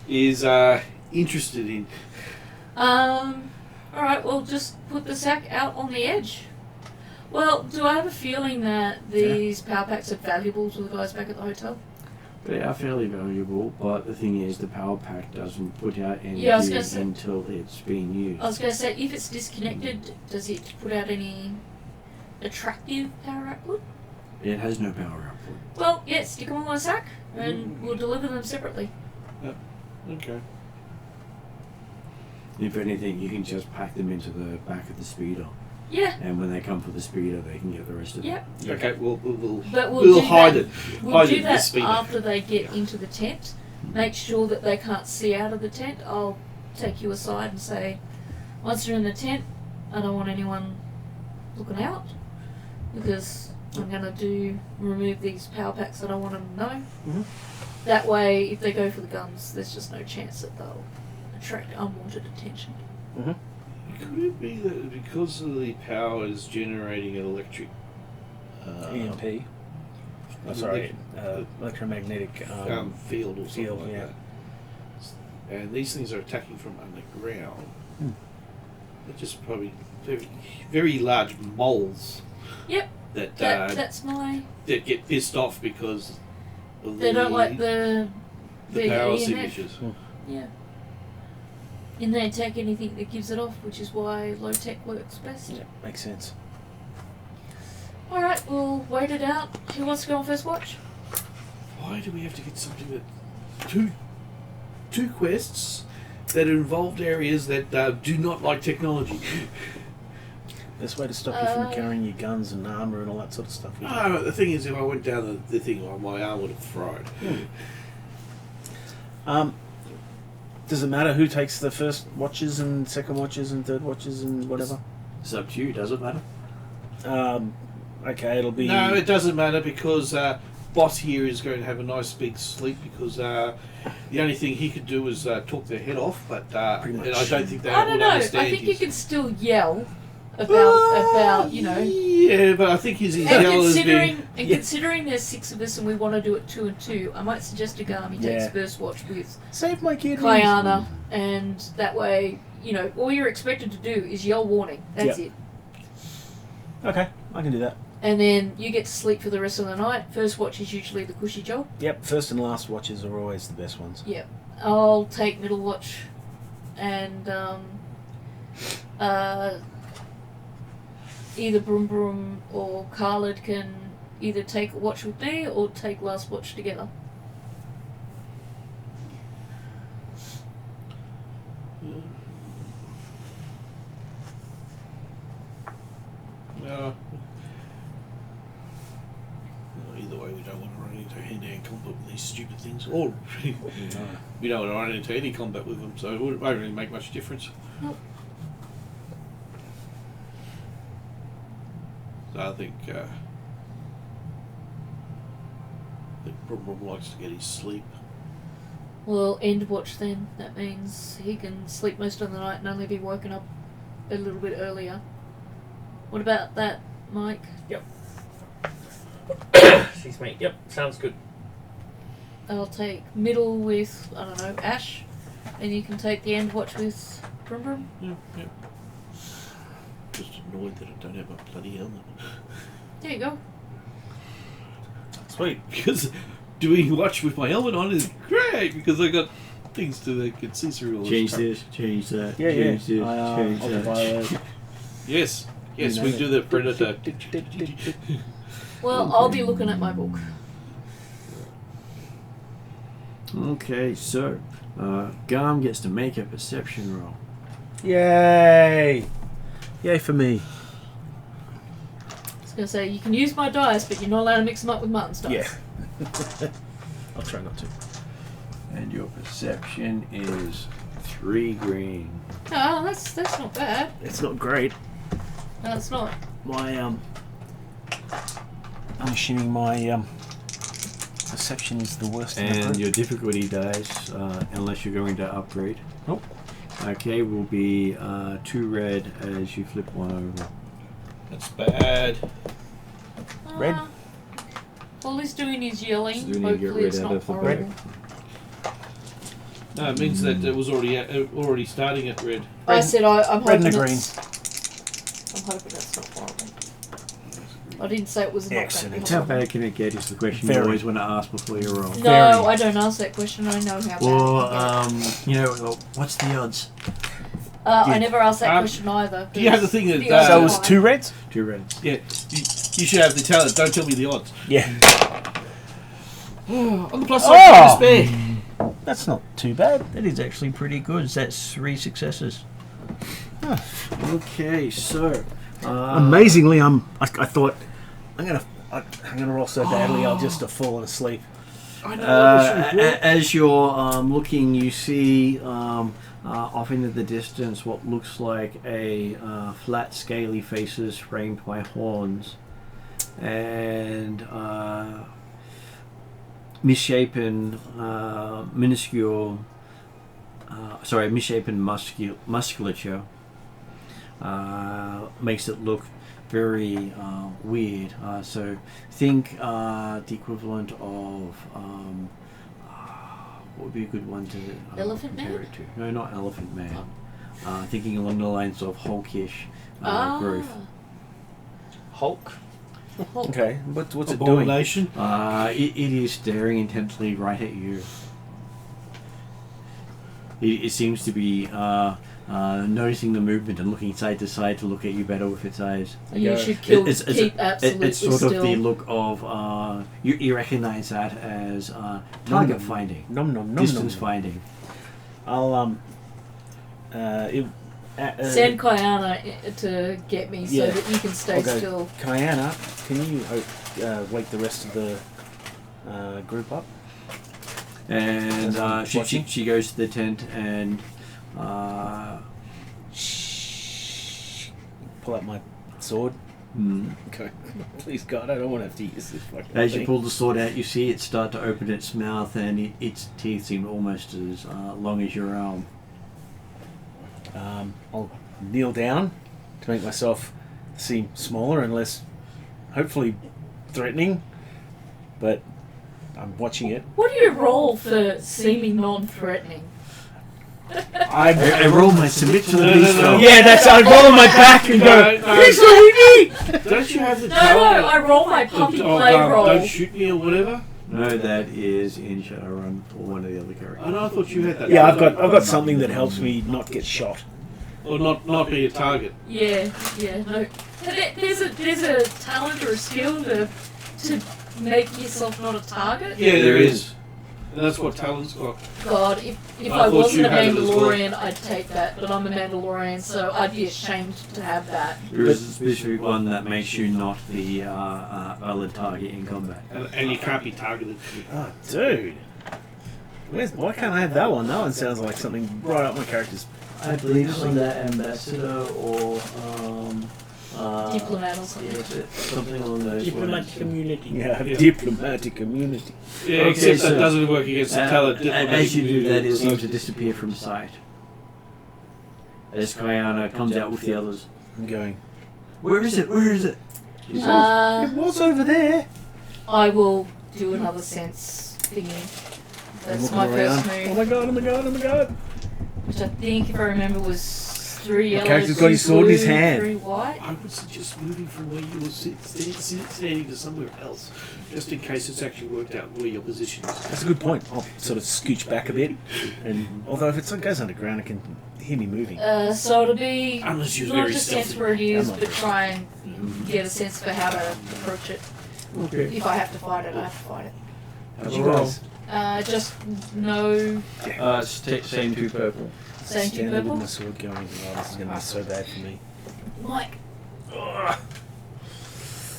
is interested in. Alright, well, just put the sack out on the edge. Well, do I have a feeling that these power packs are valuable to the guys back at the hotel? They are fairly valuable, but the thing is, the power pack doesn't put out energy Yeah, I was gonna say- until it's being used. I was going to say, if it's disconnected, does it put out any attractive power output? It has no power output. Well, yeah, stick them on a sack and we'll deliver them separately. Okay. If anything, you can just pack them into the back of the speeder, Yeah, and when they come for the speeder, they can get the rest of yeah. it. Okay, we'll But we'll do hide that. it. We'll Hide do it in the that speeder. after they get into the tent. Make sure that they can't see out of the tent. I'll take you aside and say, once you're in the tent, I don't want anyone looking out because I'm going to remove these power packs. I don't want them to know. Mhm. That way, if they go for the guns, there's just no chance that they'll attract unwanted attention. Could it be that because of the power is generating an electric EMP. Oh, sorry, electromagnetic field or something field, like yeah. that? And these things are attacking from underground. They're just probably very, very large moles. Yep, That that's my... that get pissed off because of They don't like the power EMF. signatures. Yeah. And they take anything that gives it off, which is why low tech works best. Yeah, makes sense. Alright, we'll wait it out. Who wants to go on first watch? Why do we have to get something that two quests that involved areas that do not like technology? Best way to stop you from carrying your guns and armor and all that sort of stuff. No, the thing is, if I went down the thing, my arm would have fried. Does it matter who takes the first watches and second watches and third watches and whatever? It's up to you, does it matter? Okay, it'll be... No, it doesn't matter because Boss here is going to have a nice big sleep because the only thing he could do is talk their head off, but and I don't think they I don't would know. understand. I think you his- can still yell about you know. Yeah, but I think his And yell has considering, been. and considering there's 6 of us and we want to do it 2 and 2, I might suggest Agami takes Yeah. first watch with Save my kidneys! Kayana, and that way, you know, all you're expected to do is yell warning. That's Yep. it. Okay, I can do that. And then you get to sleep for the rest of the night. First watch is usually the cushy job. Yep, first and last watches are always the best ones. Yep. I'll take middle watch, and either Broom Broom or Khalid can either take a watch with me or take last watch together. Either way, we don't want to run into hand-to-hand combat with these stupid things, or we don't want to run into any combat with them, so it won't really make much difference. Nope. So I think Brum Brum likes to get his sleep. Well, end watch then. That means he can sleep most of the night and only be woken up a little bit earlier. What about that, Mike? Excuse me. Yep, sounds good. I'll take middle with, I don't know, Ash, and you can take the end watch with Brum Brum. Yeah. Just annoyed that I don't have a bloody helmet. There you go. Sweet, because doing watch with my helmet on is great because I got things that can see through all Change this. this, change that, Yeah, change this, change that. ultraviolet. Yes, You know we that. do the predator. Well, I'll be looking at my book. Okay, so Garm gets to make a perception roll. Yay! Yay for me. I was going to say, you can use my dice, but you're not allowed to mix them up with Martin's dice. Yeah. I'll try not to. And your perception is 3 green. No, that's not bad. It's not great. No, it's not. My I'm assuming my Perception is the worst in the And group. your difficulty dice, unless you're going to upgrade. Nope. Okay, will be 2 red as you flip 1 over. That's bad. Red. All he's doing is yelling. So do we need to get Hopefully red it's out not of the horrible. No, it means that it was already starting at red. I said I'm Red hoping and a green. I'm hoping that's not horrible. I didn't say it was not Excellent. How bad can it get is the question Very. you always want to ask before you roll. No, Very. I don't ask that question. I know how Or, bad it can what's the odds? get. I never asked that question either. Do you have the thing that, The so odds So are it was high. 2 reds? 2 reds. Yeah, you should have the talent. Don't tell me the odds. Yeah. On the plus side, Oh! despair. That's not too bad. That is actually pretty good. That's 3 successes. Okay, so... Amazingly, I thought I'm gonna roll so badly I'll just have fallen asleep. I know. As you're looking, you see off into the distance what looks like a flat, scaly faces framed by horns, and misshapen, misshapen musculature makes it look very weird. So think the equivalent of what would be a good one to Elephant compare Man? it to? No, not Elephant Man. Thinking along the lines of Hulkish growth. Hulk. Okay, what's it doing? Abomination. It is staring intently right at you. It seems to be noticing the movement and looking side to side to look at you better with its eyes. You Okay. should keep absolutely It's sort still. of the look of you recognize that as target finding, Nom nom nom distance nom. finding. I'll Send Kayana to get me so Yeah. that you can stay I'll go. still. Kayana, can you wake the rest of the group up? And she Watching? she goes to the tent and Pull out my sword. mm, Okay. Please God, I don't want to have to use this fucking as you thing. pull the sword out, you see it start to open its mouth, and its teeth seem almost as long as your arm. I'll kneel down to make myself seem smaller and less, hopefully, threatening. But I'm watching it. What do you roll for seeming non-threatening? I roll my submit to the beast roll. Yeah, that's. I roll on my back and go. He's leaving me. Don't you have the No, talent? I roll my puppy play roll. Don't shoot me or whatever. No, that is in Shadowrun for one of the other characters. I know. I thought you had that. Yeah, I've got something that helps me not get shot. Or not be a target. Yeah, no. There's a talent or a skill to make yourself not a target. Yeah, there is. And that's what talent's got. God, if I I thought wasn't you a had it as well. Mandalorian, I'd take that. But I'm a Mandalorian, so I'd be ashamed to have that. There is a specific one that makes you not the valid target in combat. And you can't be targeted. Oh, dude. Why can't I have that one? That one sounds like something right up my character's. I believe it's under ambassador or Diplomat or something. something along those lines. community. Yeah, Yeah. diplomatic community. Yeah, Okay, except so- that doesn't work against the talent. As you do that, it seems to disappear from sight. As Kayana comes out with the others. I'm going. Where is it? Where is it? She says, Uh, What's over there? I will do another sense thingy. That's my first Oh move, my god! Oh my god! Oh my god! which I think, if I remember, was 3 yellow, character's 2 got his sword in his blue, hand. 3 white. I would suggest moving from where you were standing to somewhere else, just in case it's actually worked out where your position is. That's a good point. I'll sort of scooch back a bit, and although if it goes underground, it can hear me moving. So it'll be Unless you're not very just sense stealthy. where it is, I'm not but very try and get a sense for how to approach it. Okay. If I have to fight it, I have to fight it. How'd you guys? Just no Same 2 purple. same 2 Stand there with purple. my sword going. Oh, this is going to be so bad for me. Mike,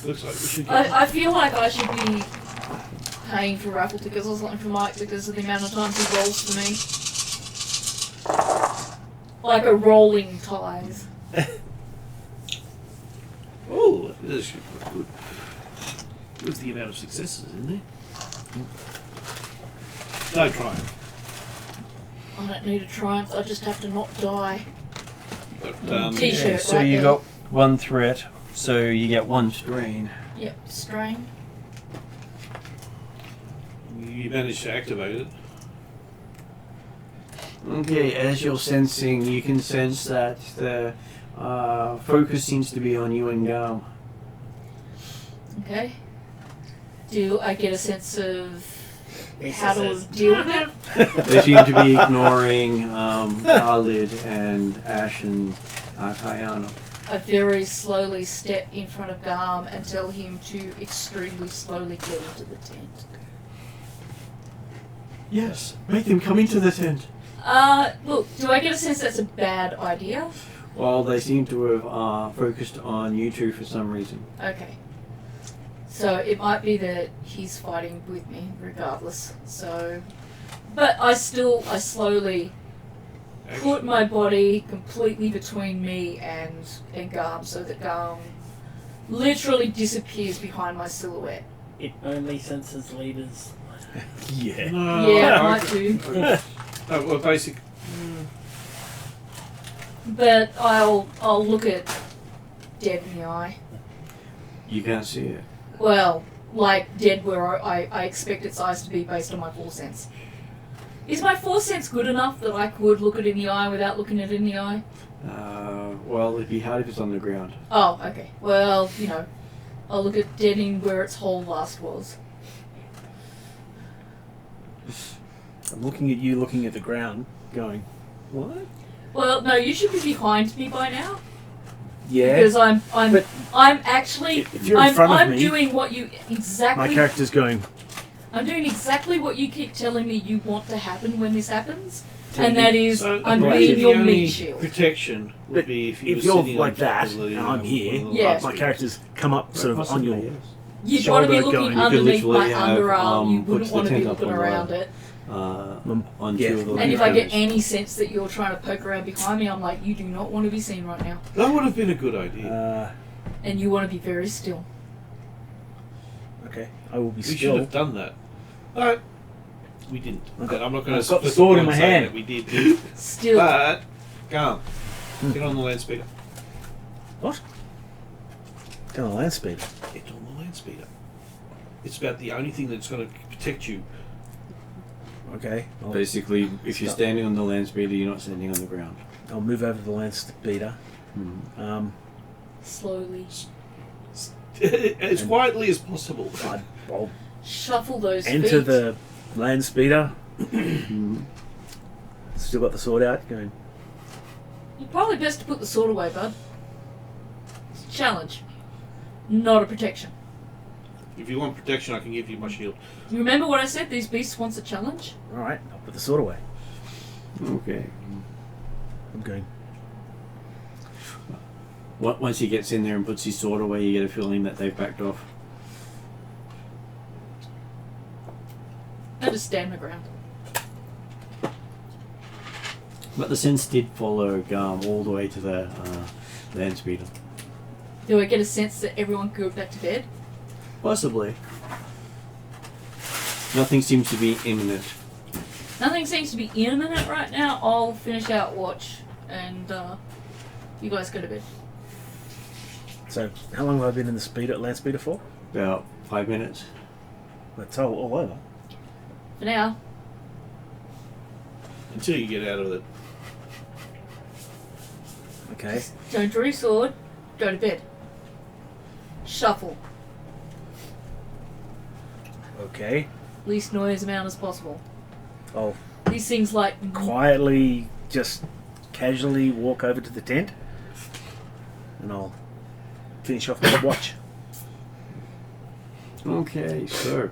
Looks like we should get I feel like I should be paying for raffle tickets or something for Mike because of the amount of times he rolls for me. Like a rolling ties. Oh, this should look good. What's the amount of successes in there? No triumph. I don't need a triumph. I just have to not die. But, T-shirt. So right you there. got one threat, so you get one strain. Yep. Strain. you managed to activate it. Okay, as you're sensing, you can sense that the focus seems to be on you and Garm. Okay. Do I get a sense of how to deal with it? They seem to be ignoring Khalid and Ash and Kayana. I very slowly step in front of Garm and tell him to extremely slowly get into the tent. Yes, make them come into the tent. Look, do I get a sense that's a bad idea? Well, they seem to have focused on you two for some reason. Okay. So it might be that he's fighting with me regardless. So, but I slowly put my body completely between me and Garm so that Garm literally disappears behind my silhouette. It only senses leaders. Yeah. No, Yeah, it might do. well, basic. But I'll look at Dead in the eye. You can't see it. Well, like dead where I expect its eyes to be based on my force sense. Is my force sense good enough that I could look it in the eye without looking it in the eye? Well, it'd be hard if it's on the ground. Oh, okay. Well, I'll look at dead in where its whole last was. I'm looking at you, looking at the ground, going, what? Well, no, you should be behind me by now. Yeah. Because I'm But actually if you're in front of I'm me, doing what you exactly my character's going, I'm doing exactly what you keep telling me you want to happen when this happens. And that is, So, I'm right, being the your only meat shield. protection would but be if you if were you're sitting like on top that, of the, and I'm here, Yeah. my character's come up sort of on your... Yes. You'd want to be shoulder looking going. You could underneath my literally have, underarm. You put wouldn't the want to be tent up looking on the- around it. On Yeah. two of the And if I get windows. any sense that you're trying to poke around behind me, I'm like, you do not want to be seen right now. That would have been a good idea. And you want to be very still. Okay, I will be We should still. have done that. Alright. We didn't. But I'm not going I've to got the sword in my hand. that we did. Still. But, go on. Get on the land speeder. What? Get on a land speeder. Get on the land speeder. It's about the only thing that's going to protect you. Okay. Basically, if you're standing on the land speeder, you're not standing on the ground. I'll move over to the land speeder. Slowly. As quietly as possible. I'll Shuffle those enter feet. the land speeder. Still got the sword out, going, You're probably best to put the sword away, bud. It's a challenge. Not a protection. If you want protection, I can give you my shield. You remember what I said? These beasts wants a challenge? alright, I'll put the sword away. Okay. I'm going, Once he gets in there and puts his sword away, you get a feeling that they've backed off. I just stand my ground. But the sense did follow Garm all the way to the land speeder. Do I get a sense that everyone could go back to bed? Possibly. Nothing seems to be imminent. Nothing seems to be imminent right now. I'll finish out watch and you guys go to bed. so how long have I been in the land speeder for? About 5 minutes. That's all over. For now. Until you get out of it. Okay. Don't draw your sword. Go to bed. Shuffle. Okay. Least noise amount as possible. I'll These things like quietly, just casually walk over to the tent. And I'll finish off my watch. Okay, so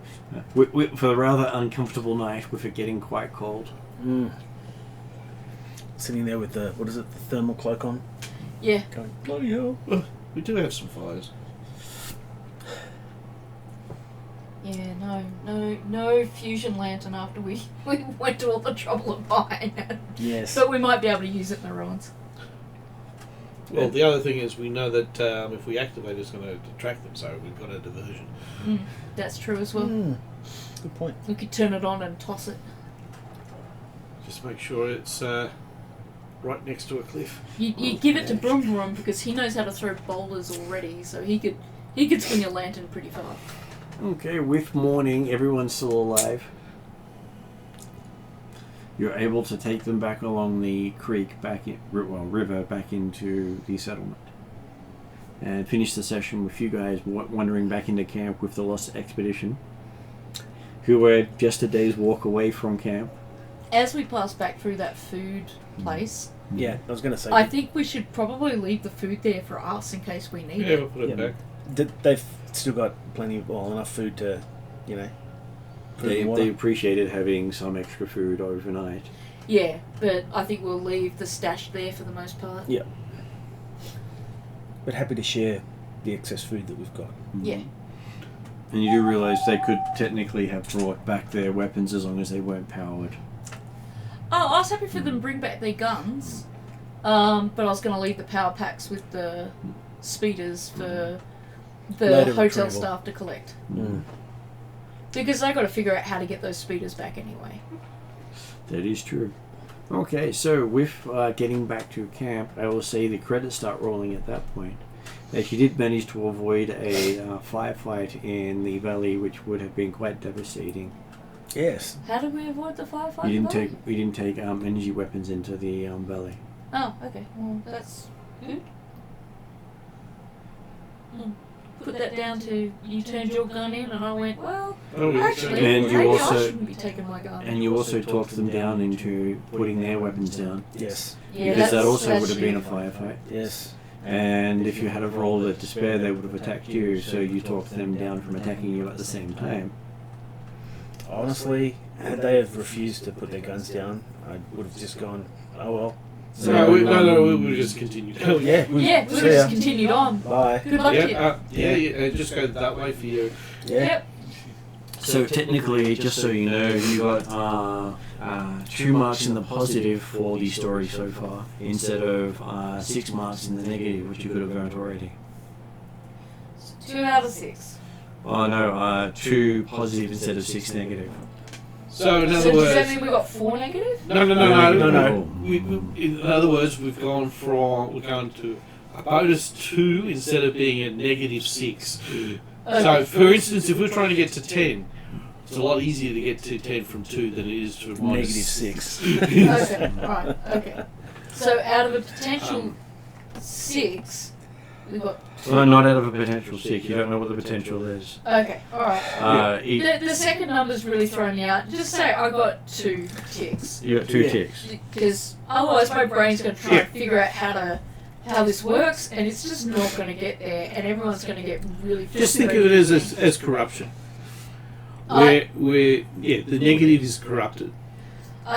for the rather uncomfortable night, with it getting quite cold. Sitting there with the, what is it, the thermal cloak on? yeah. Going, bloody hell. We do have some fires. Yeah, no fusion lantern after we went to all the trouble of buying it. Yes. But we might be able to use it in the ruins. Well, the other thing is we know that if we activate it, it's going to detract them, so we've got a diversion. That's true as well. Good point. We could turn it on and toss it. Just make sure it's right next to a cliff. You give it to Broom Broom because he knows how to throw boulders already, so he could swing a lantern pretty far. Okay, with morning, everyone's still alive. You're able to take them back along the creek, river, back into the settlement. And finish the session with you guys wandering back into camp with the Lost Expedition, who were just a day's walk away from camp. As we pass back through that food place, Yeah, I was going to say. I think we should probably leave the food there for us in case we need Yeah, it. we'll put it Yeah. back. They've still got enough food to, put in water. They appreciated having some extra food overnight. Yeah, but I think we'll leave the stash there for the most part. Yeah. But happy to share the excess food that we've got. Yeah. And you do realise they could technically have brought back their weapons as long as they weren't powered. Oh, I was happy for them to bring back their guns, but I was going to leave the power packs with the speeders for the Later hotel retrieval. staff to collect. Mm. Because they got to figure out how to get those speeders back anyway. That is true. Okay, so with getting back to camp, I will say the credits start rolling at that point. That you did manage to avoid a firefight in the valley, which would have been quite devastating. Yes. How did we avoid the firefight? You didn't take energy weapons into the valley. Oh, okay. Well, that's good. Put that down to you turned your gun in, and I went, well, actually, And you maybe also- I shouldn't be taking my gun. And you also talked them down into putting their weapons down. Yes. Yeah, Because that that's- also that's would have been a true. firefight. Yes. And if you had have rolled at despair, they would have attacked you, so you talked them down from attacking you at the same time. Honestly, had they have refused to put their guns down, I would have just gone, oh well. No, we just continued. Oh, yeah. Yeah, we see just ya. continued on. Bye. Good luck to you. Yeah, just go that way for you. Yeah. Yep. So technically, just so you know, you got 2 marks in the positive for the story so far, instead of 6 marks in the negative, which you could have earned already. 2 out of 6. Oh no, 2 positive instead of 6 negative. So in So other does that words, mean we got 4 negative? no. In other words, we're going to a bonus 2 instead of being a negative 6. So, for instance, if we're trying to get to 10, it's a lot easier to get to 10 from 2 than it is to minus Negative 6. Okay, right, okay. So out of a potential 6, we've got... Well, not out of a potential 6. You don't know what the potential is. Okay, alright. You The second number's really thrown me out. Just say I got 2 ticks. got 2 Yeah. ticks. Because otherwise my brain's going to try and figure out how this works, and it's just not going to get there, and everyone's going to get really Just think of it as corruption. The negative is corrupted.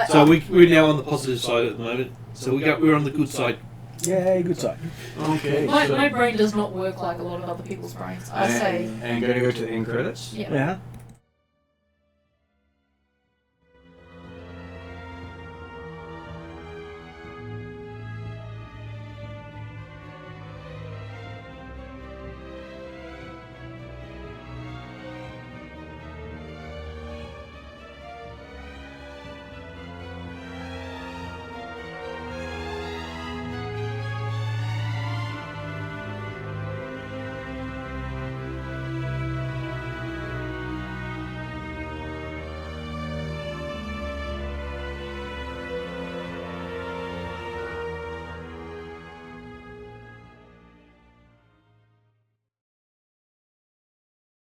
So we're now on the positive side at the moment. So we're on the good side. Yeah, good side. Okay. my brain does not work like a lot of other people's brains. I say, And going to go to the end credits. yeah. Yeah.